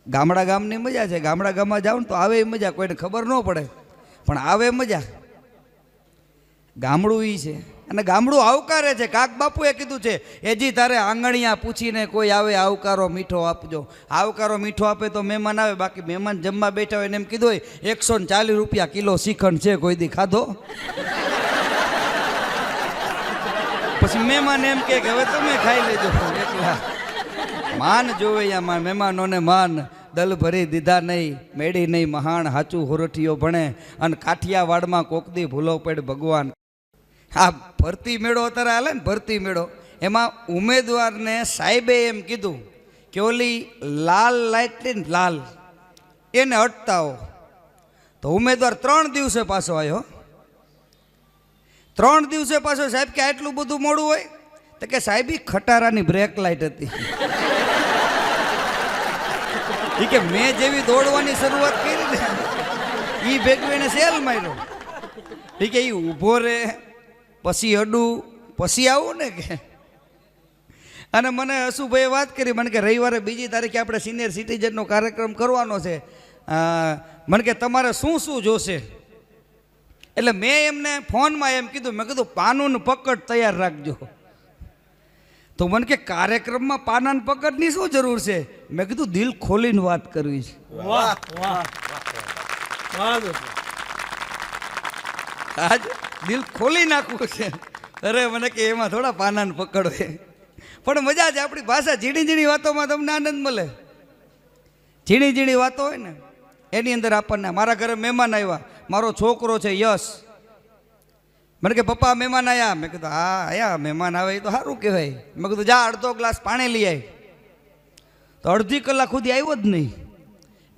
ગામડા ગામની મજા છે. ગામડા ગામમાં જાવ ને તો આવે મજા, કોઈને ખબર ન પડે પણ આવે મજા. ગામડું ઈ છે અને ગામડું આવકારે છે. કાક બાપુએ કીધું છે, એજી તારે આંગણિયા પૂછીને કોઈ આવે આવકારો મીઠો આપજો. આવકારો મીઠો આપે તો મહેમાન આવે, બાકી મહેમાન જમવા બેઠા હોય ને એમ કીધું હોય 140 રૂપિયા કિલો શ્રીખંડ છે, કોઈ દી ખાધો? પછી મહેમાન એમ કે હવે તમે ખાઈ લેજો એકલા. માન જોવે અહીંયા મહેમાનોને માન. દલ ભરી દીધા નહીં, મેળી નહીં મહાણ, હાચું હોરઠીઓ ભણે અને કાઠિયાવાડમાં કોકદી ભૂલો પડ ભગવાન. આ ભરતી મેળો અત્યારે હાલે ને, ભરતી મેળો, એમાં ઉમેદવારને સાહેબે એમ કીધું કે ઓલી લાલ લાઈટ ને લાલ એને અટતાવો. તો ઉમેદવાર 3 દિવસે પાછો આવ્યો. 3 દિવસે પાછો. સાહેબ કે આટલું બધું મોડું હોય? તો કે સાહેબ ખટારાની બ્રેક લાઈટ હતી. એ કે મેં જેવી દોડવાની શરૂઆત કરી ને એ ભેગું એને સેલ માર્યો. એ કે એ ઊભો રહે પછી અડું પછી આવું ને કે. અને મને હસુભાઈએ વાત કરી, મને કે રવિવારે 2 તારીખે આપણે સિનિયર સિટીઝનનો કાર્યક્રમ કરવાનો છે, મને કે તમારે શું શું જોશે? એટલે મેં એમને ફોનમાં એમ કીધું, મેં કીધું પાનું પકડ તૈયાર રાખજો. તો મને કે કાર્યક્રમમાં પાનાન પકડની શું જરૂર છે? મેં કીધું દિલ ખોલીને વાત કરવી છે. વાહ વાહ આજ દિલ ખોલી નાખવું છે. અરે મને કે એમાં થોડા પાનાન પકડો છે, પણ મજા છે. આપણી ભાષા ઝીણી ઝીણી વાતોમાં તમને આનંદ મળે. ઝીણી ઝીણી વાતો હોય ને એની અંદર આપણને. મારા ઘરે મહેમાન આવ્યા, મારો છોકરો છે યશ. મને કે પપ્પા મહેમાન આવ્યા. મેં કીધું હા આયા, મહેમાન આવે એ તો સારું કહેવાય. મેં કીધું જા 1/2 ગ્લાસ પાણી લઈ આવી. તો 1/2 કલાક સુધી આવ્યો જ નહીં.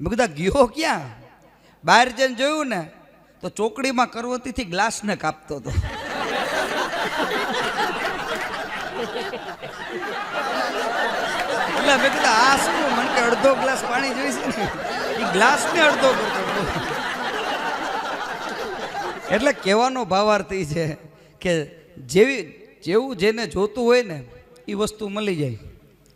મેં કીધું ગયો ક્યાં? બહાર જઈને જોયું ને તો ચોકડીમાં કરવતીથી ગ્લાસને કાપતો હતો. એટલે મેં કીધું આ શું? મને કે 1/2 ગ્લાસ પાણી જોઈશે ને, એ ગ્લાસને 1/2 કરતો. એટલે કહેવાનો ભાવાર્થ એ છે કે જેવું જેને જોતું હોય ને એ વસ્તુ મળી જાય.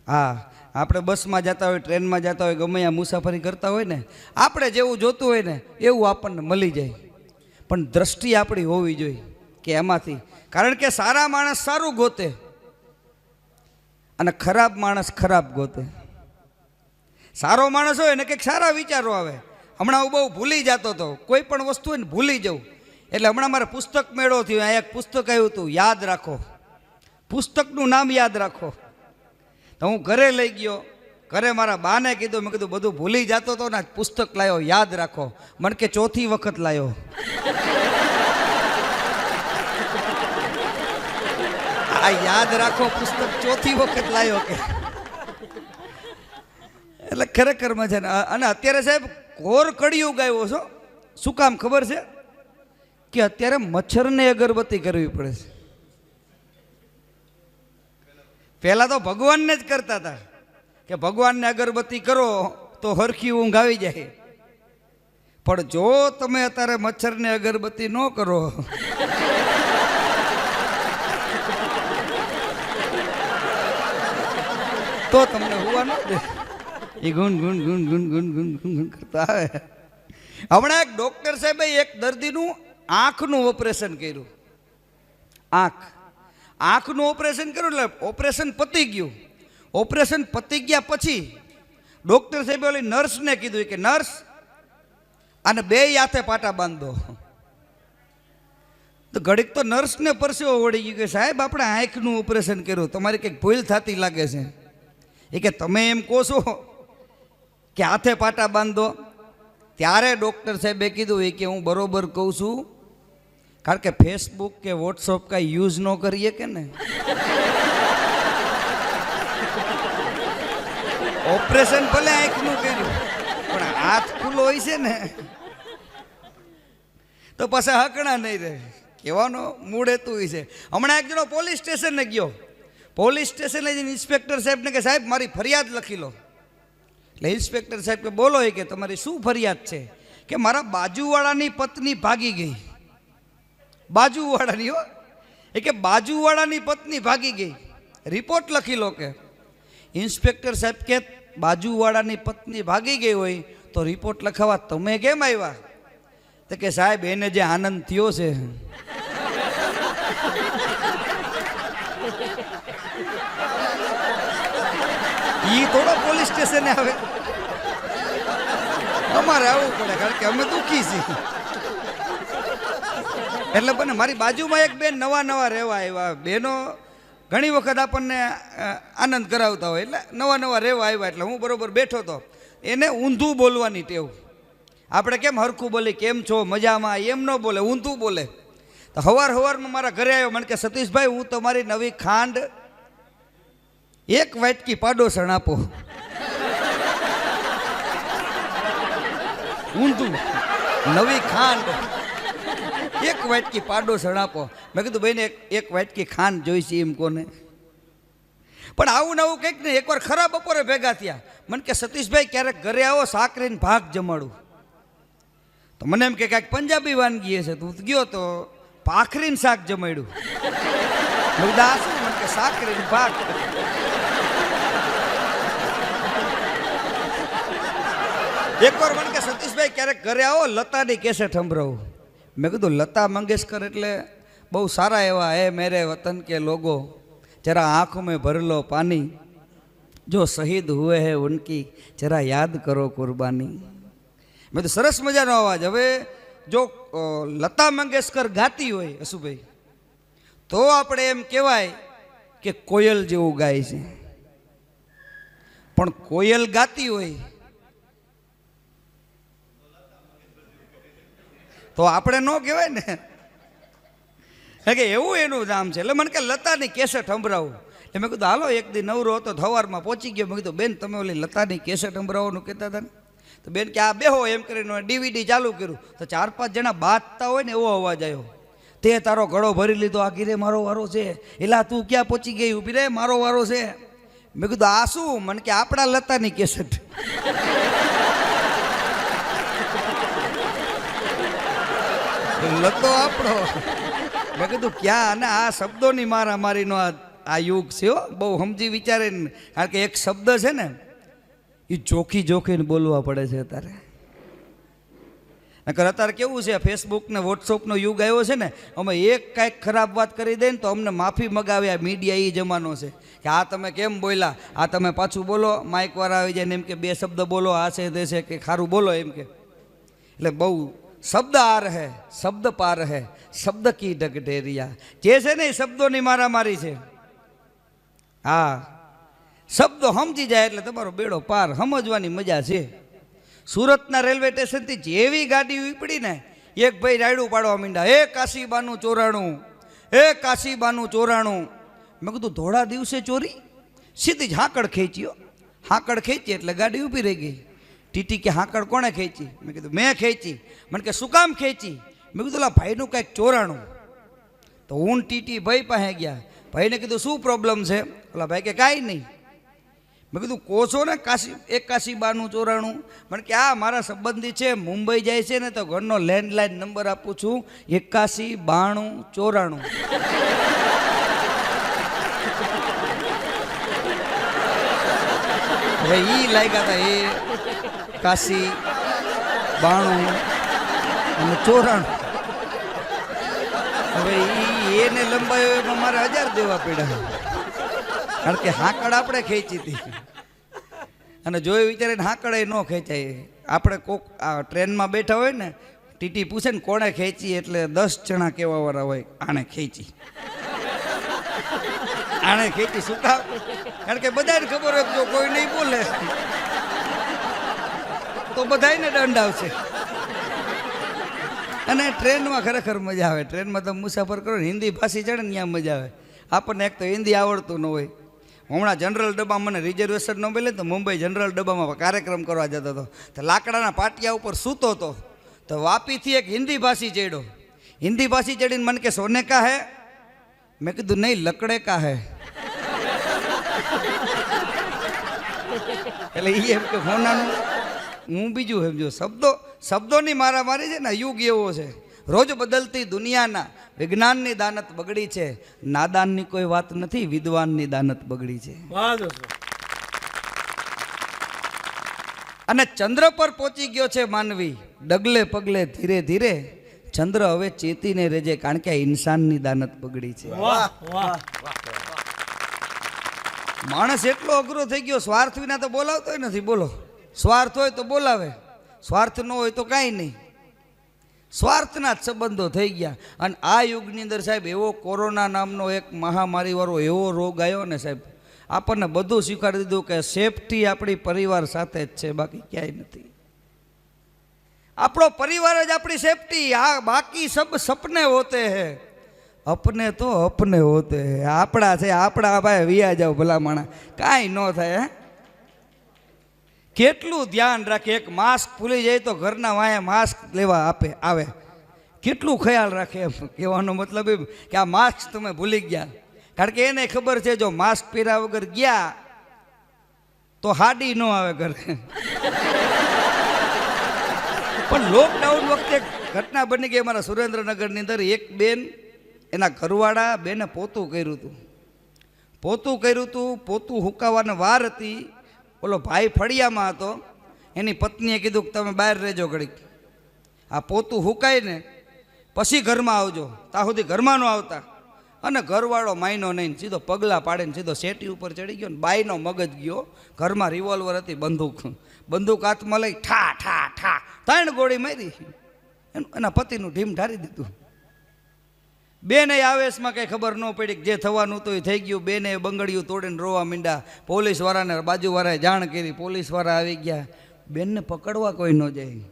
હા, આપણે બસમાં જતા હોય, ટ્રેનમાં જતા હોય, ગમે ત્યાં મુસાફરી કરતા હોય ને, આપણે જેવું જોતું હોય ને એવું આપણને મળી જાય. પણ દ્રષ્ટિ આપણી હોવી જોઈએ કે એમાંથી. કારણ કે સારા માણસ સારું ગોતે અને ખરાબ માણસ ખરાબ ગોતે. સારો માણસ હોય ને કંઈક સારા વિચારો આવે. હમણાં હું બહુ ભૂલી જતો હતો, કોઈ પણ વસ્તુ હોય ને ભૂલી જવું. એટલે હમણાં મારે પુસ્તક મેળો થયો, આ એક પુસ્તક આવ્યું હતું, યાદ રાખો. પુસ્તકનું નામ યાદ રાખો. તો હું ઘરે લઈ ગયો. ઘરે મારા બાને કીધું, મેં કીધું બધું ભૂલી જતો હતો ને પુસ્તક લાવ્યો, યાદ રાખો. મને કે 4થી વખત લાવ્યો. આ યાદ રાખો પુસ્તક 4થી વખત લાવ્યો કે. એટલે ખરેખરમાં છે ને. અને અત્યારે સાહેબ ઘોર કળિયુગ આવ્યો છો. શું કામ ખબર છે? કે અત્યારે મચ્છરને અગરબત્તી કરવી પડે છે. પહેલા તો ભગવાનને જ કરતા હતા કે ભગવાનને અગરબત્તી કરો તો હરખી ઊંઘ આવી જાય. પણ જો તમે અત્યારે મચ્છરને અગરબત્તી ન કરો તો તમને હોવા ન દે. એ ગુન ગુન ગુન ગુન ગુન ગુન ગુન કરતા આવે. હમણાં એક ડોક્ટર સાહેબે એક દર્દીનું આંખનું ઓપરેશન કર્યું. આંખનું ઓપરેશન કર્યું એટલે ઓપરેશન પતી ગયું. ઓપરેશન પતી ગયા પછી ડૉક્ટર સાહેબે ઓલી નર્સને કીધું કે નર્સ આને 2 હાથે પાટા બાંધો. તો ઘડીક તો નર્સને પરસેવો વળી ગયું કે સાહેબ આપણે આંખનું ઓપરેશન કર્યું, તમારી કંઈક ભૂલ થતી લાગે છે. એ કે તમે એમ કહો છો કે હાથે પાટા બાંધો? ત્યારે ડૉક્ટર સાહેબે કીધું એ કે હું બરોબર કહું છું, કારણ કે ફેસબુક કે વોટ્સઅપ કાંઈ યુઝ ન કરીએ કે ને. ઓપરેશન ભલે આંખનું કર્યું પણ હાથ ખુલ્લો હોય છે ને તો પાછા હકણા નહીં રહે. કહેવાનો મૂળ હેતુ હોય છે. હમણાં એક જણો પોલીસ સ્ટેશને ગયો. પોલીસ સ્ટેશને જઈને ઇન્સ્પેક્ટર સાહેબને કે સાહેબ મારી ફરિયાદ લખી લો. એટલે ઇન્સ્પેક્ટર સાહેબ કે બોલો. એ કે તમારી શું ફરિયાદ છે? કે મારા બાજુવાળાની પત્ની ભાગી ગઈ. બાજુવાળાની હો. એ કે બાજુવાળાની પત્ની ભાગી ગઈ, રિપોર્ટ લખી લો. કે ઇન્સ્પેક્ટર સાહેબ કે બાજુવાળાની પત્ની ભાગી ગઈ હોય તો રિપોર્ટ લખાવવા તમે કેમ આવ્યા? તો કે સાહેબ એને જે આનંદ થયો છે. ઈ થોડો પોલીસ સ્ટેશને આવે, અમારે આવવું પડે કારણ કે અમે દુઃખી છીએ. એટલે બને મારી બાજુમાં એક બેન નવા નવા રહેવા આવ્યા. બેનો ઘણી વખત આપણને આનંદ કરાવતા હોય, એટલે નવા નવા રહેવા આવ્યા. એટલે હું બરોબર બેઠો હતો. એને ઊંધું બોલવાની ટેવ. આપણે કેમ હરખું બોલી કેમ છો મજામાં, એમ ન બોલે, ઊંધું બોલે. તો હવારમાં મારા ઘરે આવ્યો, મને કે સતીશભાઈ હું તમારી નવી ખાંડ એક વાટકી પાડોસણ આપો. ઊંધું, નવી ખાંડ એક વાટકી પાડોસણ આપો. મેં કીધું ભાઈને એક વાટકી ખાંડ જોઈશે એમ કોને. પણ આવું નવું કંઈક નહીં. એકવાર ખરા બપોરે ભેગા થયા. મને કે સતીશભાઈ ક્યારેક ઘરે આવો, સાકરીને ભાગ જમાડું. તો મને એમ કે કાંઈક પંજાબી વાનગી છે. તું ગયો તો ભાખરીને શાક જમાડ્યું. દાસ મને કે સાકરીને ભાગ. એકવાર મને કે સતીશભાઈ ક્યારેક ઘરે આવો, લતાની કેસેટ સંભળાવું. મેં કીધું લતા મંગેશકર એટલે બહુ સારા એવા હે મેરે વતન કે લોગો, જરા આંખો મેં ભર લો પાની, જો શહીદ હુએ હે ઉનકી જરા યાદ કરો કુરબાની. મેં તો સરસ મજાનો અવાજ. હવે જો લતા મંગેશકર ગાતી હોય હસુભાઈ, તો આપણે એમ કહેવાય કે કોયલ જેવું ગાય છે. પણ કોયલ ગાતી હોય તો આપણે ન કહેવાય ને કે એવું એનું નામ છે. એટલે મને કે લતાની કેસેટ સંભળાવું. એટલે મેં કીધું હાલો એક દી નવરો હતો, સવારમાં પહોંચી ગયો. મેં કીધું બેન તમે ઓલી લતાની કેસેટ સંભળાવવાનું કહેતા હતા ને. તો બેન કે આ બેહો એમ કરીને DVD ચાલુ કર્યું. તો 4-5 જણા બાજતા હોય ને એવો અવાજ આવ્યો. તે તારો ગળો ભરી લીધો, આ ગીરે મારો વારો છે. એલા તું ક્યાં પહોંચી ગઈ? ઊભી રે, મારો વારો છે. મેં કીધું આ શું? મને કે આપણા લતાની કેસેટ. લતો આપણો. મેં કીધું ક્યાં? અને આ શબ્દોની મારામારીનો આ યુગ છે હો. બહુ સમજી વિચારીને, કારણ કે એક શબ્દ છે ને એ જોખીને બોલવા પડે છે અત્યારે. નકર અત્યારે કેવું છે, ફેસબુક ને વોટ્સઅપનો યુગ આવ્યો છે ને, અમે એક કાંઈક ખરાબ વાત કરી દઈએ ને તો અમને માફી મગાવ્યા. મીડિયા એ જમાનો છે કે આ તમે કેમ બોલ્યા, આ તમે પાછું બોલો. માઇકવાળા આવી જાય ને એમ કે 2 શબ્દ બોલો, આ છે તે છે કે ખારું બોલો એમ કે. એટલે બહુ શબ્દ આ રહે શબ્દ પાર રહે શબ્દ કી ઢગઢેરિયા જે છે ને એ શબ્દોની મારામારી છે. હા, શબ્દો સમજી જાય એટલે તમારો બેડો પાર. સમજવાની મજા છે. સુરતના રેલવે સ્ટેશનથી જેવી ગાડી ઉપડી ને, એક ભાઈ રાયડું પાડવા માંડ્યા, એ કાશીબાનું ચોરાણું, એ કાશીબાનું ચોરાણું. મેં કીધું ધોળા દિવસે ચોરી? સીધી જ હાંકડ ખેંચ્યો. હાંકડ ખેંચી એટલે ગાડી ઊભી રહી ગઈ. ટીટી કે હાંકડ કોણે ખેંચી? મેં કીધું મેં ખેંચી. મને કે શું કામ ખેંચી? મેં કીધું ઓલા ભાઈનું કાંઈક ચોરાણું. તો હું ટીટી ભાઈ પાસે ગયા. ભાઈને કીધું શું પ્રોબ્લેમ છે? ઓલા ભાઈ કે કાંઈ નહીં. મેં કીધું કોસો ને કાશીબાનું ચોરાણું? મને કે આ મારા સંબંધી છે, મુંબઈ જાય છે ને, તો ઘરનો લેન્ડલાઇન નંબર આપું છું 819294. હવે ઈ લાગ્યા હતા એ 819294. હવે એને લંબાયો એમાં મારે 1000 દેવા પડ્યા, કારણ કે હાંકડ આપણે ખેંચી હતી. અને જોઈ વિચારીને હાંકડ ન ખેંચાય. આપણે કોક આ ટ્રેનમાં બેઠા હોય ને, ટીટી પૂછે ને કોણે ખેંચી, એટલે 10 જણા કહેવાવાળા હોય આણે ખેંચી, આણે ખેંચી. શું કામ? કારણ કે બધાને ખબર હોય જો કોઈ નહીં બોલે તો બધાને દંડ આવશે. અને ટ્રેનમાં ખરેખર મજા આવે. ટ્રેનમાં તમે મુસાફર કરો ને, હિન્દી ભાષી ચડે ને ત્યાં મજા આવે. આપણને એક તો હિન્દી આવડતું ન હોય. હમણાં જનરલ ડબ્બા મને રિઝર્વેશન ન મળે તો મુંબઈ જનરલ ડબ્બામાં કાર્યક્રમ કરવા જતો હતો. તો લાકડાના પાટિયા ઉપર સૂતો હતો. તો વાપીથી એક હિન્દી ભાષી ચડ્યો. હિન્દી ભાષી ચડીને મને કે સોને કા હે? મેં કીધું નહીં, લકડે કા હે. એટલે એ એમ કે હોનાનું, હું બીજું સમજો. શબ્દોની મારામારી છે ને, યુગ એવો છે. રોજ બદલતી દુનિયાના વિજ્ઞાનની દાનત બગડી છે. નાદાનની કોઈ વાત નથી, વિદ્વાનની દાનત બગડી છે. અને ચંદ્ર પર પહોંચી ગયો છે માનવી, ડગલે પગલે ધીરે ધીરે. ચંદ્ર હવે ચેતીને રહેજે, કારણ કે આ ઇન્સાનની દાનત બગડી છે. માણસ એટલો અઘરો થઈ ગયો, સ્વાર્થ વિના તો બોલાવતો નથી. બોલો, સ્વાર્થ હોય તો બોલાવે, સ્વાર્થ ન હોય તો કાંઈ નહીં. સ્વાર્થના જ સંબંધો થઈ ગયા. અને આ યુગની અંદર સાહેબ એવો કોરોના નામનો એક મહામારી વાળો એવો રોગ આવ્યો ને સાહેબ, આપણને બધું શીખવાડી દીધું કે સેફટી આપણી પરિવાર સાથે જ છે, બાકી ક્યાંય નથી. આપણો પરિવાર જ આપણી સેફટી. આ બાકી સબ સપને હોતે હે, અપને તો અપને હોતે હે. આપણા છે, આપણા ભાઈ વિયા જાવ ભલા માણા, કાંઈ ન થાય. હે કેટલું ધ્યાન રાખે. એક માસ્ક ભૂલી જાય તો ઘરના વાંહે માસ્ક લેવા આવે. કેટલું ખ્યાલ રાખે. એમ કહેવાનો મતલબ એમ કે આ માસ્ક તમે ભૂલી ગયા, કારણ કે એને ખબર છે જો માસ્ક પહેર્યા વગર ગયા તો હાડી ન આવે ઘરે. પણ લોકડાઉન વખતે ઘટના બની ગઈ અમારા સુરેન્દ્રનગરની અંદર. એક બેન, એના ઘરવાળા બેને પોતું કર્યું હતું. પોતું હુકાવાની વાર હતી. ઓલો ભાઈ ફળિયામાં હતો, એની પત્નીએ કીધું કે તમે બહાર રહેજો ઘડીક, આ પોતું હુકાય ને પછી ઘરમાં આવજો. ત્યાં સુધી ઘરમાં ન આવતા. અને ઘરવાળો માયનો નહીં, સીધો પગલાં પાડીને સીધો સેટી ઉપર ચડી ગયો ને બાઈનો મગજ ગયો. ઘરમાં રિવોલ્વર હતી, બંદૂક હાથમાં લઈ ઠા ઠા ઠા 3 ગોળી મારી, એના પતિનું ઢીમ ઢારી દીધું. બેને આવેશમાં કંઈ ખબર ન પડી, જે થવાનું હતું એ થઈ ગયું. બેને બંગડીયું તોડીને રોવા માંડ્યા. પોલીસવાળાને બાજુવાળાએ જાણ કરી, પોલીસવાળા આવી ગયા. બેનને પકડવા કોઈ ન જાય,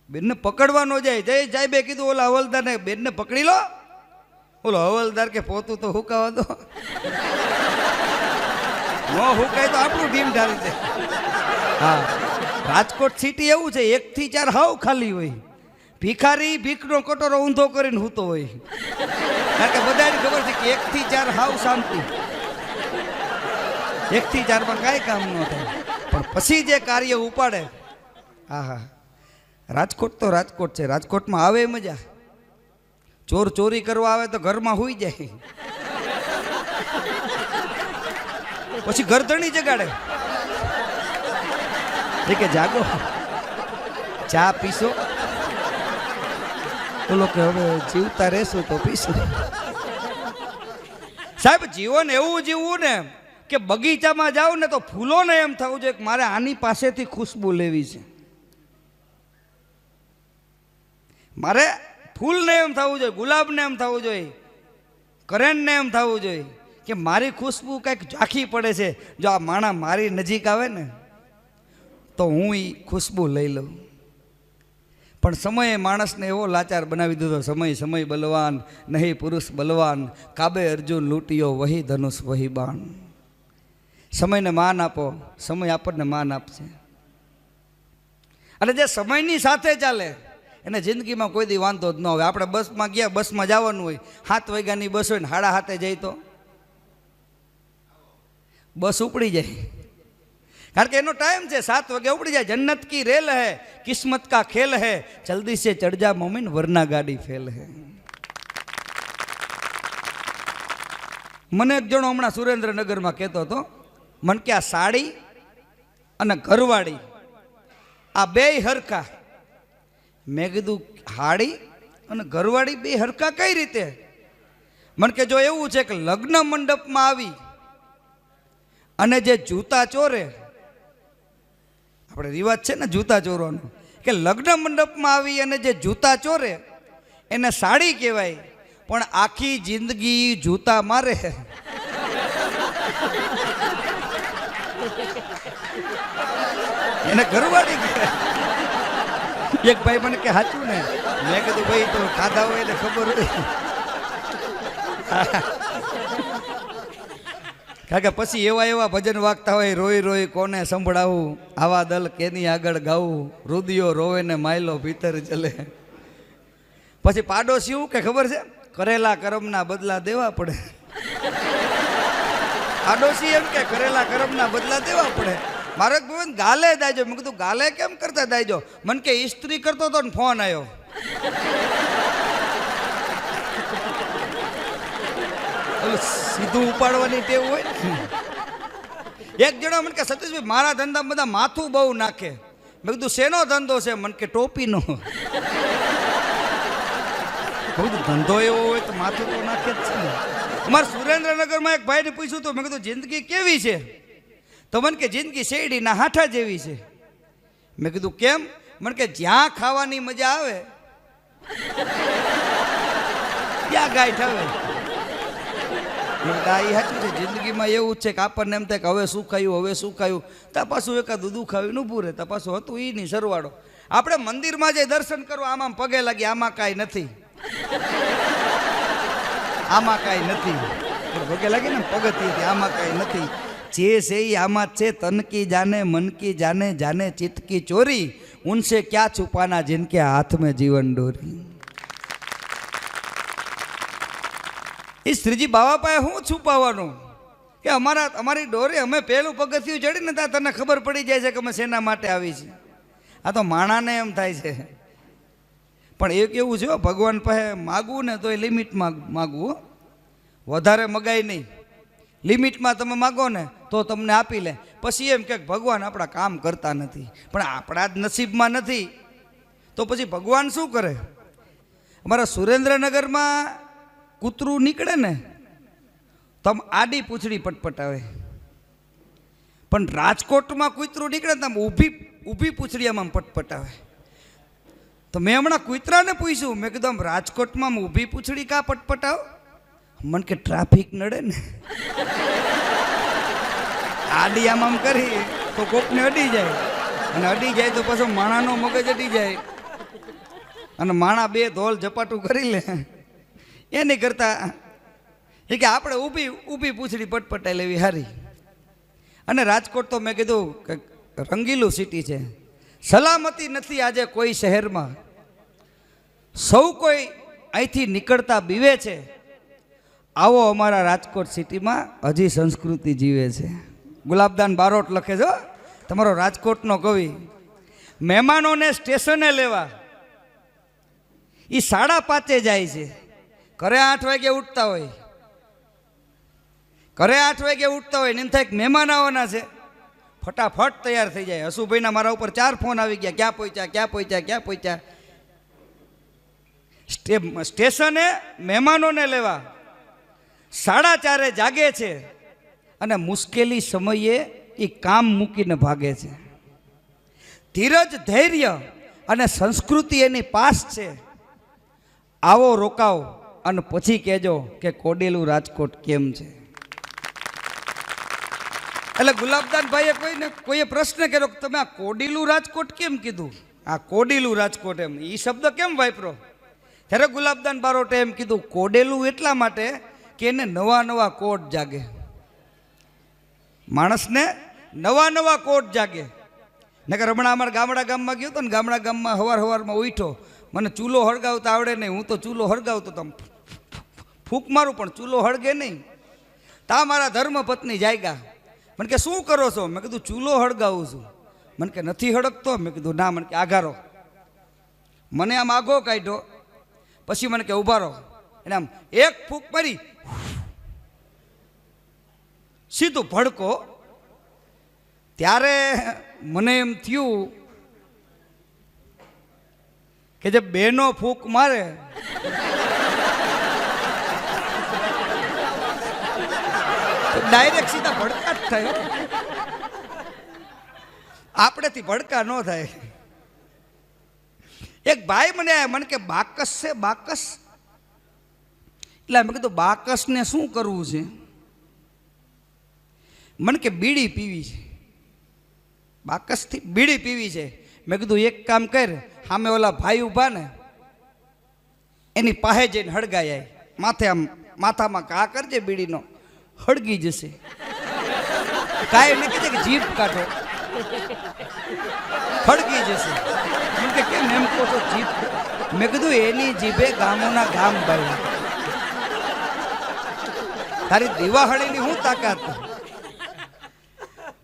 બેનને પકડવા ન જાય. જય સાહેબે કીધું ઓલા હવલદારને, બેનને પકડી લો. ઓલો હવલદાર કે પોતું તો હુકાવા દો, ન હુકાય તો આપણું ટીમ ઢાળી દે. હા, રાજકોટ સિટી એવું છે, 1 થી 4 હાવ ખાલી હોય. ભિખારી ભીખનો કટોરો ઊંધો કરીને હૂતો હોય, કારણ કે બધાને ખબર છે કે 1 થી 4 હાવ શાંતિ. 1 થી 4 માં કાંઈ કામ ન થાય. પણ પછી જે કાર્ય ઉપાડે, હા, રાજકોટ તો રાજકોટ છે. રાજકોટમાં આવે મજા. ચોર ચોરી કરવા આવે તો ઘરમાં હોઈ જાય, પછી ગરદણી જગાડે કે જાગો, ચા પીશો. બોલો કે હવે જીવતા રહેશું તો પીશું. સાહેબ જીવન એવું જીવવું ને કે બગીચામાં જાવ ને તો ફૂલોને એમ થવું જોઈએ કે મારે આની પાસેથી ખુશ્બુ લેવી છે. મારે ફૂલને એમ થવું જોઈએ, ગુલાબને એમ થવું જોઈએ, કરેણને એમ થવું જોઈએ કે મારી ખુશ્બુ કંઈક ઝાંખી પડે છે. જો આ માણા મારી નજીક આવે ને તો હું એ ખુશ્બુ લઈ લઉં. પણ સમયે માણસને એવો લાચાર બનાવી દીધો. સમય બલવાન નહીં પુરુષ બલવાન, કાબે અર્જુન લૂંટ્યો વહી ધનુષ વહી બાણ. સમયને માન આપો, સમય આપણને માન આપશે. અને જે સમયની સાથે ચાલે એને જિંદગીમાં કોઈ દી વાંધો જ ન હોય. આપણે બસમાં ગયા, બસમાં જવાનું હોય, 7 વાગ્યાની બસ હોય ને 7:30 જાય તો બસ ઉપડી જાય, કારણ કે એનો ટાઈમ છે. 7 વાગે ઉપડી જાય. જન્નત કી રેલ હૈ, કિસ્મત કા ખેલ હૈ, જલ્દી સે ચढ़ જા મોમિન વરના ગાડી ફેલ હૈ. મને એક જણો હમણાં સુરેન્દ્રનગરમાં કહેતો હતો, મને કે આ સાડી અને ઘરવાળી આ બેય હરખા. મેં કીધું હાડી અને ઘરવાળી બે હરખા કઈ રીતે? મને કે જો એવું છે કે લગ્ન મંડપમાં આવી અને જે જૂતા ચોરે, આપણે રિવાજ છે ને જૂતા ચોરવાનો, કે લગ્ન મંડપમાં આવી અને જે જૂતા ચોરે એને સાડી કહેવાય, પણ આખી જિંદગી જૂતા મારે એને ઘરવાળી કહેવાય. એક ભાઈ મને કે સાચું ને? મેં કીધું ભાઈ તો ખાધા હોય એટલે ખબર હોય. કારણ કે પછી એવા ભજન વાગતા હોય, રોઈ રોઈ કોને સંભળાવું, આવા દલ કેની આગળ ગાવું, રુદિયો રોવે ને માયલો ભીતર ચલે. પછી પાડોશી શું કે ખબર છે? કરેલા કર્મના બદલા દેવા પડે. પાડોશી એમ કે કરેલા કર્મના બદલા દેવા પડે. મારે બોલ ગાલે દાયજો. મેં કીધું ગાલે કેમ કરતા દાયજો? મને કે ઇસ્ત્રી કરતો હતો ને ફોન આવ્યો. સીધું ઉપાડવાની ટેવ હોય ને, એક જણો મને કે સતીશભાઈ મારા ધંધામાં બધા માથું બહુ નાખે. મેં કીધું શેનો ધંધો છે? મને કે ટોપીનો. ધંધો એવો હોય તો માથું તો નાખે જ છે ને. અમારા સુરેન્દ્રનગરમાં એક ભાઈને પૂછ્યું તો મેં કીધું જિંદગી કેવી છે? તો મને કે જિંદગી શેરડીના હાંઠા જેવી છે. મેં કીધું કેમ? મને કે જ્યાં ખાવાની મજા આવે ત્યાં ગાંઠ આવે. આ સાચું છે. જિંદગીમાં એવું જ છે કે આપણને એમ થાય કે હવે શું ખાયું, હવે શું ખાયું, તા પાછું એકાદું દુખાવીને ઊભું રહે, તા પાછું હતું એ નહીં સરવાળો. આપણે મંદિરમાં જઈ દર્શન કરવા આમાં પગે લાગી, આમાં કાંઈ નથી, આમાં કાંઈ નથી. પગે લાગી ને પગથી આમાં કાંઈ નથી. જે છે એ આમાં જ છે. તન કી જાને મન કી જાને, જાને ચિત્ત કી ચોરી, ઉનસે ક્યાં છુપાના जिनके हाथ में जीवन डोरी. એ શ્રીજી બાબા પાસે શું છુપાવવાનું કે અમારી ડોરી અમે પહેલું પગથિયું ચડીને ત્યાં તને ખબર પડી જાય છે કે અમે શેના માટે આવી છે. આ તો માણાને એમ થાય છે. પણ એક એવું છે ભગવાન પાસે માગવું ને તો એ લિમિટમાં માગવું, વધારે મગાય નહીં. લિમિટમાં તમે માગો ને તો તમને આપી લે. પછી એમ કે ભગવાન આપણા કામ કરતા નથી, પણ આપણા જ નસીબમાં નથી તો પછી ભગવાન શું કરે? અમારા સુરેન્દ્રનગરમાં કૂતરું નીકળે ને તો આમ આડી પૂંછડી પટપટાવે, પણ રાજકોટમાં કૂતરું નીકળે ને આમ ઊભી પૂંછડી આમ પટપટાવે. તો મેં હમણાં કૂતરાને પૂછ્યું, મેં કીધું આમ રાજકોટમાં ઊભી પૂંછડી કાં પટપટાવ? મને કે ટ્રાફિક નડે ને. આડી આમ કરી તો કોકને અડી જાય, અને અડી જાય તો પાછો માણાનો મગજ અડી જાય, અને માણા બે ધોલ ઝપાટું કરી લે. એની કરતા એ કે આપણે ઊભી પૂંછડી પટપટાઈ લેવી હારી. અને રાજકોટ તો મેં કીધું કે રંગીલું સિટી છે, સલામતી નથી આજે કોઈ શહેરમાં, સૌ કોઈ અહીંથી નીકળતા બીવે છે. આવો અમારા રાજકોટ સિટીમાં હજી સંસ્કૃતિ જીવે છે. ગુલાબદાન બારોટ લખે છે, તમારો રાજકોટનો કવિ. મહેમાનોને સ્ટેશને લેવા એ 5:30 જાય છે. ઘરે 8 વાગે ઉઠતા હોય, ઘરે 8 વાગે ઉઠતા હોય ને એમ થાય કે મહેમાન આવવાના છે, ફટાફટ તૈયાર થઈ જાય. હસુભાઈના મારા ઉપર 4 ફોન આવી ગયા, ક્યાં પહોંચ્યા, ક્યાં પહોંચ્યા, ક્યાં પહોંચ્યા. સ્ટેશને મહેમાનોને લેવા 4:30 જાગે છે, અને મુશ્કેલી સમયે એ કામ મૂકીને ભાગે છે. ધીરજ, ધૈર્ય અને સંસ્કૃતિ એની પાસ છે. આવો રોકાવ અને પછી કહેજો કે કોડેલું રાજકોટ કેમ છે. એટલે ગુલાબદાનભાઈએ કોઈએ પ્રશ્ન કર્યો કે તમે આ કોડીલું રાજકોટ કેમ કીધું? આ કોડીલું રાજકોટ એમ એ શબ્દ કેમ વાપરો? ત્યારે ગુલાબદાન બારોટે એમ કીધું કોડેલું એટલા માટે કે એને નવા કોડ જાગે. માણસને નવા કોડ જાગે. નકર હમણાં અમારા ગામમાં ગયો હતો ને, ગામમાં હવારમાં ઉઠ્યો, મને ચૂલો હળગાવતા આવડે નહીં. હું તો ચૂલો હળગાવતો તો ફૂંક મારું પણ ચૂલો હળગે નહીં. તા મારા ધર્મપત્ની જાગ્યા. મને કે શું કરો છો? મેં કીધું ચૂલો હળગાવું છું. મને કે નથી હળગતો? મેં કીધું ના. મને કે આઘારો. મને આમ આઘો કાઢ્યો, પછી મને કે ઊભા રહો. એને આમ એક ફૂંક મારી, સીધું ભડકો. ત્યારે મને એમ થયું કે જે બેનો ફૂંક મારે ડાયરેક્ટ સીધા ભડકા જ થાય. આપણેથી ભડકા ન થાય. એક ભાઈ મને કે બાકસ છે, બાકસ. એટલે મેં કીધું બાકસને શું કરવું છે? મને કે બીડી પીવી છે, બાકસથી બીડી પીવી છે. મેં કીધું એક કામ કર, સામે ઓલા ભાઈ ઊભા ને એની પાસે જઈને હળગાય. માથે આમ માથામાં ઘા કરજે બીડીનો, હળગી જશે. કાંઈ એને કીધે કે જીભ કાઢો, હળગી જશે. મને કે કેમ એમ કહો છો જીભ? મેં કીધું એની જીભે ગામોના ગામ ભાઈ. તારી દિવાહળીની શું તાકાત?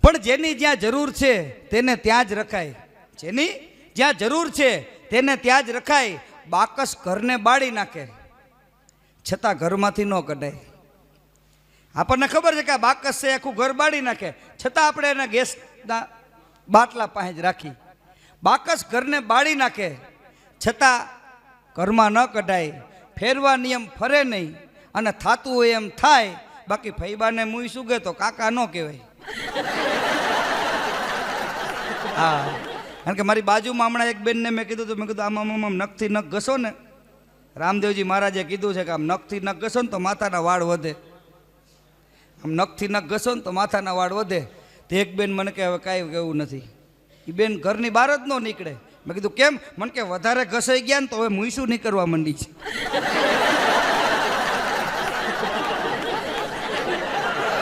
પણ જેની જ્યાં જરૂર છે તેને ત્યાં જ રખાય. જેની જ્યાં જરૂર છે તેને ત્યાં જ રખાય. બાકસ ઘરને બાળી નાખે છતાં ઘરમાંથી ન કઢાય. આપણને ખબર છે કે આ બાકસ છે આખું ઘર બાળી નાખે, છતાં આપણે એને ગેસના બાટલા પાસે જ રાખી. બાકસ ઘરને બાળી નાખે છતાં ઘરમાં ન કઢાય, ફેરવા નિયમ ફરે નહીં, અને થાતું હોય એમ થાય. બાકી ફૈબાને મુઈ સુગે તો કાકા ન કહેવાય. હા, કારણ કે મારી બાજુમાં હમણાં એક બેનને મેં કીધું તો મેં કીધું આમ નખથી નખ ઘસો ને, રામદેવજી મહારાજે કીધું છે કે આમ નખથી નખ ઘસો ને તો માથાના વાળ વધે. આમ નખથી નખ ઘસો ને તો માથાના વાળ વધે. તો એક બેન મને કે હવે કાંઈ એવું નથી. એ બેન ઘરની બહાર જ ન નીકળે. મેં કીધું કેમ? મને કે વધારે ઘસાઈ ગયા ને તો હવે મૂઈશું નહીં કરવા માંડી છે.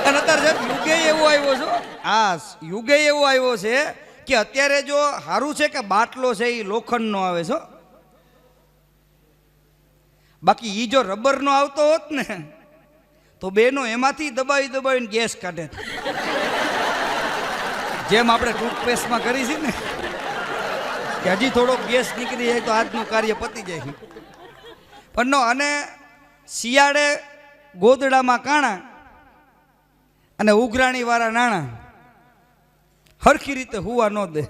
અને અત્યારે યુગે એવો આવ્યો છો, આ યુગે એવો આવ્યો છે કે અત્યારે જો સારું છે કે બાટલો છે એ લોખંડનો આવે છે. બાકી એ જો રબરનો આવતો હોત ને તો બેનો એમાંથી દબાવીને ગેસ કાઢે, જેમ આપણે ટૂથપેસ્ટમાં કરી છે ને કે હજી થોડોક ગેસ નીકળી જાય તો આજનું કાર્ય પતી જાય. પણ નો, અને શિયાળે ગોદડામાં કાણા અને ઉઘરાણી વાળા નાણાં હરખી રીતે હુવા ન દે.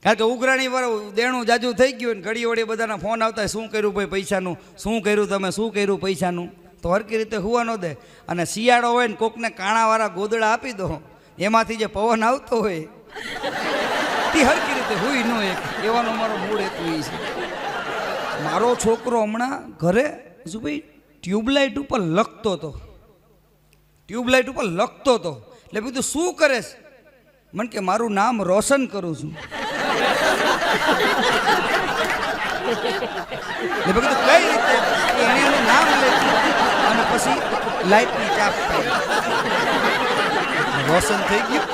કારણ કે ઉઘરાણી વાળું દેણું જાજુ થઈ ગયું ને ઘડી વળી બધાના ફોન આવતા, શું કર્યું ભાઈ પૈસાનું, શું કર્યું તમે, શું કર્યું પૈસાનું, તો હરખી રીતે હુવા ન દે. અને શિયાળો હોય ને કોકને કાણાવાળા ગોદડા આપી દો, એમાંથી જે પવન આવતો હોય તે હરખી રીતે હુઈ ન એક, એવાનો મારો મૂળ હેતુ એ છે. મારો છોકરો હમણાં ઘરે શું ભાઈ ટ્યુબલાઇટ ઉપર લખતો હતો, ટ્યુબલાઇટ ઉપર લખતો હતો. એટલે બધું શું કરે છે? મને કે મારું નામ રોશન કરું છું. એટલે બધું કઈ રીતે એને એનું નામ લખ્યું અને પછી લાઇટની ચાપ રોશન થઈ ગયું.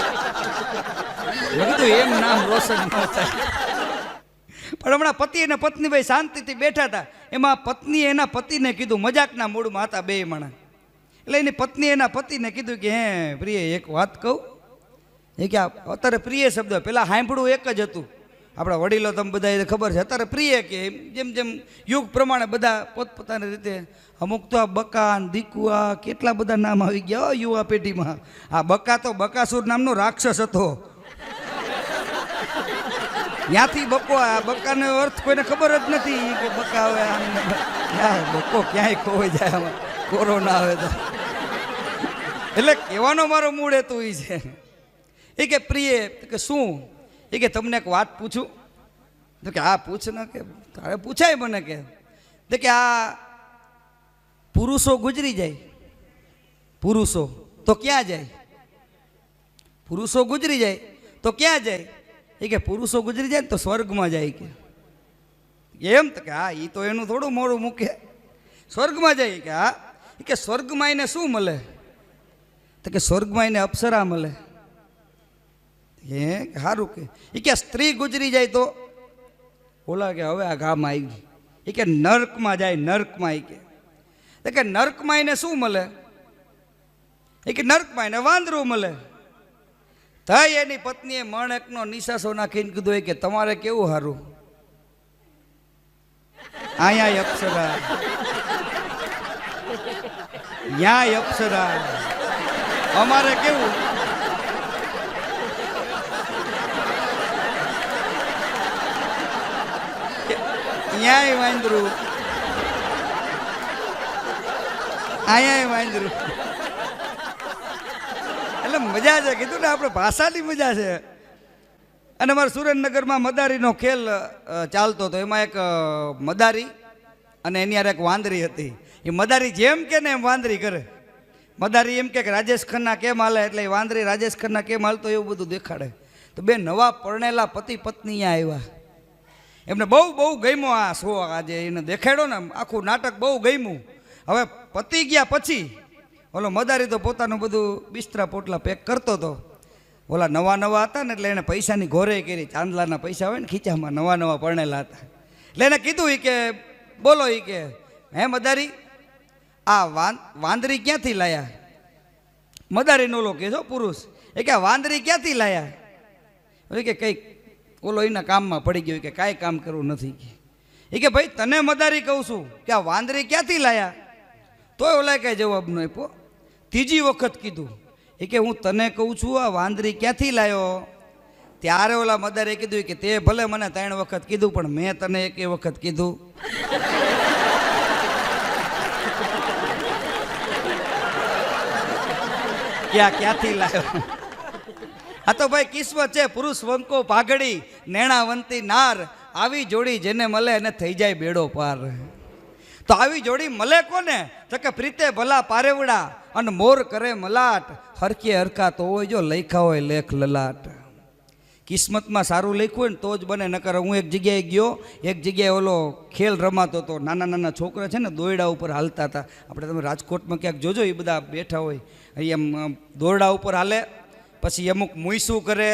મેં કીધું એમ નામ રોશન ન થાય. પણ હમણાં પતિ અને પત્ની ભાઈ શાંતિથી બેઠા હતા. એમાં પત્નીએ એના પતિને કીધું, મજાકના મૂડમાં હતા બે માણસ. એટલે એની પત્નીએ એના પતિને કીધું કે હે પ્રિય એક વાત કહું. એ કે અત્યારે પ્રિય શબ્દ પેલા સાંભળવું એક જ હતું. આપણા વડીલો તમે બધા ખબર છે. અત્યારે પ્રિય કે જેમ જેમ યુગ પ્રમાણે બધા પોતપોતાની રીતે, અમુક તો આ બકા દીકુઆ કેટલા બધા નામ આવી ગયા યુવા પેઢીમાં. આ બકા તો બકાસુર નામનો રાક્ષસ હતો. ત્યાંથી બકો, આ બકાનો અર્થ કોઈને ખબર જ નથી કે બકા આવે બકો ક્યાંય ખોવાઈ જાય આમાં કોરોના આવે તો. એટલે કહેવાનો મારો મૂળ હેતુ એ છે. એ કે પ્રિય કે શું? એ કે તમને એક વાત પૂછું? તો કે હા પૂછ ને. કે તારે પૂછાય મને કે આ પુરુષો ગુજરી જાય, પુરુષો તો ક્યાં જાય? પુરુષો ગુજરી જાય તો ક્યાં જાય? એ કે પુરુષો ગુજરી જાય ને તો સ્વર્ગમાં જાય. કે એમ? તો કે હા, એ તો એનું થોડું મોડું મૂકે, સ્વર્ગમાં જાય. કે હા. એ કે સ્વર્ગમાં એને શું મળે? તો કે સ્વર્ગમાં એને અપ્સરા મળે. એ સારું. કે એ કે સ્ત્રી ગુજરી જાય તો? ઓલા કે હવે આ ગામમાં આવી. એ કે નર્કમાં જાય, નર્કમાં. એ કે નર્કમાં એને શું મળે? એ કે નર્કમાં એને વાંદરું મળે. થઈ એની પત્નીએ મણેકનો નિશાસો નાખીને કીધું કે તમારે કેવું સારું, અહીંયા અપ્સરા, ન્યાય અપ્સરા, અમારે કેવું? ન્યાય વાંદરું, અહીંયા વાંદરું. એટલે મજા છે. કીધું ને આપણે ભાષાની મજા છે. અને અમારા સુરેન્દ્રનગરમાં મદારીનો ખેલ ચાલતો હતો. એમાં એક મદારી અને એની યાર એક વાંદરી હતી. એ મદારી જેમ કે ને એમ વાંદરી કરે. મદારી એમ કે રાજેશ ખન્ના કેમ હાલે, એટલે એ વાંદરી રાજેશ ખન્ના કેમ હાલતો એવું બધું દેખાડે. તો બે નવા પરણેલા પતિ પત્ની આવ્યા. એમને બહુ બહુ ગમ્યો આ શો. આજે એને દેખાડ્યો ને આખું નાટક બહુ ગમ્યું. હવે પતિ ગયા પછી ઓલો મદારી તો પોતાનું બધું બિસ્તરા પોટલા પેક કરતો હતો. ઓલા નવા નવા હતા ને એટલે એને પૈસાની ઘોરે કરી. ચાંદલાના પૈસા હોય ને ખીચામાં, નવા નવા પરણેલા હતા. એટલે એને કીધું કે બોલો, એ કે હે મદારી, આ વાંદરી ક્યાંથી લાયા? મદારીનો ઓલો કે છો પુરુષ. એ કે આ વાંદરી ક્યાંથી લાયા? કે કંઈક ઓલો એના કામમાં પડી ગયો, કે કાંઈ કામ કરવું નથી. એ કે ભાઈ તને મદારી કહું છું કે આ વાંદરી ક્યાંથી લાયા? તોય ઓલા કાંઈ જવાબ ન આપ્યો. ત્રીજી વખત કીધું એ કે હું તને કહું છું આ વાંદરી ક્યાંથી લાવ્યો? ત્યારે ઓલા મદારે કીધું કે તે ભલે મને 3 વખત કીધું પણ મેં તને 1 વખત કીધું. ક્યાંથી લાવ્યો? આ તો ભાઈ કિસ્મત છે. પુરુષ વંકો પાઘડી નેણાવંતી નાર, આવી જોડી જેને મળે એને થઈ જાય બેડો પાર. તો આવી જોડી મળે કોને? તો કે પ્રીતે ભલા પારેવડા અને મોર કરે મલાટ, હરખે હરખા તો હોય જો લખ્યા હોય લેખ લલાટ. કિસ્મતમાં સારું લખ્યું હોય ને તો જ બને. નકર હું એક જગ્યાએ ગયો, એક જગ્યાએ ઓલો ખેલ રમાતો હતો. નાના નાના છોકરા છે ને દોરડા ઉપર હાલતા હતા. આપણે તમે રાજકોટમાં ક્યાંક જોજો, એ બધા બેઠા હોય એમ દોરડા ઉપર હાલે. પછી અમુક મૂઈસું કરે,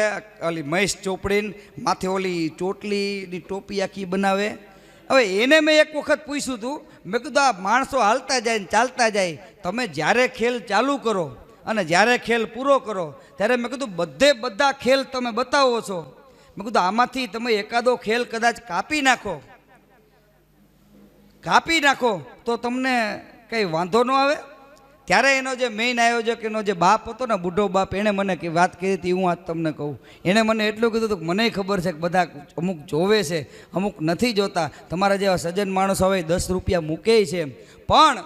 ઓલી મહેશ ચોપડીને માથે ઓલી ચોટલીની ટોપી આખી બનાવે. હવે એને મેં એક વખત પૂછ્યું હતું, મેં કીધું આ માણસો હાલતા જાય ને ચાલતા જાય, તમે જ્યારે ખેલ ચાલુ કરો અને જ્યારે ખેલ પૂરો કરો ત્યારે મેં કીધું બધા ખેલ તમે બતાવો છો. મેં કીધું આમાંથી તમે એકાદો ખેલ કદાચ કાપી નાખો તો તમને કંઈ વાંધો ન આવે. ત્યારે એનો જે મેઇન આયોજક, એનો જે બાપ હતો ને, બુઢો બાપ, એણે મને વાત કરી હતી. હું આજ તમને કહું, એણે મને એટલું કીધું હતું કે મને ખબર છે કે બધા અમુક જોવે છે, અમુક નથી જોતા. તમારા જેવા સજ્જન માણસો હવે 10 રૂપિયા મૂકે છે, પણ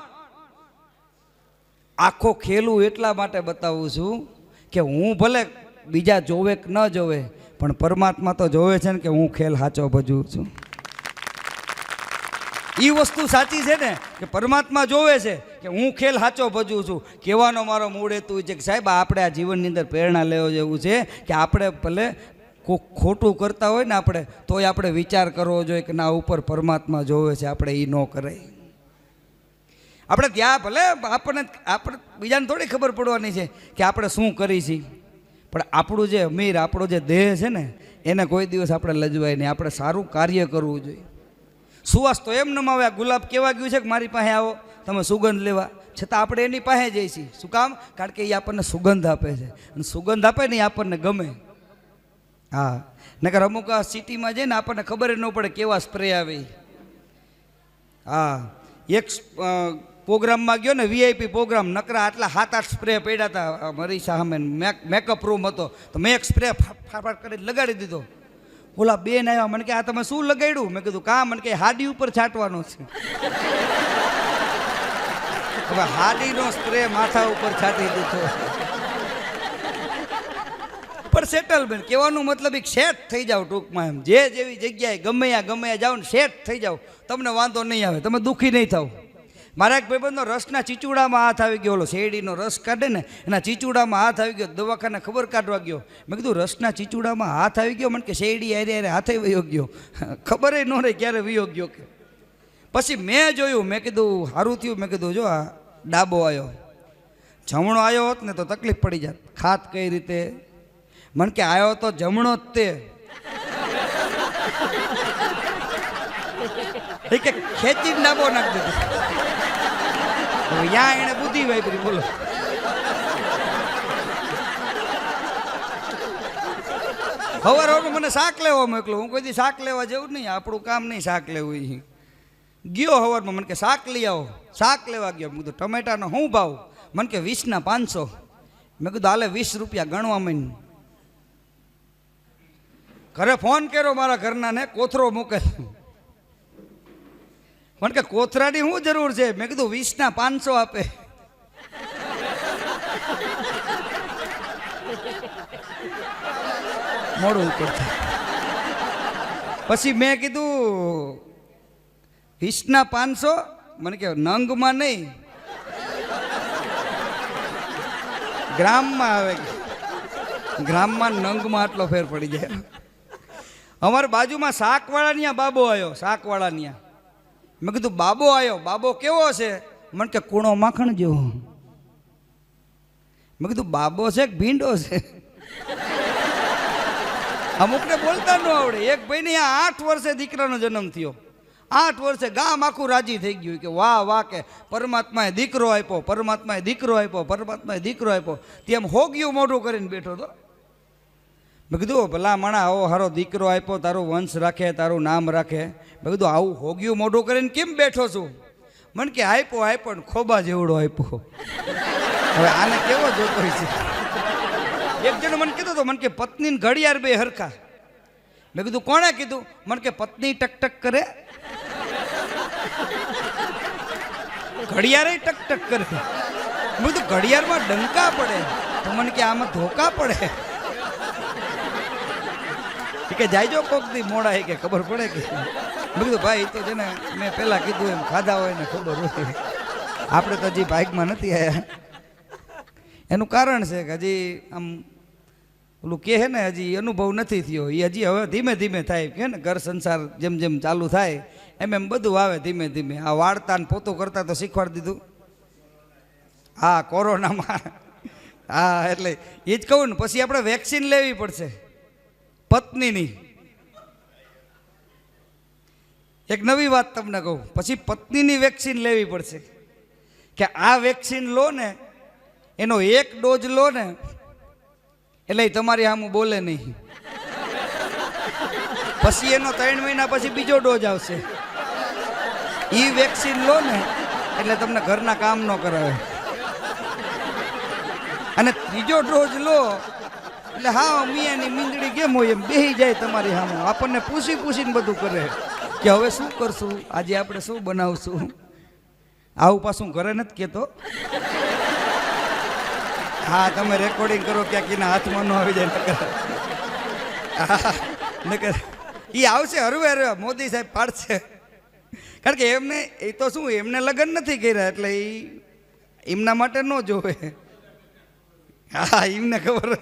આખો ખેલું એટલા માટે બતાવું છું કે હું ભલે બીજા જોવે કે ન જોવે, પણ પરમાત્મા તો જોવે છે ને કે હું ખેલ સાચો ભજવું છું. એ વસ્તુ સાચી છે ને કે પરમાત્મા જોવે છે કે હું ખેલ સાચો ભજવું છું. કહેવાનો મારો મૂળ હેતુ છે કે સાહેબ આપણે આ જીવનની અંદર પ્રેરણા લેવો જેવું છે કે આપણે ભલે ખોટું કરતા હોય ને આપણે તોય આપણે વિચાર કરવો જોઈએ કે ના, ઉપર પરમાત્મા જોવે છે, આપણે એ ન કરાય. આપણે ત્યાં ભલે આપણે બીજાને થોડી ખબર પડવાની છે કે આપણે શું કરી છીએ, પણ આપણું જે અમીર, આપણો જે દેહ છે ને, એને કોઈ દિવસ આપણે લજવાય નહીં. આપણે સારું કાર્ય કરવું જોઈએ. સુવાસ તો એમ ન આવે. આ ગુલાબ કેવા ગયું છે કે મારી પાસે આવો તમે સુગંધ લેવા, છતાં આપણે એની પાસે જઈએ છીએ. શું કામ? કારણ કે એ આપણને સુગંધ આપે છે, અને સુગંધ આપે ને એ આપણને ગમે. હા, નકર અમુક આ સિટીમાં જઈને આપણને ખબર ન પડે કેવા સ્પ્રે આવે. હા, એક પ્રોગ્રામમાં ગયો ને, VIP પ્રોગ્રામ, નકરા આટલા 7-8 સ્પ્રે પડ્યા હતા મારી સામે. મેકઅપ રૂમ હતો તો મેં એક સ્પ્રે ફાફાટ કરી લગાડી દીધો. ઓલા બેન આવ્યા, મને કે આ તમે શું લગાડ્યું? મેં કીધું કામ. મને કે હાડી ઉપર છાંટવાનો છે. હવે હાડીનો સ્પ્રે માથા ઉપર છાંટી દીધો. પણ સેટલમેન્ટ કહેવાનું મતલબ એક સેટ થઈ જાવ ટૂંકમાં. એમ જે જેવી જગ્યાએ ગમે ત્યાં જાઓ ને સેટ થઈ જાવ, તમને વાંધો નહીં આવે, તમે દુઃખી નહીં થાવ. મારા એક ભાઈબંધનો રસના ચીચુડામાં હાથ આવી ગયો. ઓલો શેરડીનો રસ કાઢે ને એના ચીચુડામાં હાથ આવી ગયો. દવાખાને ખબર કાઢવા ગયો. મેં કીધું રસના ચીચુડામાં હાથ આવી ગયો? મને કે શેરડી હારે હાથે વયો ગયો. ખબર ન રહે ક્યારે વયો ગયો કે. પછી મેં જોયું, મેં કીધું સારું થયું. મેં કીધું જો આ ડાબો આવ્યો, જમણો આવ્યો હોત ને તો તકલીફ પડી જાત. ખાત કઈ રીતે? મને કે આવ્યો તો જમણો જ તે. એ કે ખેંચીને ડાબો નાખી દીધો. યા એને બુદ્ધિ વાપરી. બોલો, હવે મને શાક લેવા મોકલો. હું કોઈ દી શાક લેવા જેવું નહીં, આપણું કામ નહીં શાક લેવું. ગયો હવારમાં, મને કે શાક લઈ આવો. શાક લેવા ગયો. મેં કીધું ટમેટાનો શું ભાવ? મને કે 20ના 500. મેં કીધું હાલે 20 રૂપિયા ગણવા માંડ. ઘરે ફોન કર્યો મારા ઘરના ને, કોથરો મૂકે. મને કે કોથરાની શું જરૂર છે? મેં કીધું 20ના 500 આપે. મોડું ઉપર. પછી મેં કીધું 20ના 500? મને કે નંગમાં નહીં, ગ્રામમાં આવે. ગ્રામમાં નંગમાં આટલો ફેર પડી જાય. અમારી બાજુમાં શાકવાળાની બાબો આવ્યો. શાકવાળાની મેં કીધું બાબો આવ્યો. બાબો કેવો છે? મને કે કૂણો માખણ જેવો. મેં કીધું બાબો છે કે ભીંડો છે? અમુકને બોલતા ન આવડે. એક ભાઈને 8 વર્ષે દીકરાનો જન્મ થયો. 8 વર્ષે ગામ આખું રાજી થઈ ગયું કે વાહ વાહ, કે પરમાત્માએ દીકરો આપ્યો, પરમાત્માએ દીકરો આપ્યો, પરમાત્માએ દીકરો આપ્યો. તેમ હોગ્યું મોઢું કરીને બેઠો હતો. મેં કીધું ભલા માણા, આવો હારો દીકરો આપ્યો, તારું વંશ રાખે, તારું નામ રાખે. મેં કીધું આવું હોગ્યું મોઢું કરીને કેમ બેઠો છું? મને કે આપ્યો ને ખોબા જેવડો આપ્યો. હવે આને કેવો જોતો છે? એક જણ મને કીધું તો, મને કે પત્ની ને ઘડિયાળ બે હરખા. મેં કીધું કોણે કીધું? મને કે પત્ની ટક કરે, ઘડિયાળ ટક કરે. મેં કીધું ઘડિયાળમાં ડંકા પડે, તો મને કે આમાં ધોકા પડે. કે જાયજો કોક દી મોડા કે ખબર પડે કે. મેં કીધું ભાઈ તો છે ને, મેં પહેલાં કીધું એમ ખાધા હોય ને ખબર હોય, આપણે તો હજી બાઇકમાં નથી આવ્યા. એનું કારણ છે કે હજી આમ ઓલું કહે ને, હજી અનુભવ નથી થયો. એ હજી હવે ધીમે ધીમે થાય કે ને, ઘર સંસાર જેમ જેમ ચાલુ થાય એમ બધું આવે ધીમે ધીમે. આ વાળતા ને પોતું કરતા તો શીખવાડી દીધું. હા, કોરોનામાં. હા, એટલે એ જ કહું ને. પછી આપણે વેક્સિન લેવી પડશે પત્નીની. એક નવી વાત તમને કહું, પછી પત્નીની વેક્સિન લેવી પડશે કે આ વેક્સિન લો ને, એનો એક ડોઝ લો ને એટલે તમારી સામું બોલે નહીં. પછી એનો 3 મહિના પછી બીજો ડોઝ આવશે. એ વેક્સિન લો ને એટલે તમને ઘરના કામ ન કરાવે. અને ત્રીજો ડોઝ લો એટલે હા મિયાની મીંદડી કેમ હોય એમ બેસી જાય તમારી સામે. આપણને પૂછીને બધું કરે કે હવે શું કરશું, આજે આપણે શું બનાવશું. આવું પાછું ઘરે નથી કહેતો. હા, તમે રેકોર્ડિંગ કરો, ક્યાંક એના હાથમાં ન આવી જાય. નકર એ આવશે હરવે મોદી સાહેબ પાડશે. કારણ કે એમને એ તો શું, એમને લગ્ન નથી કર્યા એટલે એ એમના માટે ન જોવે. હા, એમને ખબર.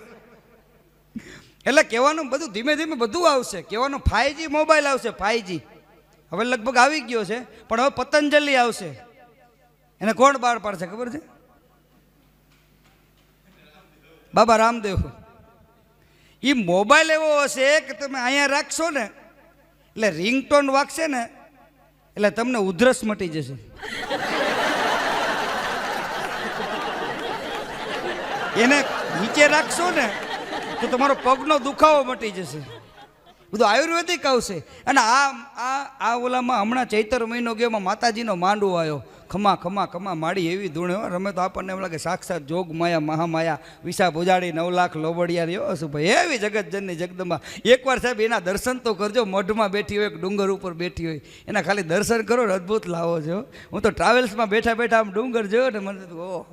એટલે કહેવાનું બધું ધીમે ધીમે બધું આવશે. કહેવાનું 5G મોબાઈલ આવશે. 5G હવે લગભગ આવી ગયો છે, પણ હવે પતંજલિ આવશે. એને કોણ બહાર પાડશે ખબર છે? બાબા રામદેવ. એ મોબાઈલ એવો હશે કે તમે અહીંયા રાખશો ને એટલે રિંગટોન વાગશે ને એટલે તમને ઉધરસ મટી જશે. એને નીચે રાખશો ને તો તમારો પગનો દુખાવો મટી જશે. બધું આયુર્વેદિક આવશે. અને આ ઓલામાં હમણાં ચૈતર મહિનો ગયો, એમાં માતાજીનો માંડવો આવ્યો. ખમા ખમા ખમા માડી એવી ધૂણે હો. રમે તો આપણને એમ લાગે સાક્ષાત જોગ માયા મહામાયા વિસા ભુજાડી 9 લાખ લોબડિયા રહ્યો શું ભાઈ, એવી જગતજનની જગદંબા. એકવાર સાહેબ એના દર્શન તો કરજો. મઢમાં બેઠી હોય, ડુંગર ઉપર બેઠી હોય, એના ખાલી દર્શન કરો ને અદ્ભુત લાવો છો. હું તો ટ્રાવેલ્સમાં બેઠા બેઠા આમ ડુંગર જોયો ને મને તો ઓહ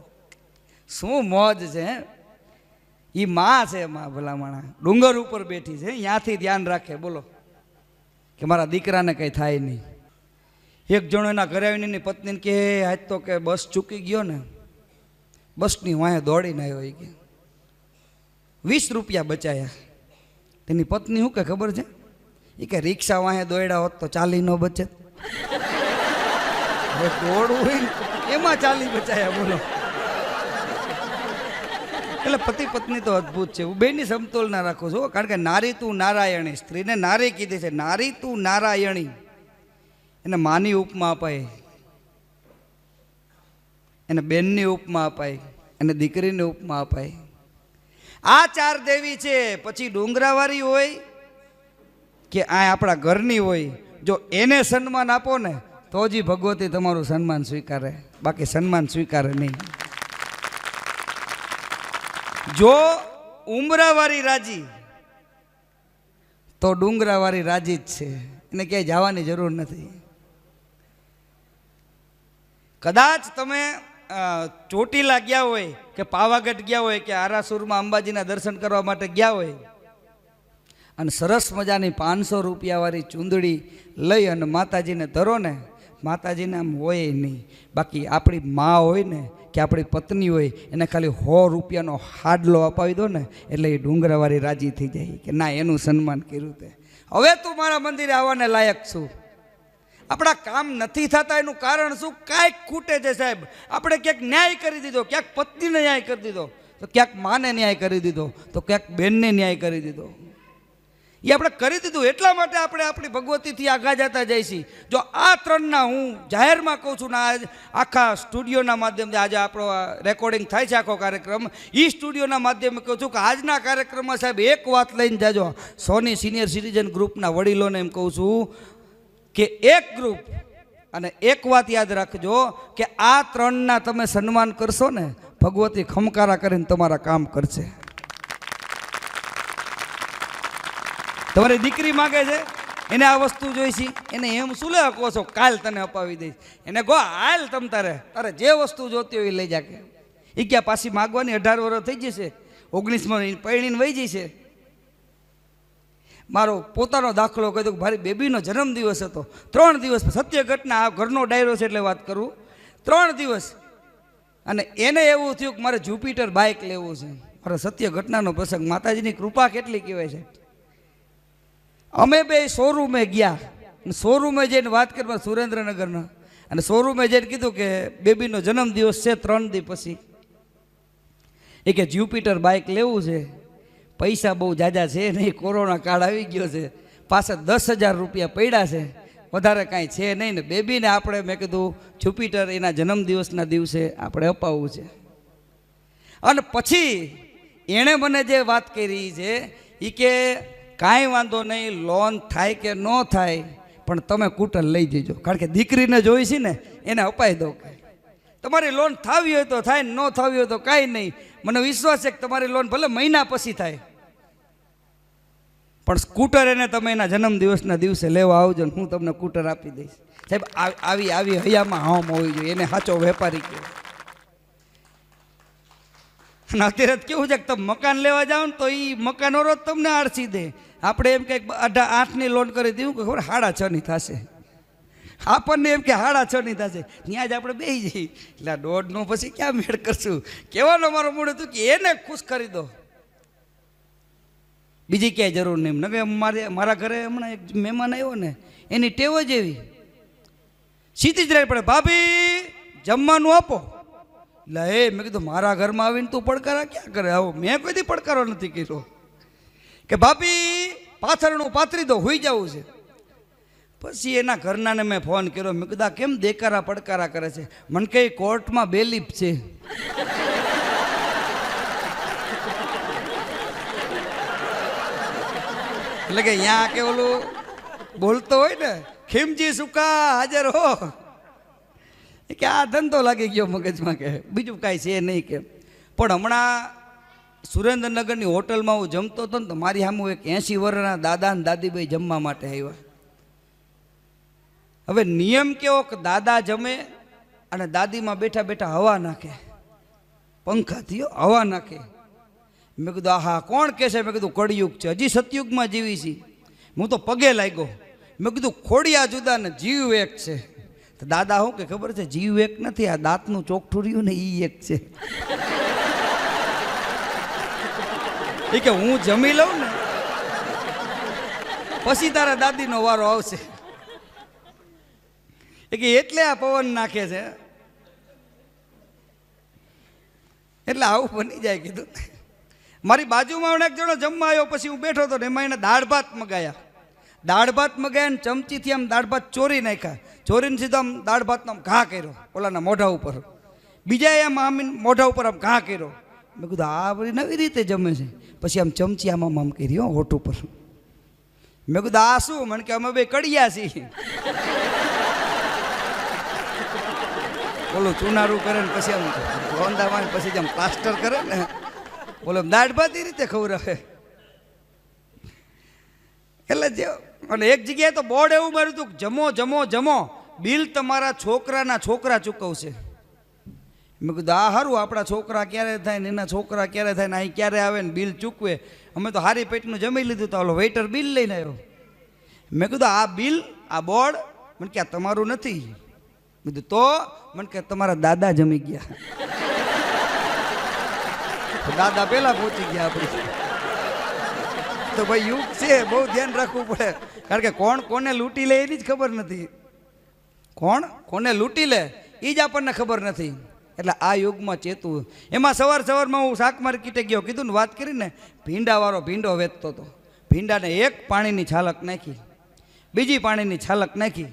શું મોજ છે. એ માં છે, માં ભલામણા ડુંગર ઉપર બેઠી છે, ત્યાંથી ધ્યાન રાખે. બોલો કે મારા દીકરાને કંઈ થાય નહીં. એક જણો એના ઘરે આવીને એની પત્નીને કે આજ તો કે બસ ચૂકી ગયો ને, બસની વાંહે દોડીને આવ્યો. એ કે 20 રૂપિયા બચાયા. તેની પત્ની શું કે ખબર છે? એ કે રિક્ષા વાંહે દોડ્યા હોત તો 40 ન બચે. હવે દોડવું હોય ને એમાં 40 બચાયા. બોલો. એટલે પતિ પત્ની તો અદ્ભુત છે. હું બેની સમતોલ ના રાખું છું. કારણ કે નારી તું નારાયણી, સ્ત્રીને નારી કીધી છે. નારી તું નારાયણી. એને માની ઉપમા અપાય, એને બેનની ઉપમા અપાય, એને દીકરીની ઉપમા અપાય. આ 4 દેવી છે. પછી ડુંગરાવાળી હોય કે આ આપણા ઘરની હોય, જો એને સન્માન આપો ને તો જ ભગવતી તમારું સન્માન સ્વીકારે, બાકી સન્માન સ્વીકારે નહીં. જો ઉમરાવાળી રાજી તો ડુંગરાવાળી રાજી જ છે. એને ક્યાંય જવાની જરૂર નથી. કદાચ તમે ચોટીલા ગયા હોય કે પાવાગઢ ગયા હોય કે આરાસુરમાં અંબાજીના દર્શન કરવા માટે ગયા હોય અને સરસ મજાની 500 રૂપિયાવાળી ચૂંદડી લઈ અને માતાજીને ધરો ને, માતાજીને આમ હોય નહીં. બાકી આપણી મા હોય ને કે આપણી પત્ની હોય એને ખાલી 100 રૂપિયાનો હાડલો અપાવી દો ને એટલે એ ડુંગરાવાળી રાજી થઈ જાય કે ના એનું સન્માન કર્યું. તે હવે તું મારા મંદિરે આવવાને લાયક છું. આપણા કામ નથી થતા એનું કારણ શું? કાંઈક ખૂટે છે સાહેબ. આપણે ક્યાંક ન્યાય કરી દીધો, ક્યાંક પત્નીને ન્યાય કરી દીધો, તો ક્યાંક માને ન્યાય કરી દીધો, તો ક્યાંક બેનને ન્યાય કરી દીધો. એ આપણે કરી દીધું એટલા માટે આપણે આપણી ભગવતીથી આગા જતા જઈએ છીએ. જો આ 3ના હું જાહેરમાં કહું છું ને, આખા સ્ટુડિયોના માધ્યમથી આજે આપણો રેકોર્ડિંગ થાય છે આખો કાર્યક્રમ, એ સ્ટુડિયોના માધ્યમે કહું છું કે આજના કાર્યક્રમમાં સાહેબ એક વાત લઈને જાજો. સોની સિનિયર સિટીઝન ગ્રુપના વડીલોને એમ કહું છું કે એક ગ્રુપ અને એક વાત યાદ રાખજો કે આ ત્રણના તમે સન્માન કરશો ને, ભગવતી ખમકારા કરીને તમારા કામ કરશે. તમારી દીકરી માગે છે, એને આ વસ્તુ જોઈશી, એને એમ શું લે કહો છો કાલ તને અપાવી દઈશ, એને ગો હાલ તમ તારે જે વસ્તુ જોતી હોય એ લઈ જાકે. એ ક્યાં પાછી માગવાની 18 વર્ષ થઈ જશે, 19માં પરણીને વહી જશે. મારો પોતાનો દાખલો કહી દઉં, મારી બેબીનો જન્મદિવસ હતો. 3 દિવસ સત્ય ઘટના, આ ઘરનો ડાયરો છે એટલે વાત કરું. 3 દિવસ અને એને એવું થયું કે મારે જુપિટર બાઇક લેવું છે. મારો સત્ય ઘટનાનો પ્રસંગ, માતાજીની કૃપા કેટલી કહેવાય છે. અમે બે શોરૂમે ગયા, શોરૂમે જઈને વાત કરી સુરેન્દ્રનગરના, અને શોરૂમે જઈને કીધું કે બેબીનો જન્મદિવસ છે 3 દી પછી. એ કે જ્યુપિટર બાઇક લેવું છે, પૈસા બહુ જાજા છે નહીં, કોરોના કાળ આવી ગયો છે, પાછા 10,000 રૂપિયા પડ્યા છે, વધારે કાંઈ છે નહીં ને બેબીને આપણે મેં કીધું જ્યુપિટર એના જન્મદિવસના દિવસે આપણે અપાવવું છે. અને પછી એણે મને જે વાત કરી છે એ કે કાંઈ વાંધો નહીં, લોન થાય કે ન થાય પણ તમે કૂટર લઈ જજો, કારણ કે દીકરીને જોઈ છે ને એને અપાઈ દો. તમારી લોન થાવી હોય તો થાય, ન થાવી હોય તો કાંઈ નહીં. મને વિશ્વાસ છે કે તમારી લોન ભલે મહિના પછી થાય, પણ સ્કૂટર એને તમે એના જન્મદિવસના દિવસે લેવા આવજો ને હું તમને સ્કૂટર આપી દઈશ. સાહેબ આવી હૈયામાં હામ હોવી જોઈએ, એને સાચો વેપારી કહેવાય. અને અત્યારે કેવું છે કે તમે મકાન લેવા જાઓ ને તો એ મકાન ઓરો તમને આળસી દે. આપણે એમ કંઈક 8ની લોન કરી દઉં કે ખબર 6.5ની થશે, આપણને એમ કે 6.5ની થશે, ત્યાં જ આપણે બેસી જઈએ. એટલે 1.5નો પછી ક્યાં મેળ કરશું. કહેવાનો મારો મૂળ હતું કે એને ખુશ કરી દો, બીજી ક્યાંય જરૂર નહીં. નકે મારા ઘરે હમણાં એક મહેમાન આવ્યો ને, એની ટેવ જ એવી, સીધી જ રહી પડે, ભાભી જમવાનું આપો. એટલે મેં કીધું મારા ઘરમાં આવીને તું પડકારા ક્યાં કરે? આવો મેં કોઈ દી પડકારો નથી કર્યો. કે ભાભી પાથરણું પાથરી દો, હોઈ જવું છે. પછી એના ઘરનાને મેં ફોન કર્યો, મેં કીધું કેમ દેકારા પડકારા કરે છે? મને કઈ કોર્ટમાં બેલીફ છે. એટલે કે અહીંયા કે ઓલું બોલતો હોય ને, ખીમજી સુકા હાજર હો, કે આ ધંધો લાગી ગયો મગજમાં, કે બીજું કાંઈ છે નહીં. કે પણ હમણાં સુરેન્દ્રનગરની હોટલમાં હું જમતો હતો ને તો મારી સામે એક 80 વર્ષના દાદા ને દાદીભાઈ જમવા માટે આવ્યા. હવે નિયમ કેવો કે દાદા જમે અને દાદીમાં બેઠા બેઠા હવા નાખે, પંખાથી હવા નાખે. મેં કીધું આહા કોણ કહે છે? મેં કીધું કળિયુગ છે, હજી સતયુગમાં જીવી છે. હું તો પગે લાગ્યો. મેં કીધું ખોડિયા જુદા ને જીવ એક છે. તો દાદા શું કે ખબર છે? જીવ એક નથી, આ દાંતનું ચોકઠું રહ્યું ને એ એક છે. એ કે હું જમી લઉં ને પછી તારા દાદીનો વારો આવશે. એ કે એટલે આ પવન નાખે છે, એટલે આવું બની જાય. કીધું મારી બાજુમાં એક જણો જમવા આવ્યો, પછી હું બેઠો હતો ને એમાં એને દાળ ભાત મગાયા. દાળ ભાત મગાયા ને ચમચીથી આમ દાળ ભાત ચોરી નાખ્યા, ચોરીને સીધો આમ દાળ ભાતનો આમ ઘા કર્યો ઓલાના મોઢા ઉપર. બીજાએ આમ આમ મોઢા ઉપર આમ ઘા કર્યો. મેં કીધું આ બધી નવી રીતે જમે છે. પછી આમ ચમચી આમ આમ કરી હોઠ ઉપર. મેં કીધું આ શું? મને કે અમે બે કડિયા છીએ. ઓલું ચુનારું કરે ને પછી આમ રોંદામાં પછી આમ પ્લાસ્ટર કરે ને, બોલો દાળ ભાત એ રીતે ખવડાવે. એટલે જે અને એક જગ્યાએ તો બોર્ડ એવું માર્યું હતું, જમો જમો જમો, બિલ તમારા છોકરાના છોકરા ચૂકવશે. મેં કીધું આ સારું, આપણા છોકરા ક્યારે થાય ને એના છોકરા ક્યારે થાય ને અહીં ક્યારે આવે ને બિલ ચૂકવે. અમે તો હારી પેટનું જમી લીધું તો ઓલો વેઇટર બિલ લઈને આવ્યો. મેં કીધું આ બિલ આ બોર્ડ, મને કે આ તમારું નથી. કીધું તો? મને કે તમારા દાદા જમી ગયા. દાદા પેલા પહોંચી ગયા આપણી. તો ભાઈ યુગ છે, બહુ ધ્યાન રાખવું પડે, કારણ કે કોણ કોને લૂંટી લે એની જ ખબર નથી. કોણ કોને લૂંટી લે એ જ આપણને ખબર નથી. એટલે આ યુગમાં ચેતવું. એમાં સવારમાં હું શાક માર્કેટે ગયો, કીધું ને વાત કરીને, ભીંડાવાળો ભીંડો વેચતો હતો. ભીંડાને એક પાણીની છાલક નાખી, બીજી પાણીની છાલક નાખી,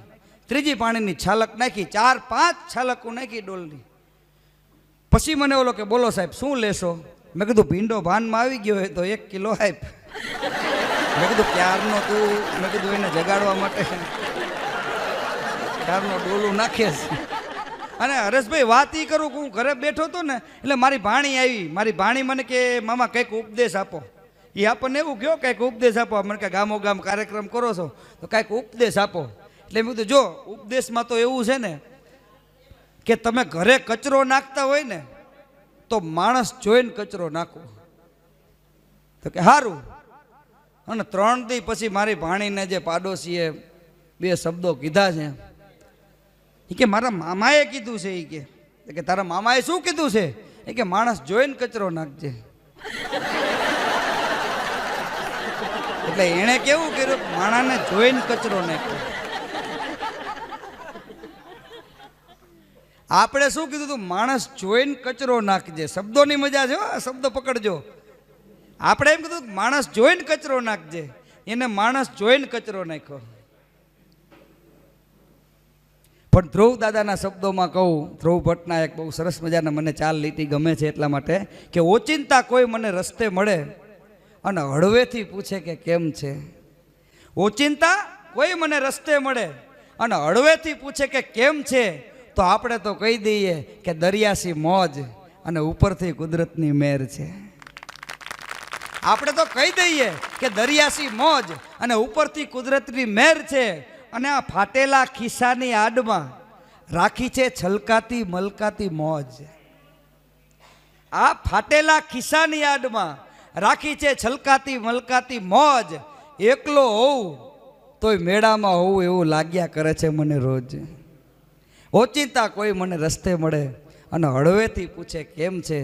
ત્રીજી પાણીની છાલક નાખી, 4-5 છાલકો નાખી ડોલની. પછી મને ઓલો કે બોલો સાહેબ શું લેશો? મેં કીધું ભીંડો ભાનમાં આવી ગયો હોય તો 1 કિલો આપ. મેં કીધું ક્યારનો તું, મેં કીધું એને જગાડવા માટે કારનો ડોલું નાખે છે. અને હરેશભાઈ વાત ઈ કરું કે હું ઘરે બેઠો હતો ને એટલે મારી ભાણી આવી. મારી ભાણી મને કે મામા કંઈક ઉપદેશ આપો. એ આપણને એવું કહો કંઈક ઉપદેશ આપો. મને કે ગામો ગામ કાર્યક્રમ કરો છો તો કંઈક ઉપદેશ આપો. એટલે મેં કીધું જો ઉપદેશમાં તો એવું છે ને કે તમે ઘરે કચરો નાખતા હોય ને તો માણસ જોઈને કચરો નાખો. તો કે સારું. અને 3 દી પછી મારી ભાણીને જે પાડોશીએ 2 શબ્દો કીધા છે એ કે મારા મામાએ કીધું છે. એ કે તારા મામાએ શું કીધું છે? એ કે માણસ જોઈને કચરો નાખજે. એટલે એણે કેવું કર્યું? માણાને જોઈને કચરો નાખ્યો. આપણે શું કીધું તું? માણસ જોઈને કચરો નાખજે. શબ્દોની મજા છે, શબ્દ પકડજો. આપણે એમ કીધું માણસ જોઈને કચરો નાખજે. એને માણસ જોઈને કચરો નાખ્યો. પણ ધ્રુવ દાદાના શબ્દોમાં કહું, ધ્રુવ ભટ્ટના એક બહુ સરસ મજાના મને 4 લીટી ગમે છે એટલા માટે કે ઓચિંતા કોઈ મને રસ્તે મળે અને હળવેથી પૂછે કે કેમ છે. ઓચિંતા કોઈ મને રસ્તે મળે અને હળવેથી પૂછે કે કેમ છે તો આપણે તો કહી દઈએ કે દરિયાસી મોજ અને ઉપરથી કુદરતની મહેર છે. આપણે તો કહી દઈએ કે દરિયાસી મોજ અને ઉપરથી કુદરતની મહેર છે. અને આ ફાટેલા ખિસ્સાની આડમાં રાખી છે છલકાતી મલકાતી મોજ. આ ફાટેલા ખિસ્સાની આડમાં રાખી છે છલકાતી મલકાતી મોજ. એકલો હોઉં તોય મેળામાં હોઉં એવું લાગ્યા કરે છે મને રોજ. ઓચિંતા કોઈ મને રસ્તે મળે અને હળવેથી પૂછે કેમ છે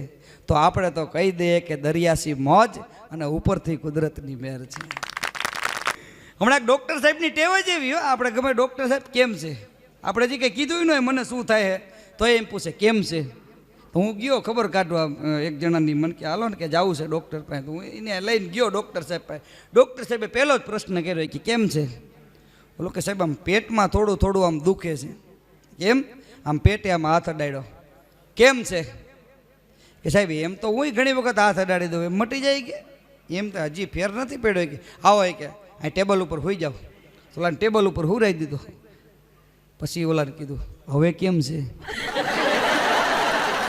તો આપણે તો કહી દઈએ કે દરિયાસી મોજ અને ઉપરથી કુદરતની મહેર છે. હમણાં ડૉક્ટર સાહેબની ટેવ જ એવી હોય, આપણે ગમે ડૉક્ટર સાહેબ કેમ છે, આપણે જે કંઈ કીધું ન હોય મને શું થાય તો એમ પૂછે કેમ છે. તો હું ગયો ખબર કાઢવા એક જણાની, મને કે હાલો ને કે જવું છે ડૉક્ટર પાસે. તો હું એને લઈને ગયો ડૉક્ટર સાહેબ પાસે. ડૉક્ટર સાહેબે પહેલો જ પ્રશ્ન કર્યો કે કેમ છે? બોલો કે સાહેબ આમ પેટમાં થોડું થોડું આમ દુખે છે. કેમ? આમ પેટે આમ હાથ અડાડ્યો. કેમ છે? કે સાહેબ એમ તો હું ઘણી વખત હાથ અડાડી દઉં એમ મટી જાય. કે એમ તો હજી ફેર નથી પડ્યો. કે આવો કે આ ટેબલ ઉપર હોઈ જાઓ. ઓલાને ટેબલ ઉપર હુરાઈ દીધો. પછી ઓલાને કીધું હવે કેમ છે?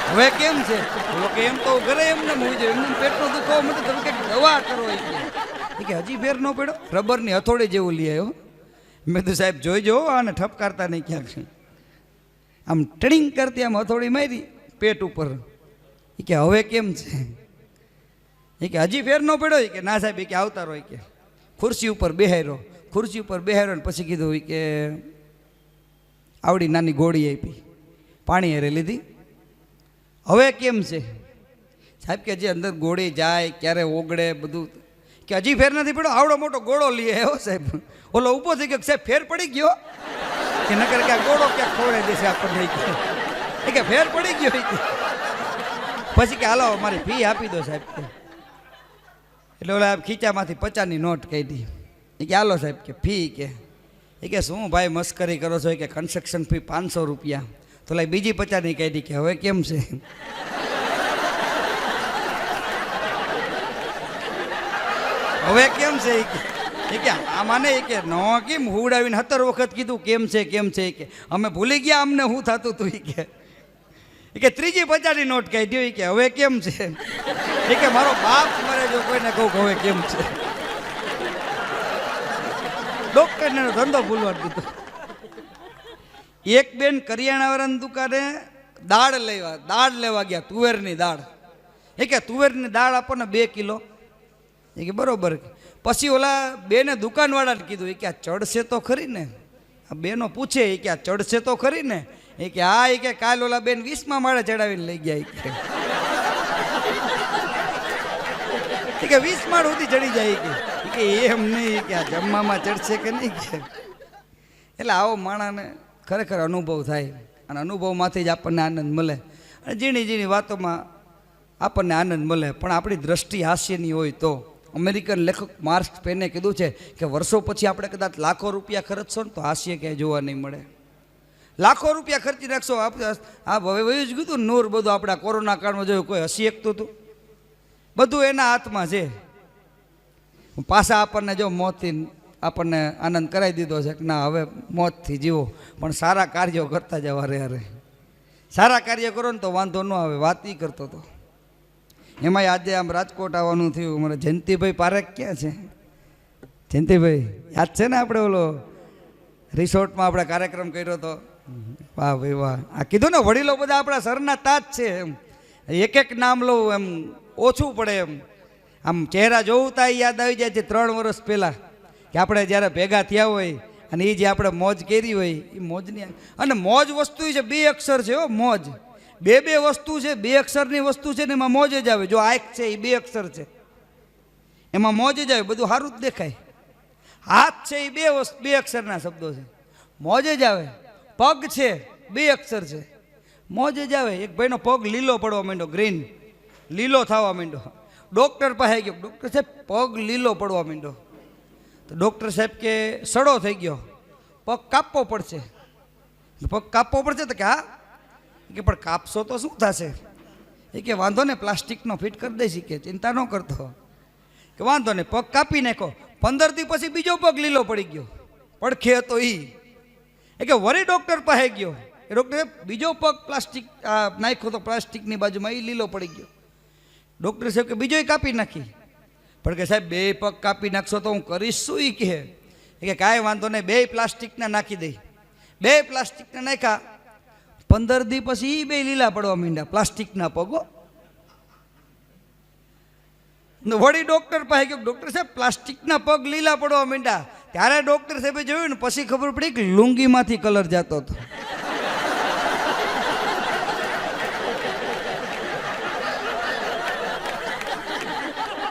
હવે કેમ છે? બોલો કે એમ તો ઘરે એમને હોઈ જાય, એમને પેટનો દુખાવો મટે તમે કંઈક દવા કરો. કે હજી ફેર ન પડ્યો. રબરની હથોડી જેવું લઈ આવ્યો. મેં તો સાહેબ જોઈજો આને ઠપકારતા નહીં ક્યાંક. આમ ટ્રિંગ કરતી આમ હથોડી મારી પેટ ઉપર. એ કે હવે કેમ છે? એ કે હજી ફેર ન પડ્યો. કે ના સાહેબ. કે આવતા રહો. કે ખુરશી ઉપર બેહાર્યો. ખુરશી ઉપર બેહાર્યો ને પછી કીધું કે આવડી નાની ગોળી આપી, પાણી હારે લીધી. હવે કેમ છે? સાહેબ કે જે અંદર ગોળી જાય ક્યારે ઓગળે બધું. કે હજી ફેર નથી પડ્યો. આવડો મોટો ગોળો લઈએ આવ્યો સાહેબ. ઓલો ઊભો થઈ ગયો. સાહેબ ફેર પડી ગયો? કે નકર કે ગોળો ક્યાંક ખોવાઈ દેશે આપણને. કે ફેર પડી ગયો. પછી કે હાલો મારી ફી આપી દો સાહેબ. એટલે ઓલા ખીચામાંથી 50ની નોટ કાઢી. એ કે હાલો સાહેબ કે ફી. કે શું ભાઈ મસ્કરી કરો છો? કે કન્સ્ટ્રક્શન ફી 500 રૂપિયા. તો લાઈ બીજી 50ની કાઢી. કે હવે કેમ છે? હવે કેમ છે? કે આમાં ને કે ન કેમ હુડાવીને 17 વખત કીધું કેમ છે કેમ છે. કે અમે ભૂલી ગયા અમને શું થતું હતું. કે ત્રીજી 50ની નોટ કાઢી. કે હવે કેમ છે? કે મારો બાપ મરે જો કોઈને કહું હવે કેમ છે. ડોક્ટરને ધંધો ભૂલવા દીધો. એક બેન કરિયાણાવાળાની દુકાને દાળ લેવા ગયા, તુવેરની દાળ. કે તુવેરની દાળ આપો ને 2 કિલો. કે બરોબર. પછી ઓલા બેને દુકાનવાળાને કીધું કે આ ચડશે તો ખરી ને? આ બેનો પૂછે કે આ ચડશે તો ખરી ને? કે હા. કે કાલ ઓલા બેન 20મા માળે ચડાવીને લઈ ગયા. કે 20 માળ સુધી ચડી જાય. કે એમ નહીં. કે આ જમવામાં ચડશે કે નહીં. કે એટલે આવો માણાને ખરેખર અનુભવ થાય અને અનુભવમાંથી જ આપણને આનંદ મળે. અને ઝીણી ઝીણી વાતોમાં આપણને આનંદ મળે. પણ આપણી દ્રષ્ટિ હાસ્યની હોય તો. અમેરિકન લેખક માર્ક ટ્વેને કીધું છે કે વર્ષો પછી આપણે કદાચ લાખો રૂપિયા ખર્ચશો ને તો હાસ્ય ક્યાંય જોવા નહીં મળે. લાખો રૂપિયા ખર્ચી નાખશો. આ હવે વયું જ કીધું નૂર બધું આપણે કોરોના કાળમાં જોયું કોઈ હસી શકતું હતું? બધું એના હાથમાં છે. પાછા આપણને જો મોતથી આપણને આનંદ કરાવી દીધો છે કે ના હવે મોજથી જીવો, પણ સારા કાર્યો કરતા જાવ. અરે સારા કાર્ય કરો ને તો વાંધો ન આવે. વાત એ કરતો હતો. એમાંય આજે આમ રાજકોટ આવવાનું થયું. અમારે જયંતિભાઈ પારેખ ક્યાં છે? જયંતિભાઈ યાદ છે ને, આપણે ઓલો રિસોર્ટમાં આપણે કાર્યક્રમ કર્યો હતો. વાહ ભાઈ વાહ. આ કીધું ને વડીલો બધા આપણા સરના તાજ છે. એમ એક એક નામ લઉં એમ ઓછું પડે. એમ આમ ચહેરા જોવું તા યાદ આવી જાય છે 3 વર્ષ પહેલાં કે આપણે જ્યારે ભેગા થયા હોય અને એ જે આપણે મોજ કરી હોય એ મોજની. અને મોજ વસ્તુ છે 2 અક્ષર છે. મોજ બે વસ્તુ છે, 2 અક્ષરની વસ્તુ છે ને એમાં મોજ જ આવે. જો આંખ છે એ 2 અક્ષર છે, એમાં મોજ જ આવે. બધું સારું જ દેખાય. હાથ છે એ 2 અક્ષરના શબ્દો છે, મોજ જ આવે. પગ છે 2 અક્ષર છે, મોજ જ આવે. એક ભાઈનો પગ લીલો પડવા માંડ્યો, ગ્રીન લીલો થવા માંડ્યો. ડૉક્ટર પાસે ગયો, ડૉક્ટર સાહેબ પગ લીલો પડવા માંડ્યો. તો ડૉક્ટર સાહેબ કે સડો થઈ ગયો, પગ કાપવો પડશે. પગ કાપવો પડશે તો કે હા, કે પણ કાપશો તો શું થશે? એ કે વાંધો ને, પ્લાસ્ટિકનો ફિટ કરી દઈશી, કે ચિંતા ન કરતો. કે વાંધો ને, પગ કાપી નાખો. 15 દી પછી બીજો પગ લીલો પડી ગયો, પડખે હતો એ કે વળી ડૉક્ટર પાસે ગયો. એ ડૉક્ટરે બીજો પગ પ્લાસ્ટિક નાખ્યો તો પ્લાસ્ટિકની બાજુમાં, એ લીલો પડી ગયો. ડૉક્ટર સાહેબ કે બીજોય કાપી નાખી. પણ કે સાહેબ 2 પગ કાપી નાખશો તો હું કરીશ શું? એ કે કાંઈ વાંધો નહીં, 2 પ્લાસ્ટિકના નાખી દઈ. 2 પ્લાસ્ટિકના નાખ્યા. 15 દી પછી 2 લીલા પડવા માંડ્યા, પ્લાસ્ટિકના પગો. વળી ડૉક્ટર પાસે ગયો, ડૉક્ટર સાહેબ પ્લાસ્ટિકના પગ લીલા પડવા માંડ્યા. ત્યારે ડૉક્ટર સાહેબે જોયું ને પછી ખબર પડી કે લુંગીમાંથી કલર જતો હતો.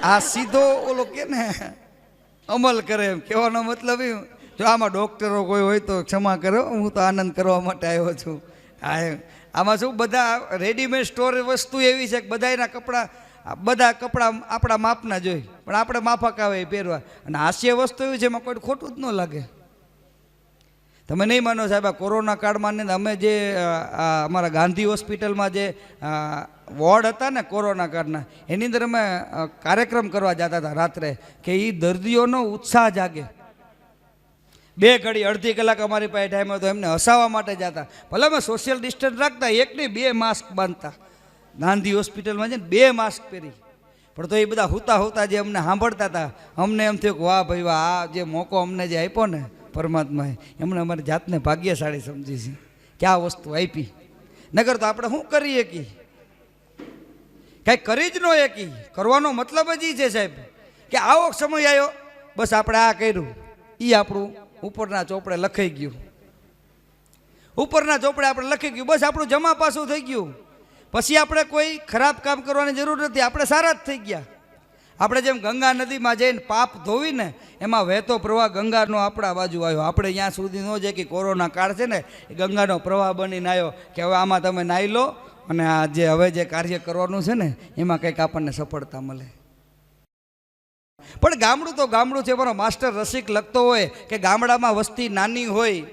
આ સીધો ઓલો કે ને અમલ કરે. એમ કહેવાનો મતલબ એ, જો આમાં ડૉક્ટરો કોઈ હોય તો ક્ષમા કરો, હું તો આનંદ કરવા માટે આવ્યો છું. હા, આમાં શું બધા રેડીમેડ સ્ટોર વસ્તુ એવી છે કે બધા કપડાં આપણા માપના જોઈ, પણ આપણે માફક આવે એ પહેરવા. અને હાસ્ય વસ્તુ એવી છે એમાં કોઈ ખોટું જ ન લાગે. તમે નહીં માનો સાહેબ, આ કોરોના કાળમાં અમે જે અમારા ગાંધી હોસ્પિટલમાં જે વોર્ડ હતા ને કોરોના કાળના, એની અંદર અમે કાર્યક્રમ કરવા જતા હતા રાત્રે, કે એ દર્દીઓનો ઉત્સાહ જાગે. 2 ઘડી અડધી કલાક અમારી પાસે ટાઈમ હતો, એમને હસાવવા માટે જતા. ભલે અમે સોશિયલ ડિસ્ટન્સ રાખતા, 1 નહીં 2 માસ્ક બાંધતા. ગાંધી હોસ્પિટલમાં છે ને 2 માસ્ક પહેરી. પણ તો એ બધા હુતા જે અમને સાંભળતા હતા, અમને એમ થયું કે વાહ ભાઈ વાહ, આ જે મોકો અમને જે આપ્યો ને પરમાત્માએ, એમણે અમારી જાતને ભાગ્યશાળી સમજી છે કે આ વસ્તુ આપી. નગર તો આપણે શું કરીએ કે કાંઈ કરી જ ન એકી. કરવાનો મતલબ જ એ છે સાહેબ કે આવો સમય આવ્યો, બસ આપણે આ કર્યું, એ આપણું ઉપરના ચોપડે લખાઈ ગયું. ઉપરના ચોપડે આપણે લખી ગયું, બસ આપણું જમા પાછું થઈ ગયું. પછી આપણે કોઈ ખરાબ કામ કરવાની જરૂર નથી, આપણે સારા જ થઈ ગયા. આપણે જેમ ગંગા નદીમાં જઈને પાપ ધોવીને એમાં વહેતો પ્રવાહ ગંગાનો આપણા બાજુ આવ્યો. આપણે ત્યાં સુધી ન જાય કે કોરોના કાળ છે ને એ ગંગાનો પ્રવાહ બનીને આવ્યો કે હવે આમાં તમે નાહી લો અને આ જે હવે જે કાર્ય કરવાનું છે ને એમાં કંઈક આપણને સફળતા મળે. પણ ગામડું તો ગામડું છે. મારો માસ્ટર રસિક લખતો હોય કે ગામડામાં વસ્તી નાની હોય,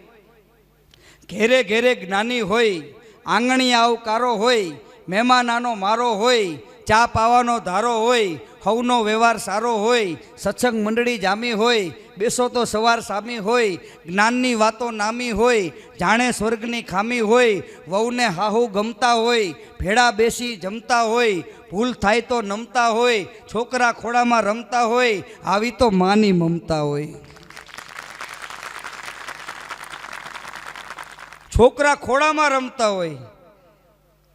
ઘેરે ઘેરે જ્ઞાની હોય, આંગણી આવકારો હોય, મહેમાનાનો મારો હોય, ચા પાવાનો ધારો હોય, હવનો વ્યવહાર સારો હોય, સત્સંગ મંડળી જામી હોય, બેસો તો સવાર સામી હોય, જ્ઞાનની વાતો નામી હોય, જાણે સ્વર્ગની ખામી હોય, વહુને હાહુ ગમતા હોય, ભેળા બેસી જમતા હોય, ભૂલ થાય તો નમતા હોય, છોકરા ખોડામાં રમતા હોય, આવી તો માની મમતા હોય. છોકરા ખોડામાં રમતા હોય,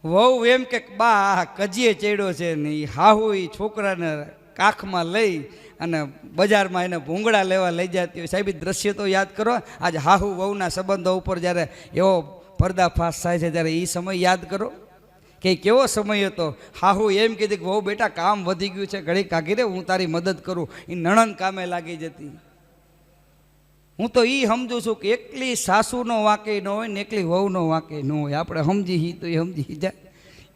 વહુ એમ કે બા કજીએ ચડ્યો છે ને એ હાહુ એ છોકરાને કાખમાં લઈ અને બજારમાં એને ભૂંગળા લેવા લઈ જતી હોય. સાહેબ દ્રશ્ય તો યાદ કરો. આજે હાહુ વહુના સંબંધો ઉપર જ્યારે એવો પર્દાફાશ થાય છે ત્યારે એ સમય યાદ કરો કે કેવો સમય હતો. હાહુ એમ કીધી કે વહુ બેટા કામ વધી ગયું છે, ઘડી કાઢી રે, હું તારી મદદ કરું. એ નણંદ કામે લાગી જતી. હું તો એ સમજું છું કે એકલી સાસુનો વાંકે ન હોય ને એકલી વહુનો વાંકે ન હોય. આપણે સમજી તો એ સમજી જાય.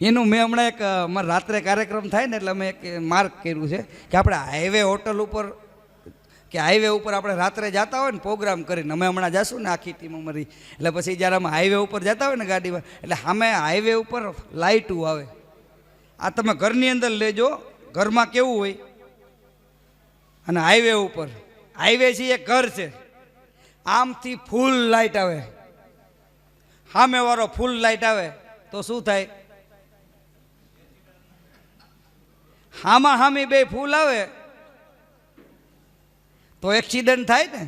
એનું મેં હમણાં એક અમારે રાત્રે કાર્યક્રમ થાય ને એટલે અમે એક માર્ક કર્યું છે કે આપણે હાઈવે હોટલ ઉપર કે હાઈવે ઉપર આપણે રાત્રે જતા હોય ને પ્રોગ્રામ કરીને, અમે હમણાં જઈશું ને આખી ટીમ અમારી, એટલે પછી જ્યારે અમે હાઈવે ઉપર જતા હોય ને ગાડીમાં, એટલે સામે હાઈવે ઉપર લાઇટું આવે. આ તમે ઘરની અંદર લેજો, ઘરમાં કેવું હોય અને હાઈવે ઉપર હાઈવે છે એક ઘર છે, આમથી ફૂલ લાઈટ આવે, સામેવાળો ફૂલ લાઈટ આવે તો શું થાય? હામા હામી બે ફૂલ આવે તો એક્સિડન્ટ થાય ને.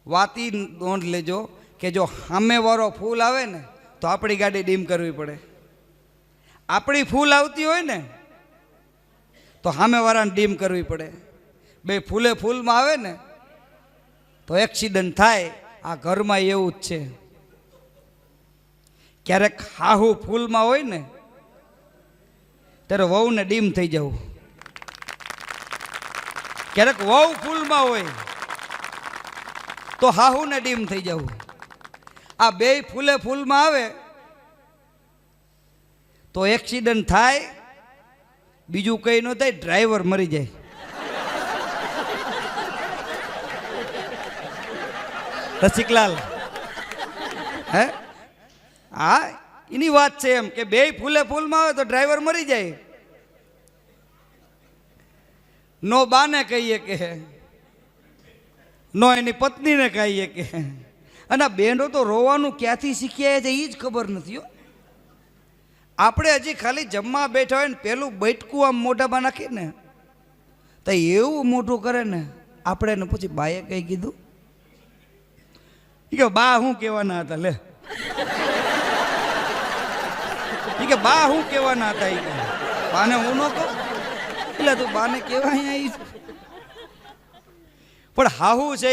વાતી નોંધ લેજો કે જો સામેવાળો ફૂલ આવે ને તો આપણી ગાડી ડીમ કરવી પડે. આપણી ફૂલ આવતી હોય ને તો સામેવાળાને ડીમ કરવી પડે. બે ફૂલે ફૂલમાં આવે ને તો એક્સિડન્ટ થાય. આ ઘરમાં એવું જ છે. ક્યારેક હાહુ ફૂલમાં હોય ને ત્યારે વહુને ડીમ થઈ જવું, ક્યારેક વહુ ફૂલમાં હોય તો હાહુને ડીમ થઈ જવું. આ બે ફૂલે ફૂલમાં આવે તો એક્સિડન્ટ થાય. બીજું કંઈ ન થાય, ડ્રાઈવર મરી જાય. રસિકલાલ હે, હા એની વાત છે એમ કે બે ફૂલે ફૂલમાં આવે તો ડ્રાઈવર મરી જાય. નો બાને કહીએ કે, નો એની પત્નીને કહીએ કે. અને બેનો તો રોવાનું ક્યાંથી શીખ્યા છે એ જ ખબર નથી. આપણે હજી ખાલી જમવા બેઠા હોય ને પેલું બૈઠકું આમ મોઢામાં નાખીએ ને તો એવું મોઢું કરે ને, આપણે એને પછી બાએ કઈ કીધું કે બા હું કહેવાના હતા, લે કે બા હું કહેવાના હતા. એ બાને હું ન કહું એટલે તું બાને કહેવા અહીંયા પણ હાહુ છે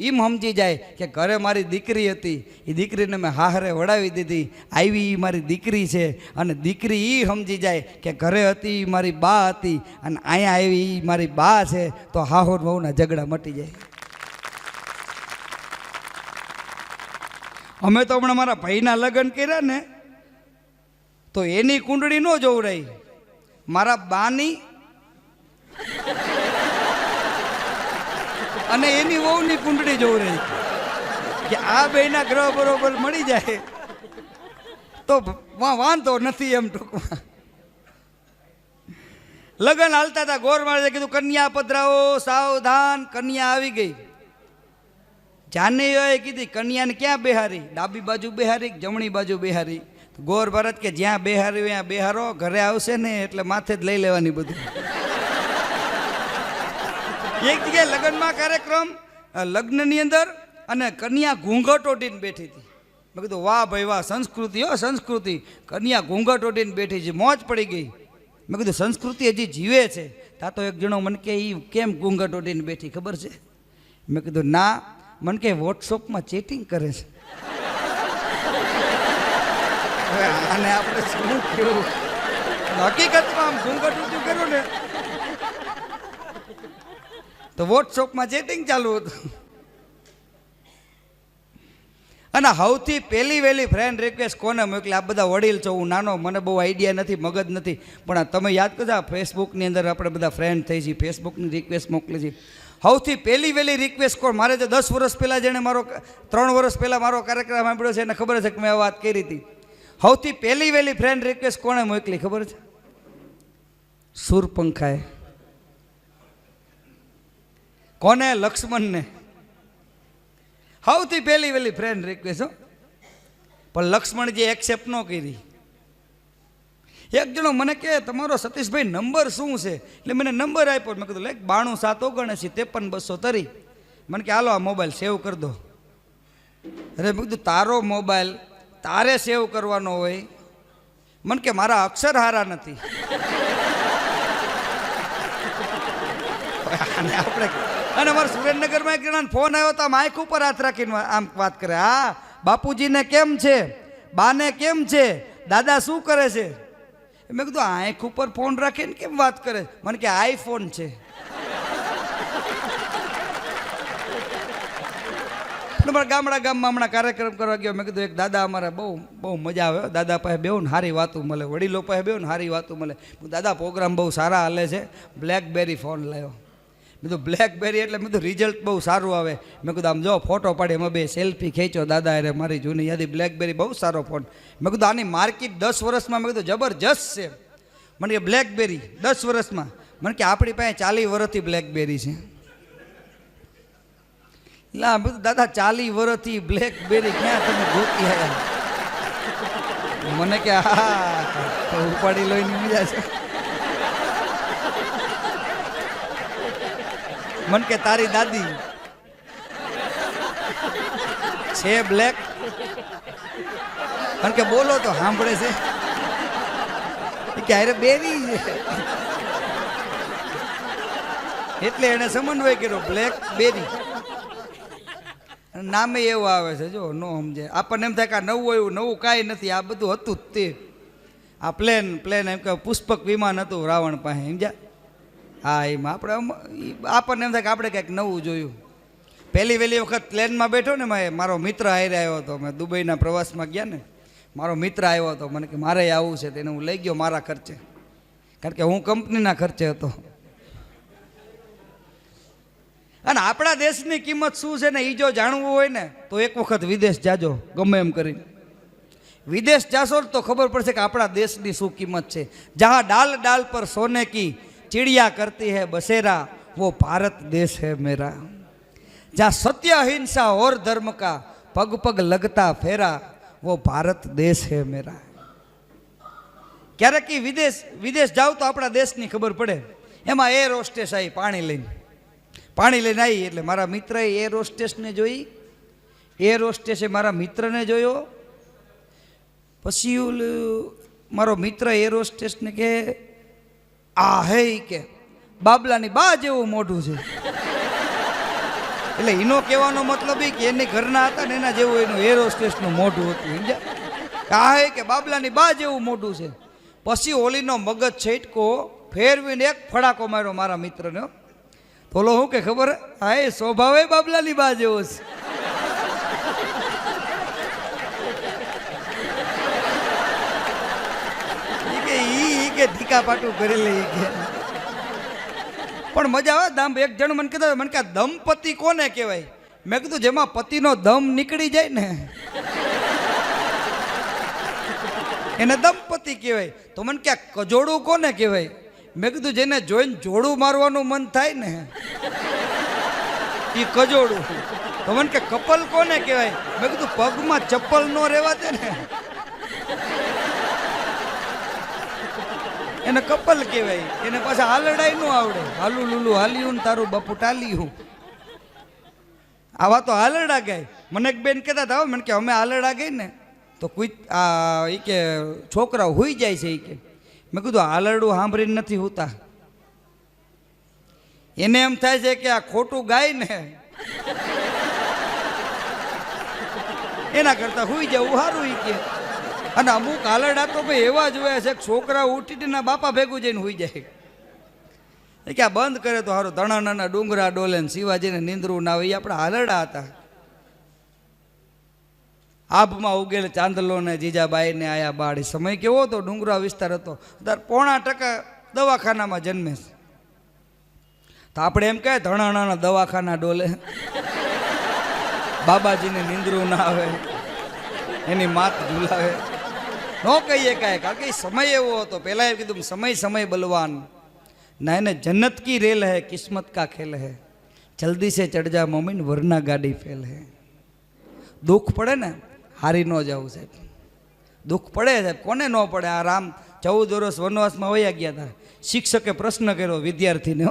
એમ સમજી જાય કે ઘરે મારી દીકરી હતી, એ દીકરીને મેં હાહરે વડાવી દીધી, આવી એ મારી દીકરી છે. અને દીકરી એ સમજી જાય કે ઘરે હતી એ મારી બા હતી અને અહીંયા આવી એ મારી બા છે, તો હાહુ બહુના ઝઘડા મટી જાય. અમે તો હમણાં મારા ભાઈના લગ્ન કર્યા ને તો એની કુંડળી ન જોવડાઈ, મારા બાની અને એની વહુની કુંડળી જોવડાઈ કે આ બેના ગ્રહ બરોબર મળી જાય તો વાંધો નથી. એમ ટૂંકમાં લગ્ન હાલતા હતા, ગોર મારે કીધું કન્યા પધરાવો, સાવધાન કન્યા આવી ગઈ. જાનૈયાએ કીધી કન્યાને ક્યાં બેહારી? ડાબી બાજુ બેહારી, જમણી બાજુ બેહારી? ગોર ભરત કે જ્યાં બેહારી ત્યાં બેહારો, ઘરે આવશે ને એટલે માથે જ લઈ લેવાની બધું. એક જગ્યાએ લગ્નમાં કાર્યક્રમ, લગ્નની અંદર, અને કન્યા ઘૂંઘટ ઓઢીને બેઠી હતી. મેં કીધું વાહ ભાઈ વાહ, સંસ્કૃતિ હો સંસ્કૃતિ. કન્યા ઘૂંઘટ ઓઢીને બેઠી છે, મોજ પડી ગઈ. મેં કીધું સંસ્કૃતિ હજી જીવે છે. તા તો એક જણો મને કે એ કેમ ઘૂંઘટ ઓઢીને બેઠી ખબર છે? મેં કીધું ના, મને કે વોટ્સઅપમાં ચેટિંગ કરે છે. અને આપણે શું કેવું, હકીકતમાં આમ ઘૂંઘટ ઊંચું કર્યું ને તો વોટ્સઅપમાં ચેટિંગ ચાલુ હતું. અને સૌથી પહેલી વહેલી ફ્રેન્ડ રિક્વેસ્ટ કોને મોકલી? આ બધા વડીલ છો, હું નાનો, મને બહુ આઈડિયા નથી, મગજ નથી, પણ તમે યાદ કરજો આ ફેસબુકની અંદર આપણે બધા ફ્રેન્ડ થઈ છીએ, ફેસબુકની રિક્વેસ્ટ મોકલી છે. સૌથી પહેલી વહેલી રિક્વેસ્ટ કોણ? મારે તો 10 વર્ષ પહેલાં જેણે મારો 3 વર્ષ પહેલાં મારો કાર્યક્રમ સાંભળ્યો છે એને ખબર છે કે મેં વાત કરી હતી. સૌથી પહેલી વહેલી ફ્રેન્ડ રિક્વેસ્ટ કોણે મોકલી ખબર છે? સુરપંખાએ. કોને? લક્ષ્મણને. સૌથી પહેલી વહેલી ફ્રેન્ડ રિક્વેસ્ટ હો. પણ લક્ષ્મણજી એક્સેપ્ટ ન કરી. એક જણો મને કહે તમારો સતીશભાઈ નંબર શું છે? એટલે મને નંબર આપ્યો. મેં કીધું 92 7 79 53. મને કે હાલો આ મોબાઈલ સેવ કરી દો. અરે મેં કીધું તારો મોબાઈલ તારે સેવ કરવાનો હોય? મને કે મારા અક્ષર હારા નથી. અને આપણે અને મારા સુરેન્દ્રનગરમાં એક જણાને ફોન આવ્યો તો આમ આંખ ઉપર હાથ રાખીને આમ વાત કરે, હા બાપુજીને કેમ છે, બાને કેમ છે, દાદા શું કરે છે? મેં કીધું આંખ ઉપર ફોન રાખીને કેમ વાત કરે? મને કે આઈફોન છે. મારા ગામમાં હમણાં કાર્યક્રમ કરવા ગયો. મેં કીધું એક દાદા અમારે બહુ મજા આવે, દાદા પાસે બેહું ને સારી વાતું મળે, વડીલો પાસે બેહું ને સારી વાતું મળે. દાદા પ્રોગ્રામ બહુ સારા હાલે છે, બ્લેકબેરી ફોન લાવ્યો. મેં કીધું બ્લેકબેરી એટલે મેં કીધું રિઝલ્ટ બહુ સારું આવે. મેં કીધું આમ જો ફોટો પાડી, એમાં બે સેલ્ફી ખેંચો દાદા અરે મારી જૂની યાદી. બ્લેકબેરી બહુ સારો ફોન. મેં કીધું આની માર્કેટ 10 વર્ષમાં મેં કીધું જબરજસ્ત છે. મને કે બ્લેકબેરી 10 વર્ષમાં? મને કે આપણી પાસે 40 વર્ષથી બ્લેકબેરી છે. લા બધું દાદા 40 વર્ષથી બ્લેકબેરી ક્યાં તમે ગોતી આવ્યા? મને કે હા તો ઉપાડી લઈને મજા છે. મને કે તારી દાદી છે બ્લેક? કારણ કે બોલો તો સાંભળે છે કે અરે બેરી છે એટલે એને સમન્વય કર્યો બ્લેક બેરી. નામે એવું આવે છે જો નો સમજે. આપણને એમ થાય કે આ નવું એવું નવું કાંઈ નથી, આ બધું હતું જ તે. આ પ્લેન એમ કે પુષ્પક વિમાન હતું રાવણ પાસે, સમજ્યા? હા એમાં આપણને એમ થાય કે આપણે કંઈક નવું જોયું. વહેલી વખત પ્લેનમાં બેઠો ને મારો મિત્ર હારે આવ્યો હતો. મેં દુબઈના પ્રવાસમાં ગયા ને, મારો મિત્ર આવ્યો હતો. મને કે મારે આવવું છે, તેને હું લઈ ગયો મારા ખર્ચે, કારણ કે હું કંપનીના ખર્ચે હતો. અને આપણા દેશની કિંમત શું છે ને એ જો જાણવું હોય ને તો એક વખત વિદેશ જાજો, ગમે એમ કરીને વિદેશ જાશો તો ખબર પડશે કે આપણા દેશની શું કિંમત છે. જहाँ डाल डाल पर सोने की चिड़िया करती है बसेरा, वो भारत देश है मेरा. जहाँ सत्य अहिंसा और धर्म का पग पग लगता फेरा, वो भारत देश है मेरा. ક્યારેક વિદેશ જાવ તો આપણા દેશની ખબર પડે. એમાં એર હોસ્ટેસ આવી પાણી લઈને આવી એટલે મારા મિત્રએ એર હોસ્ટેસને જોઈ, એર હોસ્ટેસે મારા મિત્રને જોયો. પછી મારો મિત્ર એર હોસ્ટેસને કે આ હે કે બાબલાની બા જેવું મોઢું છે. એટલે એનો કહેવાનો મતલબ એ કે એની ઘરના હતા ને એના જેવું એનું એર હોસ્ટેસનું મોઢું હતું. સમજ્યા? આ હે કે બાબલાની બા જેવું મોઢું છે. પછી ઓલીનો મગજ છેટકો ફેરવીને એક ફડાકો માર્યો મારા મિત્રને. બોલો શું કે ખબર? હા એ સ્વભાવે બાબલાની બા જેવો છે. કે ઢીકા પાટું કરી લે કે પણ મજા આવે. દામ એક જણ મને કહેતા મને કે દંપતિ કોને કહેવાય? મેં કીધું જેમાં પતિનો દમ નીકળી જાય ને એને દંપતિ કહેવાય. તો મને કે કજોડું કોને કહેવાય? મેં કીધું જેને જોઈને જોડું મારવાનું મન થાય ને એ કજોડું. તો મને કે કપલ કોને કહેવાય? મેં કીધું પગમાં ચપ્પલ ન રહેવા દે ને એને કપલ કહેવાય. એને પાછા હાલડાઈ ન આવડે. હાલું લુલું હાલ્યું ને તારું બાપુ ટાલ્યું. આવા તો હાલડા ગાય. મને એક બેન કહેતા હતા મને કે અમે હાલડા ગઈ ને તો કોઈ એ કે છોકરા હુઈ જાય છે એ કે. મેં કીધું હાલરડું સાંભળીને નથી હોતા. એને એમ થાય છે કે આ ખોટું ગાય ને એના કરતા હુઈ જવું સારું એ કે. અને અમુક હાલરડા તો ભાઈ એવા જ હોય છે છોકરા ઉઠીને બાપા ભેગું જઈને હુઈ જાય. કે આ બંધ કરે તો સારું. ધણાના ડુંગરા ડોલે ને શિવાજીને નીંદરું ના હોય. એ આપણા હાલરડા હતા. આભમાં ઉગેલ ચાંદલો ને જીજાબાઈ ને આયા બાળી. સમય કેવો હતો? ડુંગરા વિસ્તાર હતો. 0.5% દવાખાનામાં જન્મે છે. તો આપણે એમ કહે ધણાણાના દવાખાના ડોલે, બાબાજીને નીંદરું ના આવે, એની માત ઝુલાવે. ન કહીએ કાંઈ, કારણ કે સમય એવો હતો. પહેલાં એ કીધું સમય બલવાન ના, એને જન્નત કી રેલ હે કિસ્મત કા ખેલ હે, જલ્દી સે ચઢ જા મોમિન વરના ગાડી ફેલ હે. દુઃખ પડે ને હારી ન જવું સાહેબ. દુઃખ પડે સાહેબ, કોને ન પડે? આ રામ 14 વર્ષ વનવાસમાં વયા ગયા હતા. શિક્ષકે પ્રશ્ન કર્યો વિદ્યાર્થીને,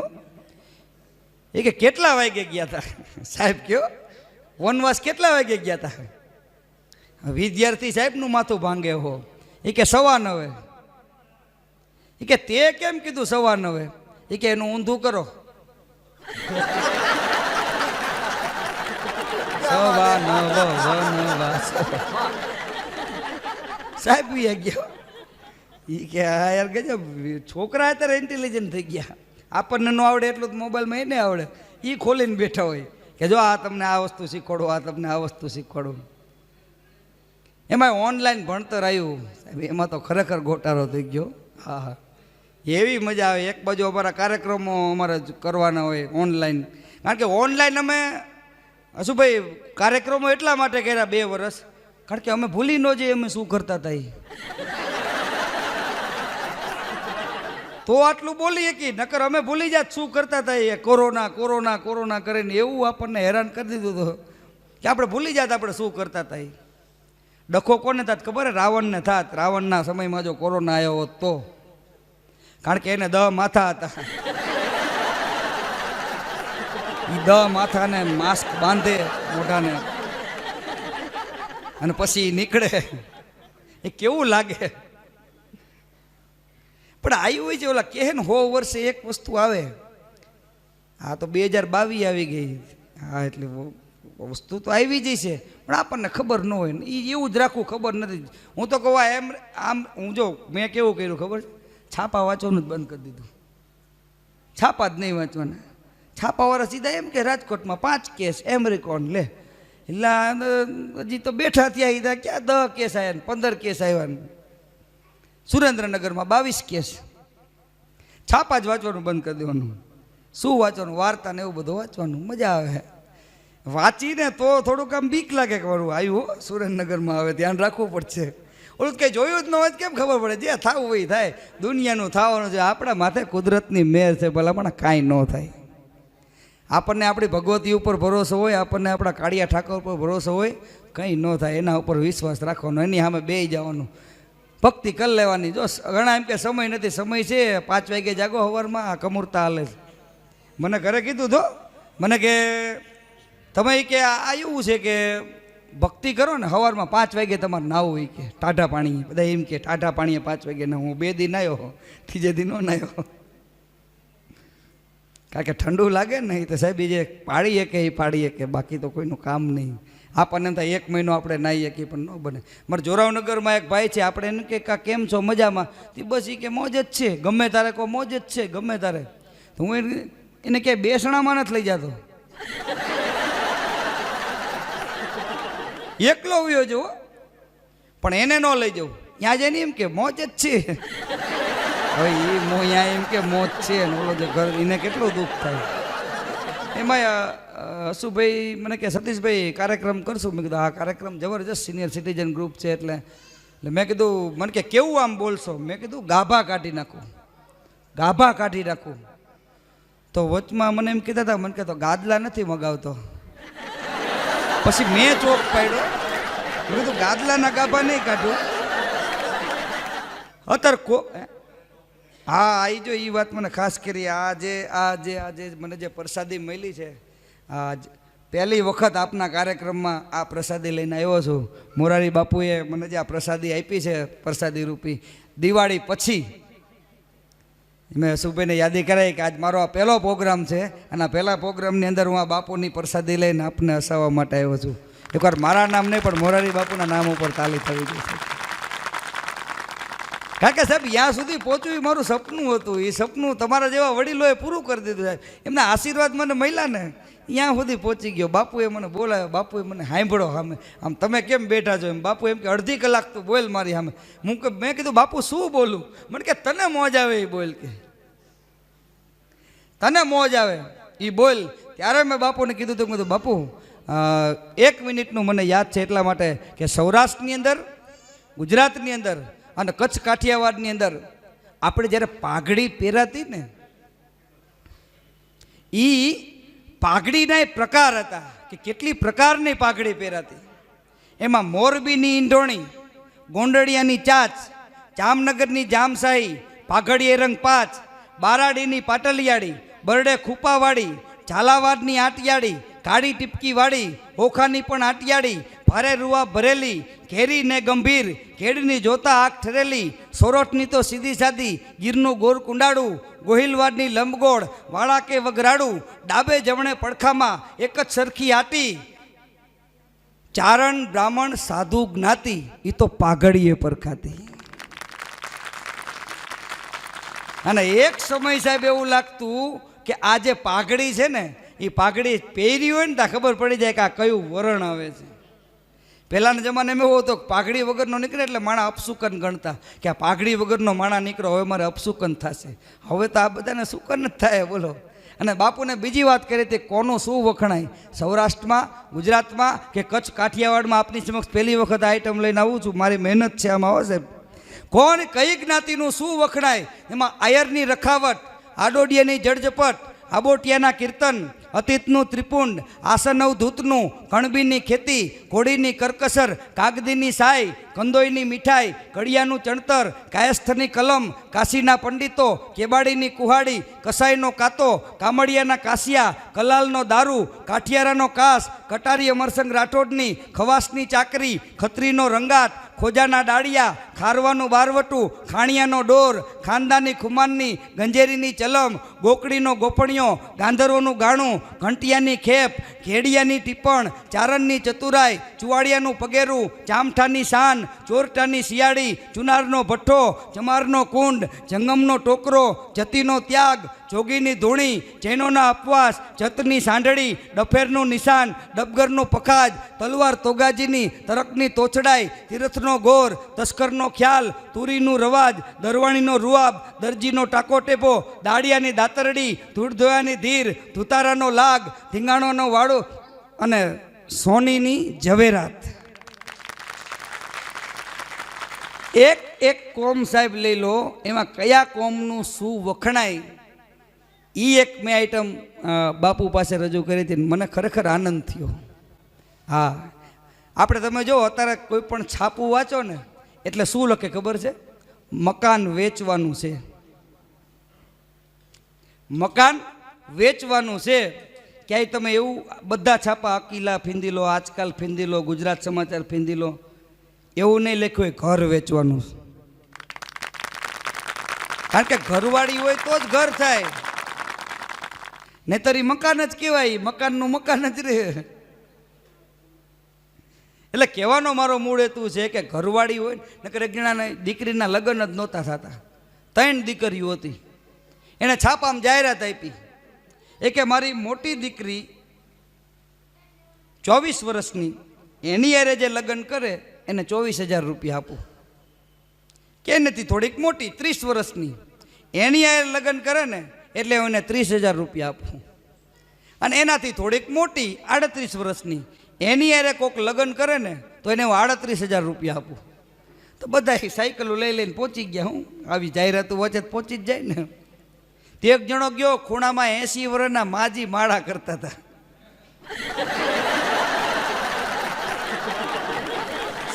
એ કે કેટલા વાગે ગયા હતા? સાહેબ કયો વનવાસ કેટલા વાગે ગયા હતા? વિદ્યાર્થી સાહેબનું માથું ભાંગે હો. એ કે 9:15. એ કે તે કેમ કીધું 9:15? એ કે એનું ઊંધું કરો. 9:15 સાહેબ બી ગયા. એ કે હા યાર ગજબ છોકરા અત્યારે ઇન્ટેલિજન્ટ થઈ ગયા. આપણને ન આવડે એટલું મોબાઈલમાં એને આવડે. એ ખોલીને બેઠા હોય કે જો આ તમને આ વસ્તુ શીખવાડું, આ તમને આ વસ્તુ શીખવાડું. એમાં ઓનલાઈન ભણતર આવ્યું સાહેબ, એમાં તો ખરેખર ગોટાળો થઈ ગયો. હા હા, એવી મજા આવે. એક બાજુ અમારા કાર્યક્રમો અમારે કરવાના હોય ઓનલાઈન. કારણ કે ઓનલાઈન અમે હશુભાઈ કાર્યક્રમો એટલા માટે કર્યા 2 વર્ષ, કારણ કે અમે ભૂલી ન જઈએ અમે શું કરતા હતા. તો આટલું બોલી શકી, નકર અમે ભૂલી જાત શું કરતા હતા એ કોરોના કોરોના કોરોના કરીને એવું આપણને હેરાન કરી દીધું હતું કે આપણે ભૂલી જાત આપણે શું કરતા હતા. એ ડખો કોને થાત ખબર? રાવણને થાત. રાવણના સમયમાં જો કોરોના આવ્યો હોત તો, કારણ કે એને 10 માથા હતા. એ 10 માથાને માસ્ક બાંધે મોઢાને અને પછી નીકળે, એ કેવું લાગે? પણ આવ્યું હોય છે ઓલા કહે ને 100 વર્ષે એક વસ્તુ આવે. હા તો 2022 આવી ગઈ. હા એટલે વસ્તુ તો આવી જ છે, પણ આપણને ખબર ન હોય ને એ એવું જ રાખવું, ખબર નથી. હું તો કહું એમ આમ હું જો મેં કેવું કર્યું ખબર છે? છાપા વાંચવાનું જ બંધ કરી દીધું. છાપા જ નહીં વાંચવાના. છાપાવાળા સીધા એમ કે રાજકોટમાં 5 કેસ એમરીકોન લે, એટલે હજી તો બેઠા થયા ક્યાં 10 કેસ આવ્યા, 15 કેસ આવ્યા. સુરેન્દ્રનગરમાં 22 કેસ. છાપા જ વાંચવાનું બંધ કરી દેવાનું. શું વાંચવાનું? વાર્તા ને એવું બધું વાંચવાનું, મજા આવે. વાંચીને તો થોડુંક આમ બીક લાગે કે મારું આવ્યું સુરેન્દ્રનગરમાં, હવે ધ્યાન રાખવું પડશે. ઓલું કંઈ જોયું જ ન હોય કેમ ખબર પડે? જે થવું હોય થાય, દુનિયાનું થવાનું છે. આપણા માથે કુદરતની મેર છે, ભલા પણ કાંઈ ન થાય. આપણને આપણી ભગવતી ઉપર ભરોસો હોય, આપણને આપણા કાળિયા ઠાકોર ઉપર ભરોસો હોય, કંઈ ન થાય. એના ઉપર વિશ્વાસ રાખવાનો, એની સામે બેસી જવાનું, ભક્તિ કરી લેવાની. જો ઘણા એમ કે સમય નથી, સમય છે. 5 વાગે જાગો સવારમાં, આ કમૂરતા હાલે. મને ઘરે કીધું તો, મને કે તમે કે આ એવું છે કે ભક્તિ કરો ને સવારમાં 5 વાગે તમારે નાવું હોય કે ટાઢા પાણી. બધા એમ કે ટાઢા પાણીએ 5 વાગે ના. હું 2 દી નાયો, 3જે દી નો નાયો, કારણ કે ઠંડુ લાગે ને. એ તો સાહેબ જે પાડીએ કે એ પાડીએ કે, બાકી તો કોઈનું કામ નહીં. આપણને તો 1 મહિનો આપણે નાહીએ કે પણ ન બને. મારે જોરાવનગરમાં એક ભાઈ છે, આપણે એને કે કેમ છો, મજામાં? બસ એ કે મોજ જ છે, ગમે તારે કહો મોજ જ છે, ગમે તારે. તો હું એને ક્યાંય બેસણામાં નથી લઈ જતો, એકલો વ્યો જવો, પણ એને ન લઈ જવું. ત્યાં જઈને એમ કે મોજ જ છે. હવે એ ત્યાં એમ કે મોજ છે ને ઓલો જે ઘર, એને કેટલું દુઃખ થાય. એમાં હસુભાઈ મને કે સતીશભાઈ કાર્યક્રમ કરશું. મેં કીધું આ કાર્યક્રમ જબરજસ્ત સિનિયર સિટીઝન ગ્રુપ છે એટલે મેં કીધું, મને કે કેવું આમ બોલશો? મેં કીધું ગાભા કાઢી નાખું, ગાભા કાઢી નાખું. તો વચમાં મને એમ કહેતા હતા, મને કહેતો ગાદલા નથી મગાવતો. પછી મેં ચોક પાડ્યો, મેં કીધું ગાદલાના ગાભા નહીં કાઢું. અત્યારે હા આવી જો એ વાત મને ખાસ કરી. આજે મને જે પ્રસાદી મળી છે, આજ પહેલી વખત આપના કાર્યક્રમમાં આ પ્રસાદી લઈને આવ્યો છું. મોરારી બાપુએ મને જે આ પ્રસાદી આપી છે, પ્રસાદી રૂપી, દિવાળી પછી મેં હસુભાઈને યાદી કરાવી કે આજ મારો આ પહેલો પ્રોગ્રામ છે, અને આ પહેલા પ્રોગ્રામની અંદર હું આ બાપુની પ્રસાદી લઈને આપને હસાવવા માટે આવ્યો છું. એકવાર મારા નામ નહીં પણ મોરારી બાપુના નામ ઉપર તાલી થવી જોઈએ. કારણ કે સાહેબ ત્યાં સુધી પહોંચવું એ મારું સપનું હતું. એ સપનું તમારા જેવા વડીલોએ પૂરું કરી દીધું સાહેબ. એમના આશીર્વાદ મને મળ્યા ને, ત્યાં સુધી પહોંચી ગયો. બાપુએ મને બોલાવ્યો, બાપુએ મને સાંભળો સામે, આમ તમે કેમ બેઠા છો એમ. બાપુ એમ કે અડધી કલાક તું બોલ મારી સામે. મેં કીધું બાપુ શું બોલું? મને કે તને મોજ આવે એ બોલ, કે તને મોજ આવે એ બોલ. ત્યારે મેં બાપુને કીધું હતું, કીધું બાપુ 1 મિનિટનું મને યાદ છે એટલા માટે કે સૌરાષ્ટ્રની અંદર, ગુજરાતની અંદર અને કચ્છ કાઠિયાવાડની અંદર આપણે જ્યારે પાઘડી પહેરાતી ને, એ પાઘડીના પ્રકાર હતા કે કેટલી પ્રકારની પાઘડી પહેરાતી. એમાં મોરબીની ઈંઢોણી, ગોંડળિયાની ચાચ, જામનગરની જામશાહી, પાઘડીએ રંગ 5, બારાડીની પાટલિયાળી, બરડે ખૂપાવાળી, ઝાલાવાડની આટિયાળી, કાળી ટીપકીવાળી, ઓખાની પણ આટિયાળી, ભારે રૂવા ભરેલી, ઘેરી ને ગંભીર, કેડની જોતા આંખ ઠરેલી, સોરઠની તો સીધી સાદી, ગીરનું ગોર કુંડાળું, ગોહિલવાડની લંબગોળ, વાળા કે વગરાડું, ડાબે જમણે પડખામાં એક જ સરખી આટી, ચારણ બ્રાહ્મણ સાધુ જ્ઞાતિ, એ તો પાઘડીએ પરખાતી. અને એક સમય સાહેબ એવું લાગતું કે આ જે પાઘડી છે ને, એ પાઘડી પહેરી હોય ને ત્યાં ખબર પડી જાય કે આ કયું વરણ આવે છે. પહેલાંના જમાનામાં એવો હતો પાઘડી વગરનો નીકળે એટલે માણા અપસુકન ગણતા કે આ પાઘડી વગરનો માણા નીકળો, હવે મારે અપસુકન થશે. હવે તો આ બધાને સુકન જ થાય, બોલો. અને બાપુને બીજી વાત કરી હતી, કોનું શું વખણાય સૌરાષ્ટ્રમાં, ગુજરાતમાં કે કચ્છ કાઠિયાવાડમાં. આપની સમક્ષ પહેલી વખત આઈટમ લઈને આવું છું, મારી મહેનત છે આમાં. આવે સાહેબ કોણ કઈ જ્ઞાતિનું શું વખણાય, એમાં આયરની રખાવટ, આડોડિયાની જડઝપટ, આબોટિયાના કીર્તન, અતીતનું ત્રિપુંડ, આસનવ ધૂતનું, કણબીની ખેતી, ઘોડીની કરકસર, કાગદીની સાય, કંદોઈની મીઠાઈ, કડિયાનું ચણતર, કાયસ્થની કલમ, કાશીના પંડિતો, કેબાડીની કુહાડી, કસાઈનો કાતો, કામડિયાના કાસિયા, કલાલનો દારૂ, કાઠિયારાનો કાસ, કટારી અમરસંગ રાઠોડની, ખવાસની ચાકરી, ખત્રીનો રંગાટ, ખોજાના ડાળિયા, ખારવાનું બારવટું, ખાણિયાનો ડોર, ખાનદાની ખુમાનની, ગંજેરીની ચલમ, ગોકળીનો ગોપણિયો, ગાંધર્વોનું ગાણું, ઘંટિયાની ખેપ, ઘેડિયાની ટીપણ, ચારણની ચતુરાઈ, ચુવાડિયાનું પગેરું, ચામઠાની શાન, ચોરટાની શિયાળી, ચુનારનો ભઠ્ઠો, ચમારનો કુંડ, જંગમનો ટોકરો, જતીનો ત્યાગ, જોગીની ધૂણી, જૈનોના અપવાસ, જતની સાંઢળી, ડફેરનું નિશાન, ડબગરનું પખાજ, તલવાર તોગાજીની, તરકની તોછડાઈ, તીરથનો ગોર, તસ્કરનો ખ્યાલ, તુરીનું રવાજ, દરવાણીનો રૂઆબ, દરજીનો ટાકો ટેપો, દાળિયાની દાતરડી, ધૂળધોયાની ધીર, ધુતારાનો લાગ, ધીંગાણોનો વાળો અને સોનીની ઝવેરાત. એક એક કોમ સાહેબ લઈ લો, એમાં કયા કોમનું શું વખણાય એ એક મેં આઈટમ બાપુ પાસે રજૂ કરી હતી. મને ખરેખર આનંદ થયો. હા, આપણે તમે જો અત્યારે કોઈ પણ છાપું વાંચો ને એટલે શું લખે ખબર છે? મકાન વેચવાનું છે. મકાન વેચવાનું છે. ક્યાંય તમે એવું બધા છાપા અકીલા ફીંદી લો, આજકાલ ફીંદી લો, ગુજરાત સમાચાર ફીંદી લો, એવું નહીં લખ્યું હોય ઘર વેચવાનું. કારણ કે ઘરવાળી હોય તો જ ઘર થાય, નહીતર મકાન જ કહેવાય. મકાનનું મકાન જ રહે. એટલે કહેવાનો મારો મૂળ હેતુ છે કે ઘરવાળી હોય નકર એક જણાના દીકરીના લગ્ન જ નહોતા થતા. 3 દીકરીઓ હતી. એણે છાપામાં જાહેરાત આપી એ કે મારી મોટી દીકરી 24 વર્ષની, એની યારે જે લગ્ન કરે એને 24,000 રૂપિયા આપું. કે નથી થોડીક મોટી 30 વર્ષની, એની યારે લગ્ન કરે ને એટલે એને 30,000 રૂપિયા આપું. અને એનાથી થોડીક મોટી 38 વર્ષની, એની યારે કોઈક લગ્ન કરે ને તો એને હું 38,000 રૂપિયા આપું. તો બધા સાયકલો લઈ લઈને પહોંચી ગયા. હું આવી જાહેરાતો વચ્ચે પહોંચી જ જાય ને. તે એક જણો ગયો ખૂણામાં 80 વર્ષના માજી માળા કરતા હતા.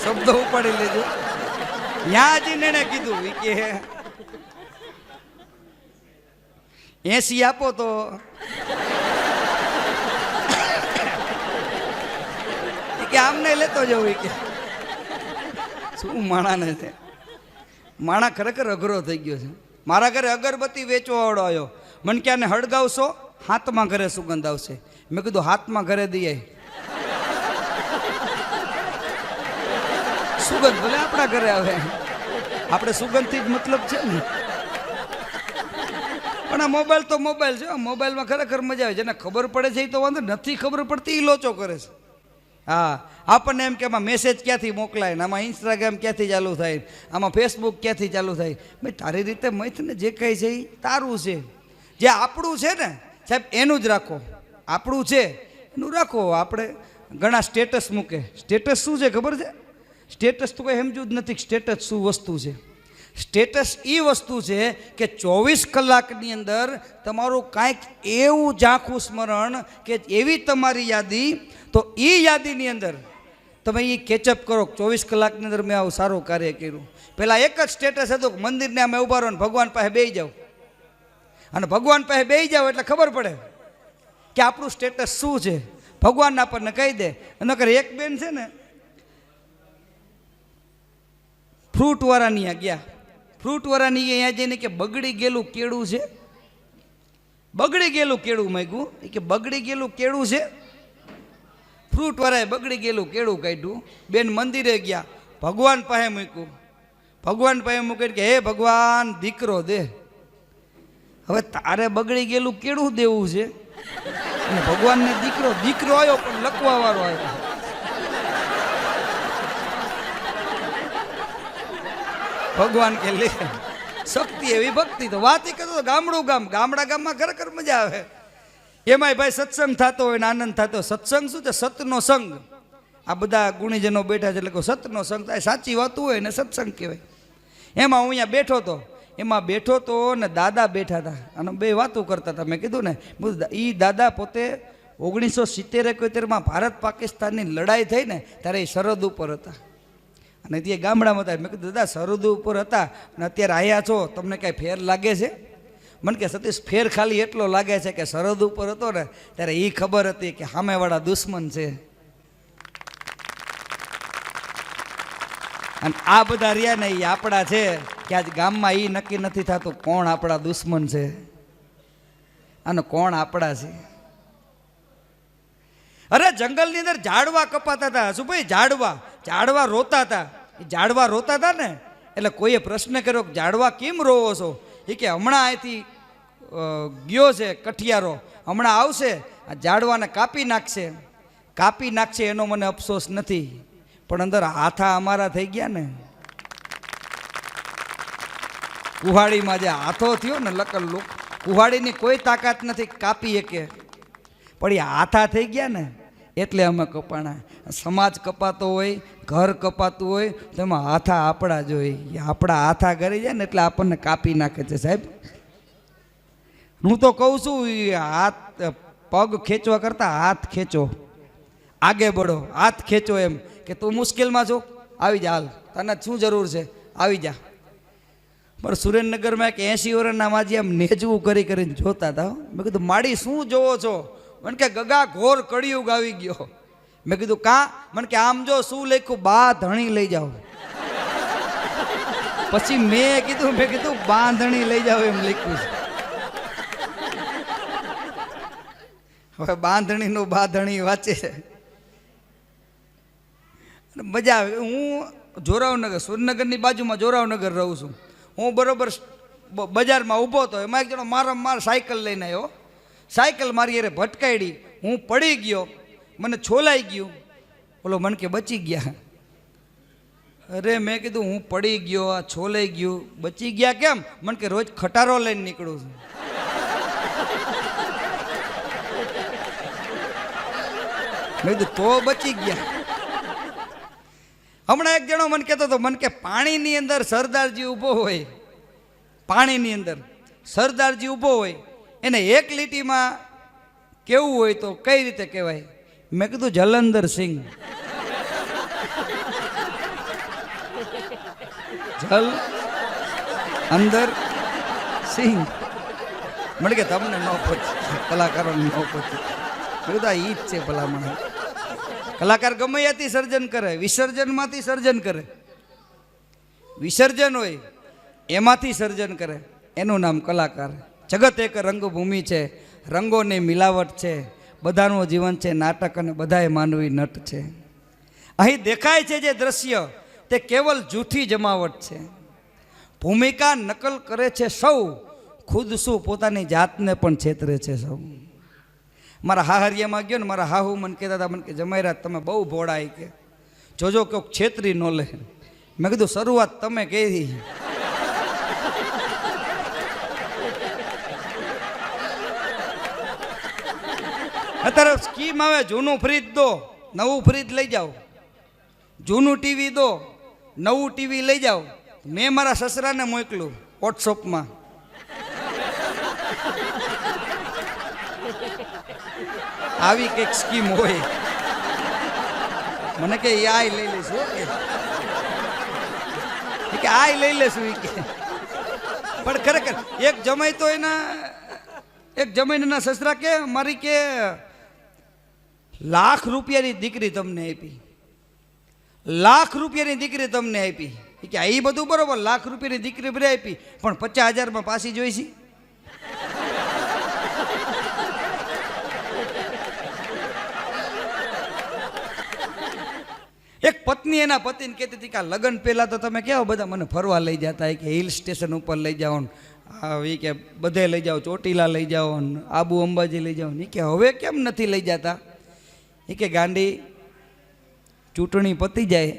શબ્દો ઉપાડી લેજો. ત્યાં જઈને એને કીધું કે 80 આપો તો કે આમને લેતો જવું. કે શું માણાને છે? માણા ખરેખર અઘરો થઈ ગયો છે. મારા ઘરે અગરબત્તી વેચવાવાળો આવ્યો. મને કે આને હળગાવશો, હાથમાં ઘરે સુગંધ આવશે. મેં કીધું હાથમાં ઘરે દઈએ સુગંધ ભલે આપણા ઘરે આવે, આપણે સુગંધથી જ મતલબ છે ને. પણ આ મોબાઈલ તો મોબાઈલ છે. મોબાઈલમાં ખરેખર મજા આવે. જેને ખબર પડે છે એ તો વાંધો, નથી ખબર પડતી એ લોચો કરે છે. હા, આપણને એમ કે આમાં મેસેજ ક્યાંથી મોકલાય ને, આમાં ઇન્સ્ટાગ્રામ ક્યાંથી ચાલુ થાય, આમાં ફેસબુક ક્યાંથી ચાલુ થાય. ભાઈ તારી રીતે મત ને, જે કહે છે એ તારું છે. જે આપણું છે ને સાહેબ એનું જ રાખો. આપણું છે એનું રાખો. આપણે ઘણા સ્ટેટસ મૂકે. સ્ટેટસ શું છે ખબર છે? સ્ટેટસ તો કોઈ સમજવું જ નથી. સ્ટેટસ શું વસ્તુ છે? સ્ટેટસ એ વસ્તુ છે કે 24 કલાકની અંદર તમારું કાંઈક એવું ઝાંખું સ્મરણ કે એવી તમારી યાદી, તો એ યાદીની અંદર તમે એ કેચઅપ કરો. 24 કલાકની અંદર મેં આવું સારું કાર્ય કર્યું. પહેલાં એક જ સ્ટેટસ હતું કે મંદિરને અમે ઊભા રહો ને ભગવાન પાસે બેસી જાઓ. અને ભગવાન પાસે બેસી જાઓ એટલે ખબર પડે કે આપણું સ્ટેટસ શું છે. ભગવાન આપણને કહી દે. નકર એક બેન છે ને ફ્રૂટવાળાની ત્યાં ગયા. ફ્રૂટવાળાની અહીંયા જઈને કે બગડી ગયેલું કેળું છે. બગડી ગયેલું કેળું માંગ્યું. એ કે બગડી ગયેલું કેળું છે. ફ્રૂટવાળાએ બગડી ગયેલું કેળું કાઢ્યું. બેન મંદિરે ગયા, ભગવાન પાસે મૂક્યું. ભગવાન પાસે મૂકીને કે હે ભગવાન દીકરો દે. હવે તારે બગડી ગયેલું કેળું દેવું છે અને ભગવાનને દીકરો. દીકરો આવ્યો પણ લખવા વાળો આવ્યો. ભગવાન કે લે શક્તિ એવી ભક્તિ. તો વાત એ કરતો ગામડું ગામ. ગામમાં ખરેખર મજા આવે. એમાંય ભાઈ સત્સંગ થતો હોય ને આનંદ થતો. સત્સંગ શું છે? સતનો સંગ. આ બધા ગુણીજનો બેઠા છે એટલે સતનો સંગ થાય. સાચી વાતું હોય ને સત્સંગ કહેવાય. એમાં હું અહીંયા બેઠો હતો, એમાં બેઠો તો ને દાદા બેઠા હતા અને બે વાતો કરતા હતા. મેં કીધું ને એ દાદા પોતે 1970-71માં ભારત પાકિસ્તાનની લડાઈ થઈ ને ત્યારે એ સરહદ ઉપર હતા અને તે ગામડામાં હતા. મેં કીધું દાદા સરહદ ઉપર હતા અને અત્યારે આવ્યા છો, તમને કાંઈ ફેર લાગે છે? મને કે સતીશ ફેર ખાલી એટલો લાગે છે કે સરહદ ઉપર હતો ને ત્યારે એ ખબર હતી કે સામેવાળા દુશ્મન છે. અને આ બધા રહ્યા ને એ આપણા છે કે આજ ગામમાં એ નક્કી નથી થતું કોણ આપણા દુશ્મન છે અને કોણ આપણા છે. અરે જંગલની અંદર ઝાડવા કપાતા હતા હસુભાઈ, ઝાડવા રોતા હતા. એ ઝાડવા રોતા હતા ને એટલે કોઈએ પ્રશ્ન કર્યો કે ઝાડવા કેમ રોવો છો? એ કે હમણાં અહીંથી ગયો છે કઠિયારો, હમણાં આવશે આ ઝાડવાને કાપી નાખશે એનો મને અફસોસ નથી, પણ અંદર હાથા અમારા થઈ ગયા ને. કુહાડીમાં જે હાથો થયો ને લકલ કુહાડીની કોઈ તાકાત નથી કાપી શકે, પણ એ હાથા થઈ ગયા ને એટલે અમે કપાણા. સમાજ કપાતો હોય, ઘર કપાતું હોય તો એમાં હાથા આપણા જ હોય. આપણા હાથા કરી જાય ને એટલે આપણને કાપી નાખે છે સાહેબ. હું તો કહું છું હાથ પગ ખેંચવા કરતાં હાથ ખેંચો, આગે બઢો, હાથ ખેંચો. એમ કે તું મુશ્કેલમાં છો, આવી જા, હાલ તને શું જરૂર છે, આવી જા. પણ સુરેન્દ્રનગરમાં એક 80 વર્ષના માજી આમ નેજવું કરીને જોતા હતા. મેં કીધું માડી શું જોવો છો? મને કે ગગા ઘોર કળિયુગ આવી ગયો. મેં કીધું કાં? મને કે આમ જો શું લખ્યું, બા ધણી લઈ જાઓ. પછી મેં કીધું બાંધણી લઈ જાઓ એમ લખ્યું છે. હવે બાંધણીનું બાંધણી વાંચે છે મજા આવે. હું જોરાવનગર, સુરેન્દ્રનગરની બાજુમાં જોરાવનગર રહું છું. હું બરોબર બજારમાં ઊભો હતો, એમાં એક જણો માર સાયકલ લઈને આવ્યો. સાયકલ મારી અરે ભટકાઈડી, હું પડી ગયો, મને છોલાઈ ગયું. બોલો મને કે બચી ગયા. અરે મેં કીધું હું પડી ગયો, આ છોલાઈ ગયું, બચી ગયા કેમ? મને કે રોજ ખટારો લઈને નીકળું છું. મેં કીધું તો બચી ગયા. હમણાં એક જણો મને કહેતો હતો, મને કે પાણીની અંદર સરદારજી ઊભો હોય, પાણીની અંદર સરદારજી ઊભો હોય, એને એક લીટીમાં કેવું હોય તો કઈ રીતે કહેવાય? મેં કીધું જલંધર સિંહ. જલ અંદર સિંહ. મને કે તમને ન પહોંચે, કલાકારોને ન પહોંચે. મેં કીધું આ ઈ જ છે ભલામણ. કલાકાર ગમે ત્યાંથી સર્જન કરે, વિસર્જનમાંથી સર્જન કરે. વિસર્જન હોય એમાંથી સર્જન કરે, એનું નામ કલાકાર. જગત એક રંગભૂમિ છે, રંગોની મિલાવટ છે, બધાનું જીવન છે નાટક અને બધાએ માનવી નટ છે. અહીં દેખાય છે જે દ્રશ્ય તે કેવલ જૂઠી જમાવટ છે. ભૂમિકા નકલ કરે છે સૌ, ખુદ શું પોતાની જાતને પણ છેતરે છે સૌ. મારા હાહરિયામાં ગયો ને મારા હાહુ મને કહેતા હતા, મને કે જમાઈરાજ તમે બહુ ભોળાઈ, કે જોજો કોઈક છેતરી ન લે. મેં કીધું શરૂઆત તમે કરી. અત્યારે સ્કીમ આવે, જૂનું ફ્રીજ દો, નવું ફ્રીજ લઈ જાઓ, જૂનું ટીવી દો, નવું ટીવી લઈ જાઓ. મેં મારા સસરાને મોકલું વોટ્સઅપમાં. આવી કંઈક સ્કીમ હોય. મને કે આય લઈ લઈશું, કે આય લઈ લેશું. પણ ખરેખર એક જમાઈ તો એક જમાઈના સસરા કે મારી કે લાખ રૂપિયાની દીકરી તમને આપી, લાખ રૂપિયાની દીકરી તમને આપી. કે એ બધું બરોબર, લાખ રૂપિયાની દીકરી બરે આપી, પણ 50,000માં પાછી જોઈશી. એક પત્ની એના પતિને કહેતી હતી કે આ લગ્ન પહેલાં તો તમે કેવા બધા મને ફરવા લઈ જતા, કે હિલ સ્ટેશન ઉપર લઈ જાઓ ને એ કે બધે લઈ જાઓ, ચોટીલા લઈ જાઓ ને આબુ અંબાજી લઈ જાઓ ને. કે હવે કેમ નથી લઈ જતા? એ કે ગાંડી ચૂંટણી પતી જાય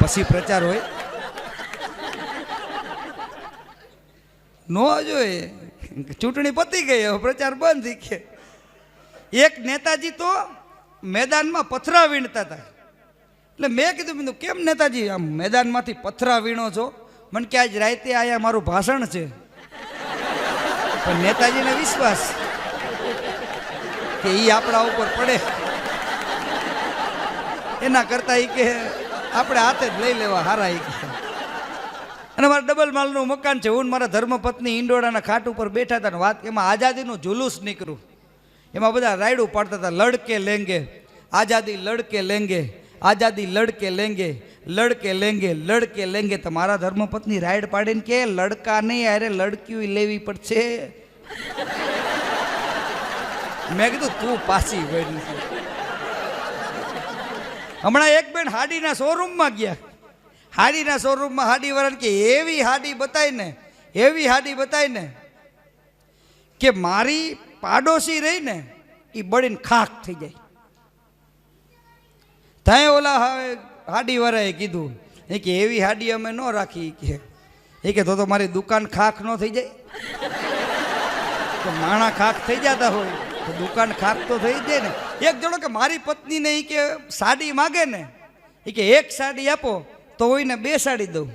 પછી પ્રચાર હોય, નો જોઈએ. ચૂંટણી પતી ગઈ, હવે પ્રચાર બંધ થઈ ગયા. એક નેતાજી તો મેદાનમાં પથરા વીણતા હતા. એટલે મેં કીધું કેમ નેતાજી આમ મેદાનમાંથી પથરા વીણો છો? મને કે આજ રાતે આયા મારું ભાષણ છે. પણ નેતાજીને વિશ્વાસ કે એ આપણા ઉપર પડે, એના કરતા એ કે આપણે હાથે જ લઈ લેવા હારા. એ કે અને મારા ડબલ માલનું મકાન છે. હું મારા ધર્મપત્ની ઈંડોળાના ખાટ ઉપર બેઠા હતા ને વાત એમાં આઝાદીનું જુલુસ નીકળ્યું. એમાં બધા રાયડું પાડતા હતા, લડકે લેંગે આઝાદી, લડકે લેંગે આઝાદી, લડકે લેંગે લડકે લેંગે લડકે લેંગે. તો મારા ધર્મપત્ની રાયડ પાડીને કે લડકા નહીં, અરે લડકી લેવી પડશે. મેં કીધું તું પાછી વળી. હમણાં એક બેન હાડીના શોરૂમમાં ગયા. હાડીના શોરૂમમાં હાડીવાળાને કે એવી હાડી બતાવીને, એવી હાડી બતાવીને કે મારી પાડોશી રહી ને એ બળીને ખાખ થઈ જાય. ત્યાં ઓલા હાડીવાળાએ કીધું એ કે એવી હાડી અમે ન રાખી. કે તો મારી દુકાન ખાખ ન થઈ જાય? તો માણા ખાખ થઈ જતા હોય તો દુકાન ખાખ તો થઈ જાય ને. એક જણો કે મારી પત્નીને એ કે સાડી માગે ને, એ કે એક સાડી આપો તો હોય ને 2 સાડી દઉં.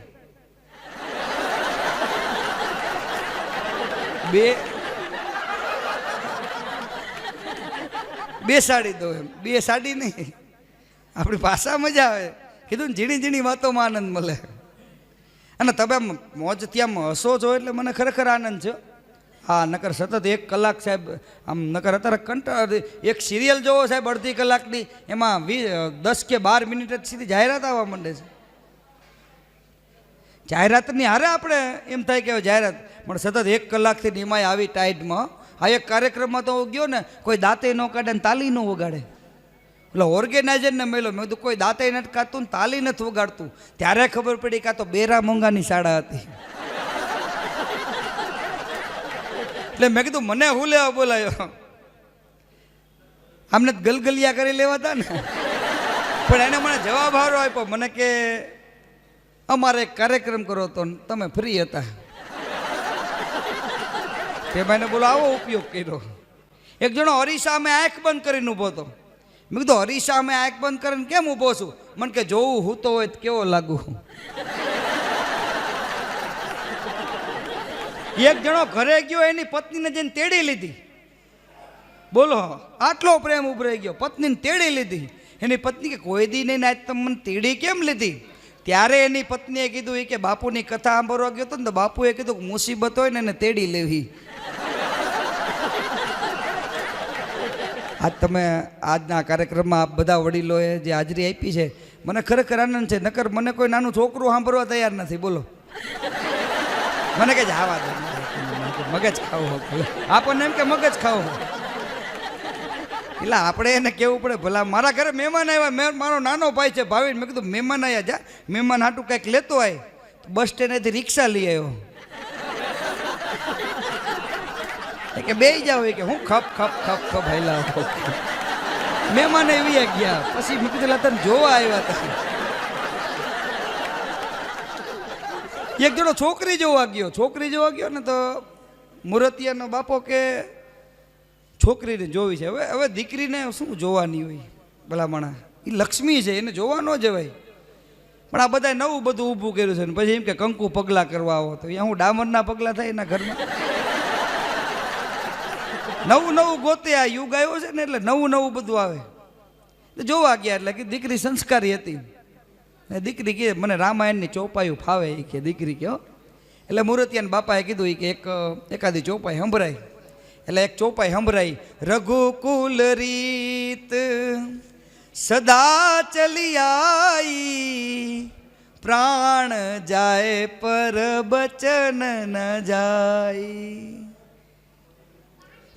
બે સાડી દઉં એમ. 2 સાડી નહીં, આપણી ભાષા મજા આવે. કીધું ને ઝીણી ઝીણી વાતોમાં આનંદ મળે. અને તમે મોજ ત્યાં હસો છો એટલે મને ખરેખર આનંદ છે. હા, નકર સતત 1 કલાક સાહેબ આમ નકર અત્યારે કંટાળ. એક સિરિયલ જોવો સાહેબ અડધી કલાકની, એમાં 10 કે 12 મિનિટ જ સીધી જાહેરાત આવવા માંડે છે. જાહેરાતની હારે આપણે એમ થાય કે જાહેરાત, પણ સતત 1 કલાકથી નિમાય આવી ટાઈટમાં. આ એક કાર્યક્રમમાં તો ગયો ને, કોઈ દાંતે ન કાઢે ને તાલી ન વગાડે. એટલે ઓર્ગેનાઇઝરને મળ્યો, મેં કીધું કોઈ દાંતે નથી કાઢતું ને તાલી નથી વગાડતું. ત્યારે ખબર પડી કે આ તો બેરા મોંઘાની શાળા હતી. એટલે મેં કીધું મને હું લેવા બોલાયો? આમને ગલગલિયા કરી લેવા હતા ને. પણ એને મને જવાબ સારો આપ્યો. મને કે અમારે એક કાર્યક્રમ કરો તો તમે ફ્રી હતા. તે ભાઈને બોલો આવો ઉપયોગ કર્યો. એક જણો અરીસા અમે આંખ બંધ કરીને ઊભો હતો. મેં કીધું અરીસા અમે આંખ બંધ કરીને કેમ ઊભો છું? મને કે જોવું હું તો હોય તો કેવો લાગુ. એક જણો ઘરે ગયો, એની પત્નીને જઈને તેડી લીધી. બોલો આટલો પ્રેમ ઉભરાઈ ગયો, પત્નીને તેડી લીધી. એની પત્ની કે કોઈ દી નહીં, આજ તમે મને તેડી કેમ લીધી? ત્યારે એની પત્નીએ કીધું કે બાપુની કથા સાંભળવા ગયો હતો ને તો બાપુએ કીધું કે મુસીબત હોય ને એને તેડી લેવી. આજ તમે આજના કાર્યક્રમમાં આપ બધા વડીલોએ જે હાજરી આપી છે, મને ખરેખર આનંદ છે. નકર મને કોઈ નાનું છોકરું સાંભળવા તૈયાર નથી. બોલો મને કે આવા દે, મગજ ખાવું. આપણને એમ કે મગજ ખાવું, એટલે આપણે એને કેવું પડે. ભલા મારા ઘરે મહેમાન આવ્યા, મારો નાનો ભાઈ છે ભાવિન. મેં કીધું મહેમાન આવ્યા, જા મહેમાન હાટું કંઈક લેતો આય. બસ સ્ટેન્ડેથી રિક્ષા લઈ આવ્યો. કે બે જાવ કે હું ખપ ખપ ખપ ખપ હાઈલા. મહેમાન એવી ગયા. પછી મેં કીધું તને જોવા આવ્યા હતા. એક જણો છોકરી જોવા ગયો. છોકરી જોવા ગયો ને તો મુરતિયાનો બાપો કે છોકરીને જોવી છે. હવે દીકરીને શું જોવાની હોય? ભલામણા એ લક્ષ્મી છે, એને જોવા ન જવાય. પણ આ બધાએ નવું બધું ઊભું કર્યું છે ને પછી એમ કે કંકુ પગલાં કરવા આવો. તો અહીંયા હું ડામરના પગલાં થાય એના ઘરમાં. નવું નવું ગોતે. આ યુગ આવ્યો છે ને એટલે નવું નવું બધું આવે. જોવા ગયા એટલે કે દીકરી સંસ્કારી હતી. દીકરી કે મને રામાયણની ચોપાઈઓ ફાવે. એ કે દીકરી કહો. એટલે મુરતિયાના બાપાએ કીધું કે એકાદી ચોપાઈ સંભળાય. એટલે એક ચોપાઈ સંભળાઈ. રઘુકુલ રીત સદા ચલી આઈ, પ્રાણ જાય પર બચન ન જાય.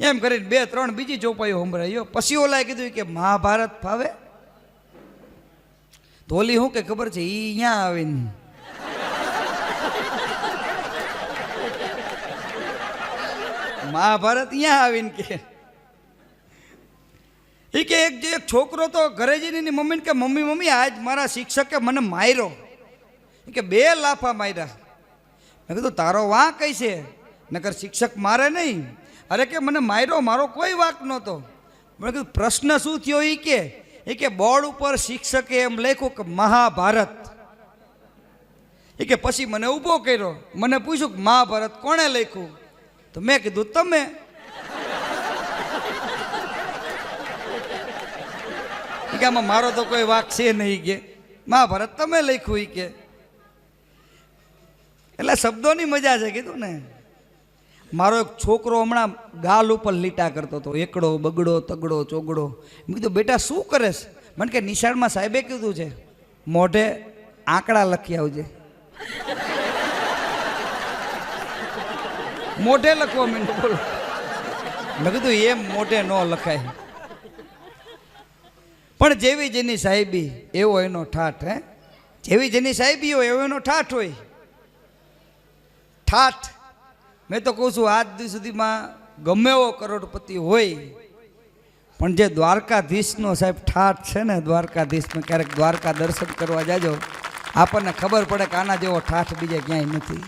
એમ કરીને 2-3 બીજી ચોપાઈઓ સંભળાઈ. પછી ઓલાએ કીધું કે મહાભારત ફાવે? તો ઓલી શું કે ખબર છે? ઈ અહીંયા આવીને મહાભારત અહીંયા આવીને કે એક છોકરો તો ઘરે જઈને એની મમ્મીને કે મમ્મી મમ્મી આજ મારા શિક્ષકે મને માર્યો. કે 2 લાફા માર્યા. મેં કીધું તારો વાંક કઈ છે? નકર શિક્ષક મારે નહીં. અરે કે મને માર્યો, મારો કોઈ વાંક નહોતો. મેં કીધું પ્રશ્ન શું થયો? એ એ કે બોર્ડ ઉપર શિક્ષકે એમ લખ્યું કે મહાભારત. એ કે પછી મને ઊભો કર્યો, મને પૂછ્યું કે મહાભારત કોણે લખ્યું? તો મેં કીધું તમે. કે આમાં મારો તો કોઈ વાક છે નહીં, કે મહાભારત તમે લખ્યું. કે એટલે શબ્દોની મજા છે કીધું ને. મારો એક છોકરો હમણાં ગાલ ઉપર લીટા કરતો હતો, એકડો બગડો તગડો ચોગડો. મેં કીધું બેટા શું કરેશ? મને કે નિશાળમાં સાહેબે કીધું છે મોઢે આંકડા લખી આવજે. મોઢે લખવા માંડ્યો. બોલો. મેં કીધું એમ મોઢે ન લખાય. પણ જેવી જેની સાહેબી એવો એનો ઠાઠ. હે, જેવી જેની સાહેબી હોય એવો એનો ઠાઠ હોય. ઠાઠ મેં તો કહું છું આજ દી સુધીમાં ગમે એવો કરોડપતિ હોય, પણ જે દ્વારકાધીશનો સાહેબ ઠાઠ છે ને, દ્વારકાધીશમાં ક્યારેક દ્વારકા દર્શન કરવા જાજો, આપણને ખબર પડે કે આના જેવો ઠાઠ બીજે ક્યાંય નથી.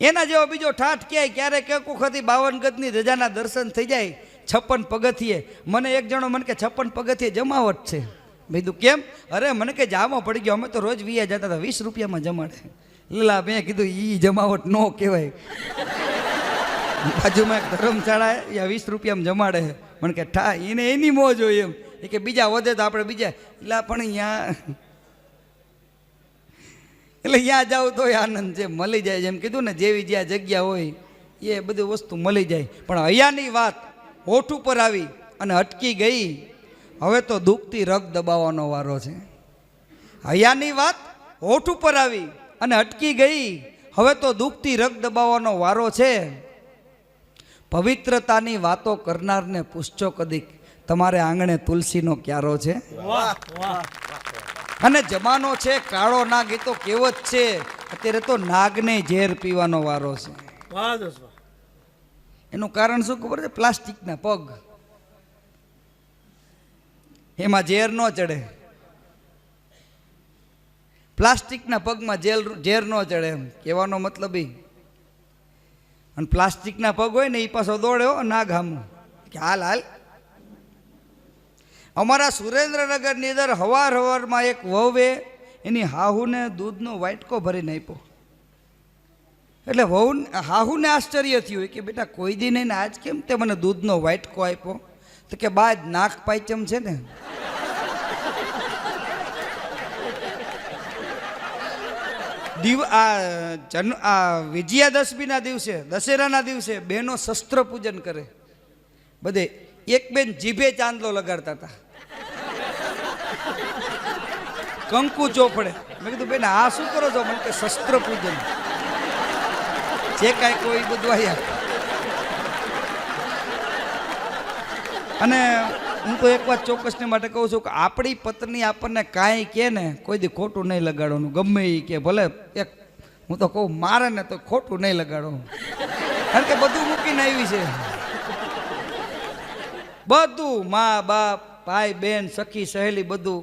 એના જેવો બીજો ઠાઠ ક્યાંય ક્યારેક એક વખત 52 ગજની ધજાના દર્શન થઈ જાય, 56 પગથિયે. મને એક જણો મને કે 56 પગથિયે જમાવટ છે. મેં કીધું કેમ? અરે મને કે જામો પડી ગયો, અમે તો રોજ વિયા જતા હતા, 20 રૂપિયામાં જમાડે. લીલા મેં કીધું ઈ જમાવટ ન કહેવાય. બાજુમાં એક ધર્મશાળા યા 20 રૂપિયામાં જમાડે. મને કે ઠા એને એની મોજ હોય એમ. એ કે બીજા વધે તો આપણે બીજા એટલે પણ અહીંયા એટલે ત્યાં જાવ તો આનંદ છે, મળી જાય. જેમ કીધું ને જેવી જ્યાં જગ્યા હોય એ બધી વસ્તુ મળી જાય. પણ અહીંયાની વાત હોઠ ઉપર આવી અને અટકી ગઈ. હવે તો દુખતી રગ દબાવવાનો વારો છે. અહીંયાની વાત હોઠ ઉપર આવી અને અટકી ગઈ. હવે તો દુખતી રગ દબાવવાનો વારો છે. પવિત્રતાની વાતો કરનારને પૂછજો કદીક તમારે આંગણે તુલસીનો ક્યારો છે? અને જમાનો છે કાળો નાગ, એ તો કહેવત છે. અત્યારે તો નાગને ઝેર પીવાનો વારો છે. એનું કારણ શું ખબર છે? પ્લાસ્ટિકના પગ. એમાં ઝેર ન ચડે. પ્લાસ્ટિકના પગમાં ઝેર ન ચડે એમ કહેવાનો મતલબ એ. અને પ્લાસ્ટિકના પગ હોય ને એ પાછો દોડે નાગ હામું કે હાલ હાલ. અમારા સુરેન્દ્રનગરની અંદર હવારમાં એક વહુએ એની હાહુને દૂધનો વાટકો ભરીને આપ્યો. એટલે હાહુને આશ્ચર્ય થયું કે બેટા કોઈ દી નહીં ને આજ કેમ તે મને દૂધનો વાટકો આપ્યો? તો કે બાદ નાક પાયચમ છે ને. વિજયાદશમીના દિવસે, દશેરાના દિવસે બહેનો શસ્ત્ર પૂજન કરે. બધે એક બેન જીભે ચાંદલો લગાડતા હતા, કંકુ ચોપડે. મેં કીધું બેન આ શું કરો છો? મને કે શસ્ત્ર પૂજન. જે કાંઈ કોઈ બધું આવ્યા. અને હું તો એક વાત ચોક્કસને માટે કહું છું કે આપણી પત્ની આપણને કાંઈ કહે ને કોઈ દી ખોટું નહીં લગાડવાનું. ગમે એ કે ભલે એક હું તો કહું મારે ને તો ખોટું નહીં લગાડવાનું. કારણ કે બધું મૂકીને આવી છે. બધું મા બાપ ભાઈ બહેન સખી સહેલી બધું.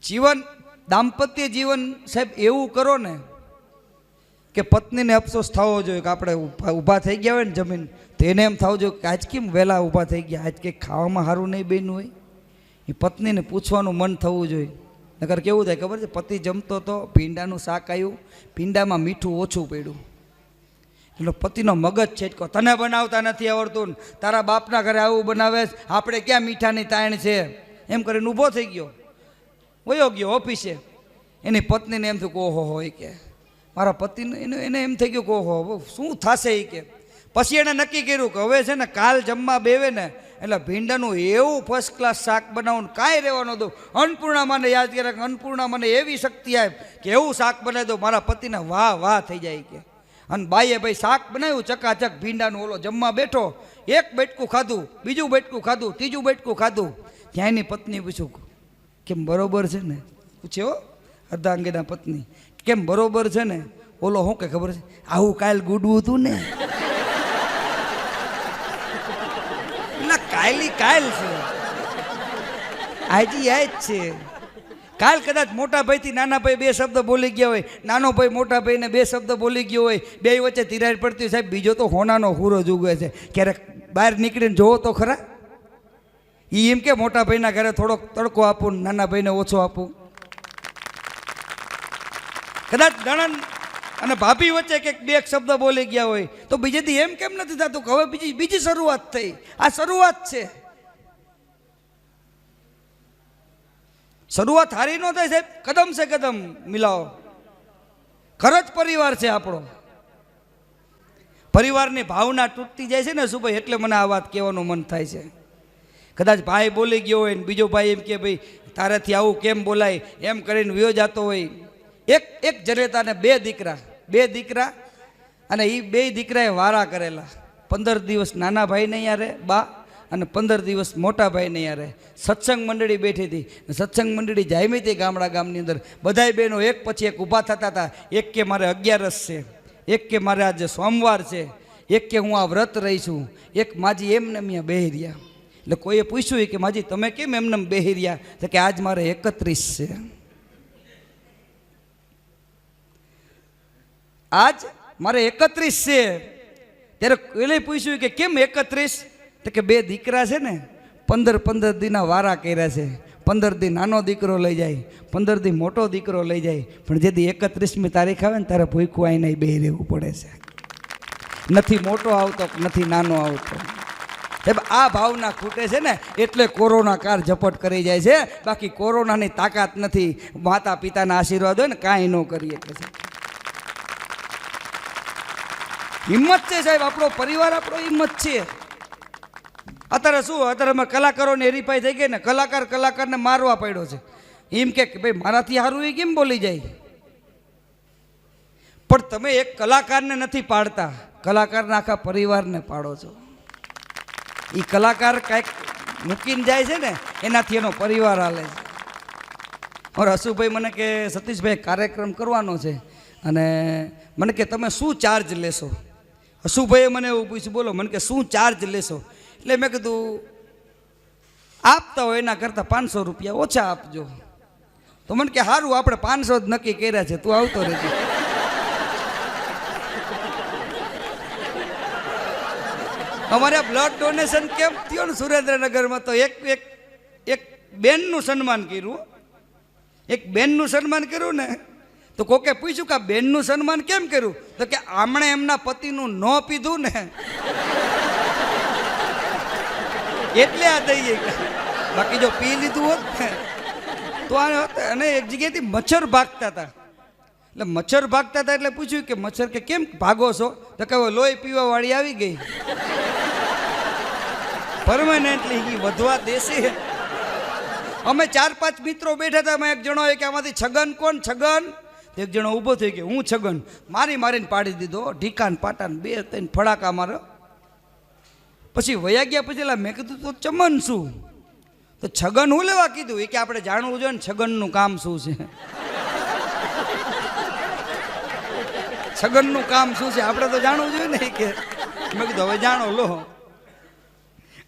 જીવન દાંપત્ય જીવન સાહેબ એવું કરો ને કે પત્નીને અફસોસ થવો જોઈએ કે આપણે ઊભા થઈ ગયા હોય ને જમીન તો એને એમ થવું જોઈએ કે આજ કેમ વહેલા ઊભા થઈ ગયા, આજ કંઈક ખાવામાં સારું નહીં બન્યું હોય. એ પત્નીને પૂછવાનું મન થવું જોઈએ. નકર કેવું થાય ખબર છે? પતિ જમતો તો ભીંડાનું શાક આવ્યું, ભીંડામાં મીઠું ઓછું પડ્યું. એટલે પતિનો મગજ છેટકો, તને બનાવતા નથી આવડતું, તારા બાપના ઘરે આવું બનાવે, આપણે ક્યાં મીઠાની તાણ છે, એમ કરીને ઊભો થઈ ગયો, વયો ગયો ઓફિસે. એની પત્નીને એમ થયું કે ઓહો હોય કે મારા પતિને એને એમ થઈ ગયું કે ઓહો શું થશે એ કે. પછી એણે નક્કી કર્યું કે હવે છે ને કાલ જમવા બેવે ને એટલે ભીંડાનું એવું ફર્સ્ટ ક્લાસ શાક બનાવું, કાંઈ રહેવાનું દઉં. અન્નપૂર્ણા મને યાદ કરે કે અન્નપૂર્ણા મને એવી શક્તિ આપે કે એવું શાક બનાવી દઉં મારા પતિને વાહ વાહ થઈ જાય કે. અને બાઈએ ભાઈ શાક બનાવ્યું ચકાચક ભીંડાનું. ઓલો જમવા બેઠો, એક બેટકું ખાધું, બીજું બેટકું ખાધું, ત્રીજું બેટકું ખાધું. ત્યાં એની પત્ની પૂછ્યું કેમ બરોબર છે ને? પૂછ્યો અર્ધાંગીના પત્ની કેમ બરોબર છે ને? ઓલો શું કે ખબર છે? આવું કાલ ગુડવું હતું ને. એટલે કાયલી કાયલ છે, આજી આ જ છે. કાલ કદાચ મોટા ભાઈથી નાના ભાઈ 2 શબ્દ બોલી ગયા હોય, નાનો ભાઈ મોટા ભાઈને 2 શબ્દ બોલી ગયો હોય, બે વચ્ચે તિરાડ પડતી હોય. સાહેબ બીજો તો હોનાનો હુરો જ ઉગે છે. ક્યારેક બહાર નીકળીને જોવો તો ખરા. એ એમ કે મોટા ભાઈના ઘરે થોડોક તડકો આપું, નાના ભાઈને ઓછો આપું. કદાચ નણંદ અને ભાભી વચ્ચે કંઈક બે શબ્દ બોલી ગયા હોય તો બીજેથી એમ કેમ નથી થતું કે હવે બીજી શરૂઆત થઈ? આ શરૂઆત છે. શરૂઆત હારી ન થાય સાહેબ, કદમ સે કદમ મિલાવો. ઘર જ પરિવાર છે આપણો. પરિવારની ભાવના તૂટતી જાય છે ને શું ભાઈ, એટલે મને આ વાત કહેવાનું મન થાય છે. કદાચ ભાઈ બોલી ગયો હોય ને બીજો ભાઈ એમ કે ભાઈ તારાથી આવું કેમ બોલાય, એમ કરીને વિયો જતો હોય. એક જનેતાને બે દીકરા અને એ બે દીકરાએ વારા કરેલા. 15 દિવસ નાના ભાઈને યારે બા અને 15 દિવસ મોટા ભાઈને યારે સત્સંગ મંડળી બેઠી હતી. સત્સંગ મંડળી જામી હતી ગામની અંદર. બધાય બહેનો એક પછી એક ઊભા થતા હતા. એક કે મારે 11 છે, એક કે મારે આજે સોમવાર છે, એક કે હું આ વ્રત રહી છું, એક માજી એમને અહીંયા બેહી રહ્યા. એટલે કોઈએ પૂછ્યું કે માજી તમે કેમ એમને બેહી રહ્યા? તો કે આજ મારે 31 છે. આજ મારે 31 છે. ત્યારે પેલે પૂછ્યું કે કેમ 31? તો કે બે દીકરા છે ને 15 દીના વારા કર્યા છે. 15 દી નાનો દીકરો લઈ જાય, 15 દી મોટો દીકરો લઈ જાય, પણ જેથી 31મી તારીખ આવે ને ત્યારે ભૂખ્યું આઈને બેહી રહેવું પડે છે. નથી મોટો આવતો, નથી નાનો આવતો. આ ભાવના ખૂટે છે ને એટલે કોરોના કાર ઝપટ કરી જાય છે. બાકી કોરોનાની તાકાત નથી. માતા પિતાના આશીર્વાદ હોય ને કાંઈ ન કરીએ. હિંમત છે સાહેબ, આપણો પરિવાર આપણો હિંમત છે. અત્યારે શું, અત્યારે અમે કલાકારોને હરીફાઈ થઈ ગઈ ને, કલાકારને મારવા પડ્યો છે. એમ કે ભાઈ મારાથી સારું એ કેમ બોલી જાય? પણ તમે એક કલાકારને નથી પાડતા, કલાકારના આખા પરિવારને પાડો છો. એ કલાકાર કાંઈક મૂકીને જાય છે ને એનાથી એનો પરિવાર હાલે છે. और હસુભાઈ મને કે સતીશભાઈ કાર્યક્રમ કરવાનો છે અને મને કે તમે શું ચાર્જ લેશો? હસુભાઈએ મને એવું પૂછ્યું, બોલો. મને કે શું ચાર્જ લેશો? એટલે મેં કીધું આપતા હોય એના કરતાં 500 રૂપિયા ઓછા આપજો. તો મને કે સારું, આપણે 500 જ નક્કી કર્યા છે, તું આવતો રહેજે. અમારે બ્લડ ડોનેશન કેમ્પ થયો ને સુરેન્દ્રનગરમાં, તો એક બેનનું સન્માન કર્યું. એક બેનનું સન્માન કર્યું ને તો કોકે પૂછ્યું કે આ બેનનું સન્માન કેમ કર્યું? તો કે આમણે એમના પતિનું ન પીધું ને એટલે આ દઈએ. બાકી જો પી લીધું હોત ને તો અને એક જગ્યાએથી મચ્છર ભાગતા હતા. એટલે મચ્છર ભાગતા હતા એટલે પૂછ્યું કે મચ્છર કે કેમ ભાગો છો? તો કે લોહી પીવા વાળી આવી ગઈ પરમાનન્ટલી વધવા દેશે. અમે 4-5 મિત્રો બેઠા હતા. એમાં એક જણો કે આમાંથી છગન કોણ? છગન. એક જણો ઊભો થઈ ગયો, હું છગન. મારીને પાડી દીધો, ઢીકાન પાટાન 2-3 ફડાકા મારો. પછી વયા ગયા. પછી મેં કીધું તો ચમન શું? તો છગન હું લેવા કીધું? એ કે આપણે જાણવું જોઈએ ને છગનનું કામ શું છે. છગનનું કામ શું છે આપણે તો જાણવું જોઈએ ને. કે મેં કીધું હવે જાણો લો.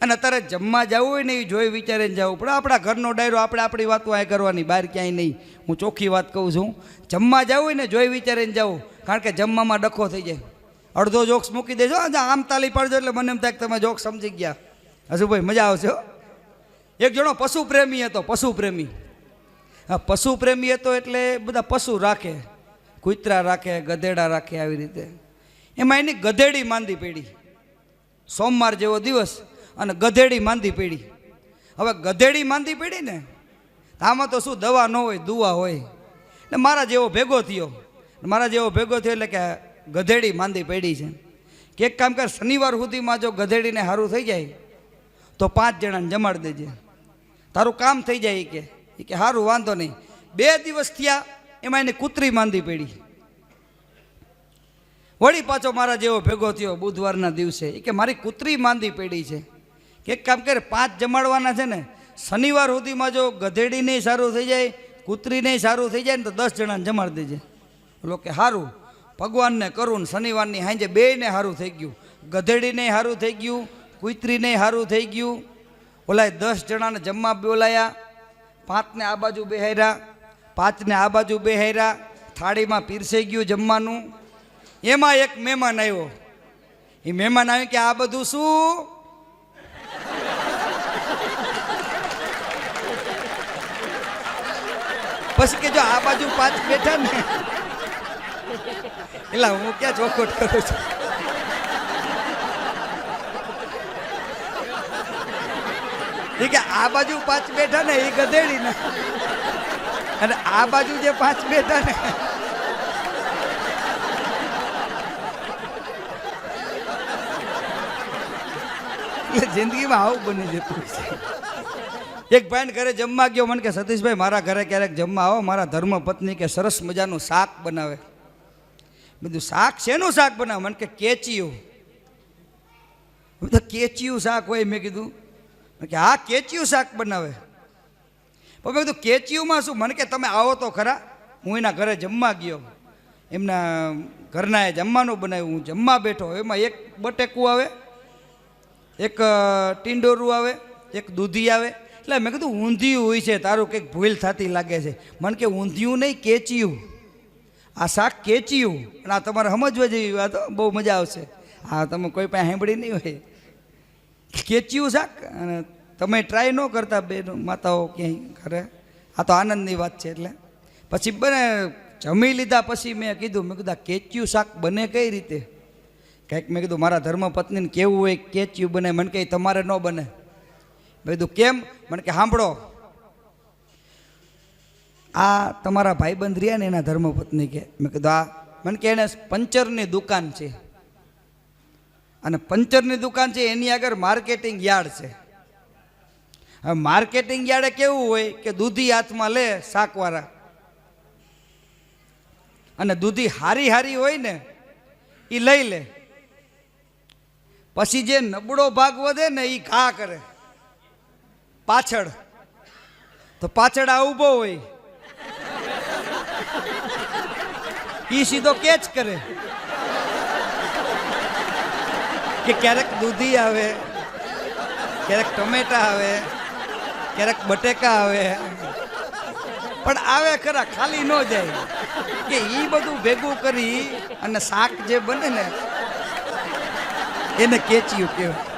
અને અત્યારે જમવા જવું હોય ને એ જોઈ વિચારીને જવું પડે. આપણા ઘરનો ડાયરો આપણે આપણી વાતો આ કરવાની, બહાર ક્યાંય નહીં. હું ચોખ્ખી વાત કહું છું. જમવા જવું હોય ને જોઈ વિચારીને જવું, કારણ કે જમવામાં ડખો થઈ જાય. અડધો જોક્સ મૂકી દેજો, આમ તાલી પાડજો એટલે મને એમ થાય કે તમે જોક્સ સમજી ગયા. હજુ ભાઈ મજા આવશે. એક જણો પશુ પ્રેમી હતો. પશુ પ્રેમી, હા, પશુ પ્રેમી હતો એટલે બધા પશુ રાખે, કૂતરા રાખે, ગધેડા રાખે, આવી રીતે. એમાં એની ગધેડી માંદી પડી. સોમવાર જેવો દિવસ અને ગધેડી માંદી પડી. હવે ગધેડી માંદી પડી ને આમાં તો શું દવા ન હોય, દુવા હોય. એટલે મારા જેવો ભેગો થયો એટલે કે ગધેડી માંદી પડી છે કે એક કામ કર, શનિવાર સુધીમાં જો ગધેડીને સારું થઈ જાય તો 5 જણાને જમાડી દેજે, તારું કામ થઈ જાય. કે સારું, વાંધો નહીં. 2 દિવસ થયા, એમાં એની કૂતરી માંદી પડી. વળી પાછો મારા જેવો ભેગો થયો બુધવારના દિવસે. કે મારી કૂતરી માંદી પડી છે. કે એક કામ કરે, 5 જમાડવાના છે ને, શનિવાર સુધીમાં જો ગધેડીને સારું થઈ જાય, કૂતરીને સારું થઈ જાય ને તો 10 જણાને જમાડી દેજે. બોલો કે સારું, ભગવાનને કરું. શનિવારની સાંજે 2ને સારું થઈ ગયું, ગધેડીને સારું થઈ ગયું, કૂતરીને સારું થઈ ગયું. ઓલા 10 જણાને જમવા બોલાયા. 5ને આ બાજુ બેહાર્યા, 5ને આ બાજુ બેહાર્યા. થાળીમાં પીરસાઈ ગયું જમવાનું. એમાં એક મહેમાન આવ્યો. એ મહેમાન આવ્યો કે આ બધું શું? પછી કે જો આ બાજુ 5 બેઠા ને એટલે હું ક્યાં ચોખોટ કરું છું. એ કે આ બાજુ 5 બેઠા ને એ ગધેડી ને, અને આ બાજુ જે 5 બેઠા ને એટલે જિંદગીમાં આવું બની જતું છે. એક ભાઈને ઘરે જમવા ગયો, મને કે સતીશભાઈ મારા ઘરે ક્યારેક જમવા આવો, મારા ધર્મ પત્ની કે સરસ મજાનું શાક બનાવે. બધું શાક શેનું શાક બનાવે? મને કે કેચિયું. તો કેચિયું શાક હોય? મેં કીધું કે હા કેચિયું શાક બનાવે. પણ મેં કીધું કેચિયુંમાં શું? મને કે તમે આવો તો ખરા. હું એના ઘરે જમવા ગયો, એમના ઘરના એ જમવાનું બનાવ્યું, હું જમવા બેઠો. એમાં એક બટેકું આવે, એક ટીંડોરું આવે, એક દૂધી આવે. એટલે મેં કીધું ઊંધિયું હોય છે, તારું કંઈક ભૂલ થતી લાગે છે. મને કે ઊંધિયું નહીં, કેચિયું. આ શાક કેચિયું. અને આ તમારે સમજવા જેવી વાત, બહુ મજા આવશે. હા, તમે કોઈ પાસે સાંભળી નહીં હોય કેચિયું શાક. અને તમે ટ્રાય ન કરતા બે માતાઓ ક્યાંય ઘરે? આ તો આનંદની વાત છે. એટલે પછી બને જમી લીધા પછી મેં કીધું આ કેચિયું શાક બને કઈ રીતે? કંઈક મેં કીધું મારા ધર્મપત્નીને કેવું હોય કેચિયું બને. મને કહે તમારે ન બને. મેં કીધું કેમ? મને કે સાંભળો, આ તમારા ભાઈબંધ રહ્યા ને એના ધર્મપત્ની કે. મેં કીધું આ. મને કે એને પંચરની દુકાન છે, અને પંચરની દુકાન છે એની આગળ માર્કેટિંગ યાર્ડ છે. હવે માર્કેટિંગ યાર્ડે કેવું હોય કે દૂધી હાથમાં લે શાકવાળા, અને દૂધી હારી હારી હોય ને એ લઈ લે. પછી જે નબળો ભાગ વધે ને એ ઘા કરે પાછળ. તો પાછળ આ ઊભો હોય એ સીધો કેચ કરે કે ક્યારેક દૂધી આવે, ક્યારેક ટમેટા આવે, ક્યારેક બટેકા આવે, પણ આવે ખરા, ખાલી ન જાય. કે એ બધું ભેગું કરી અને શાક જે બને ને એને કેચિયું કહેવાય.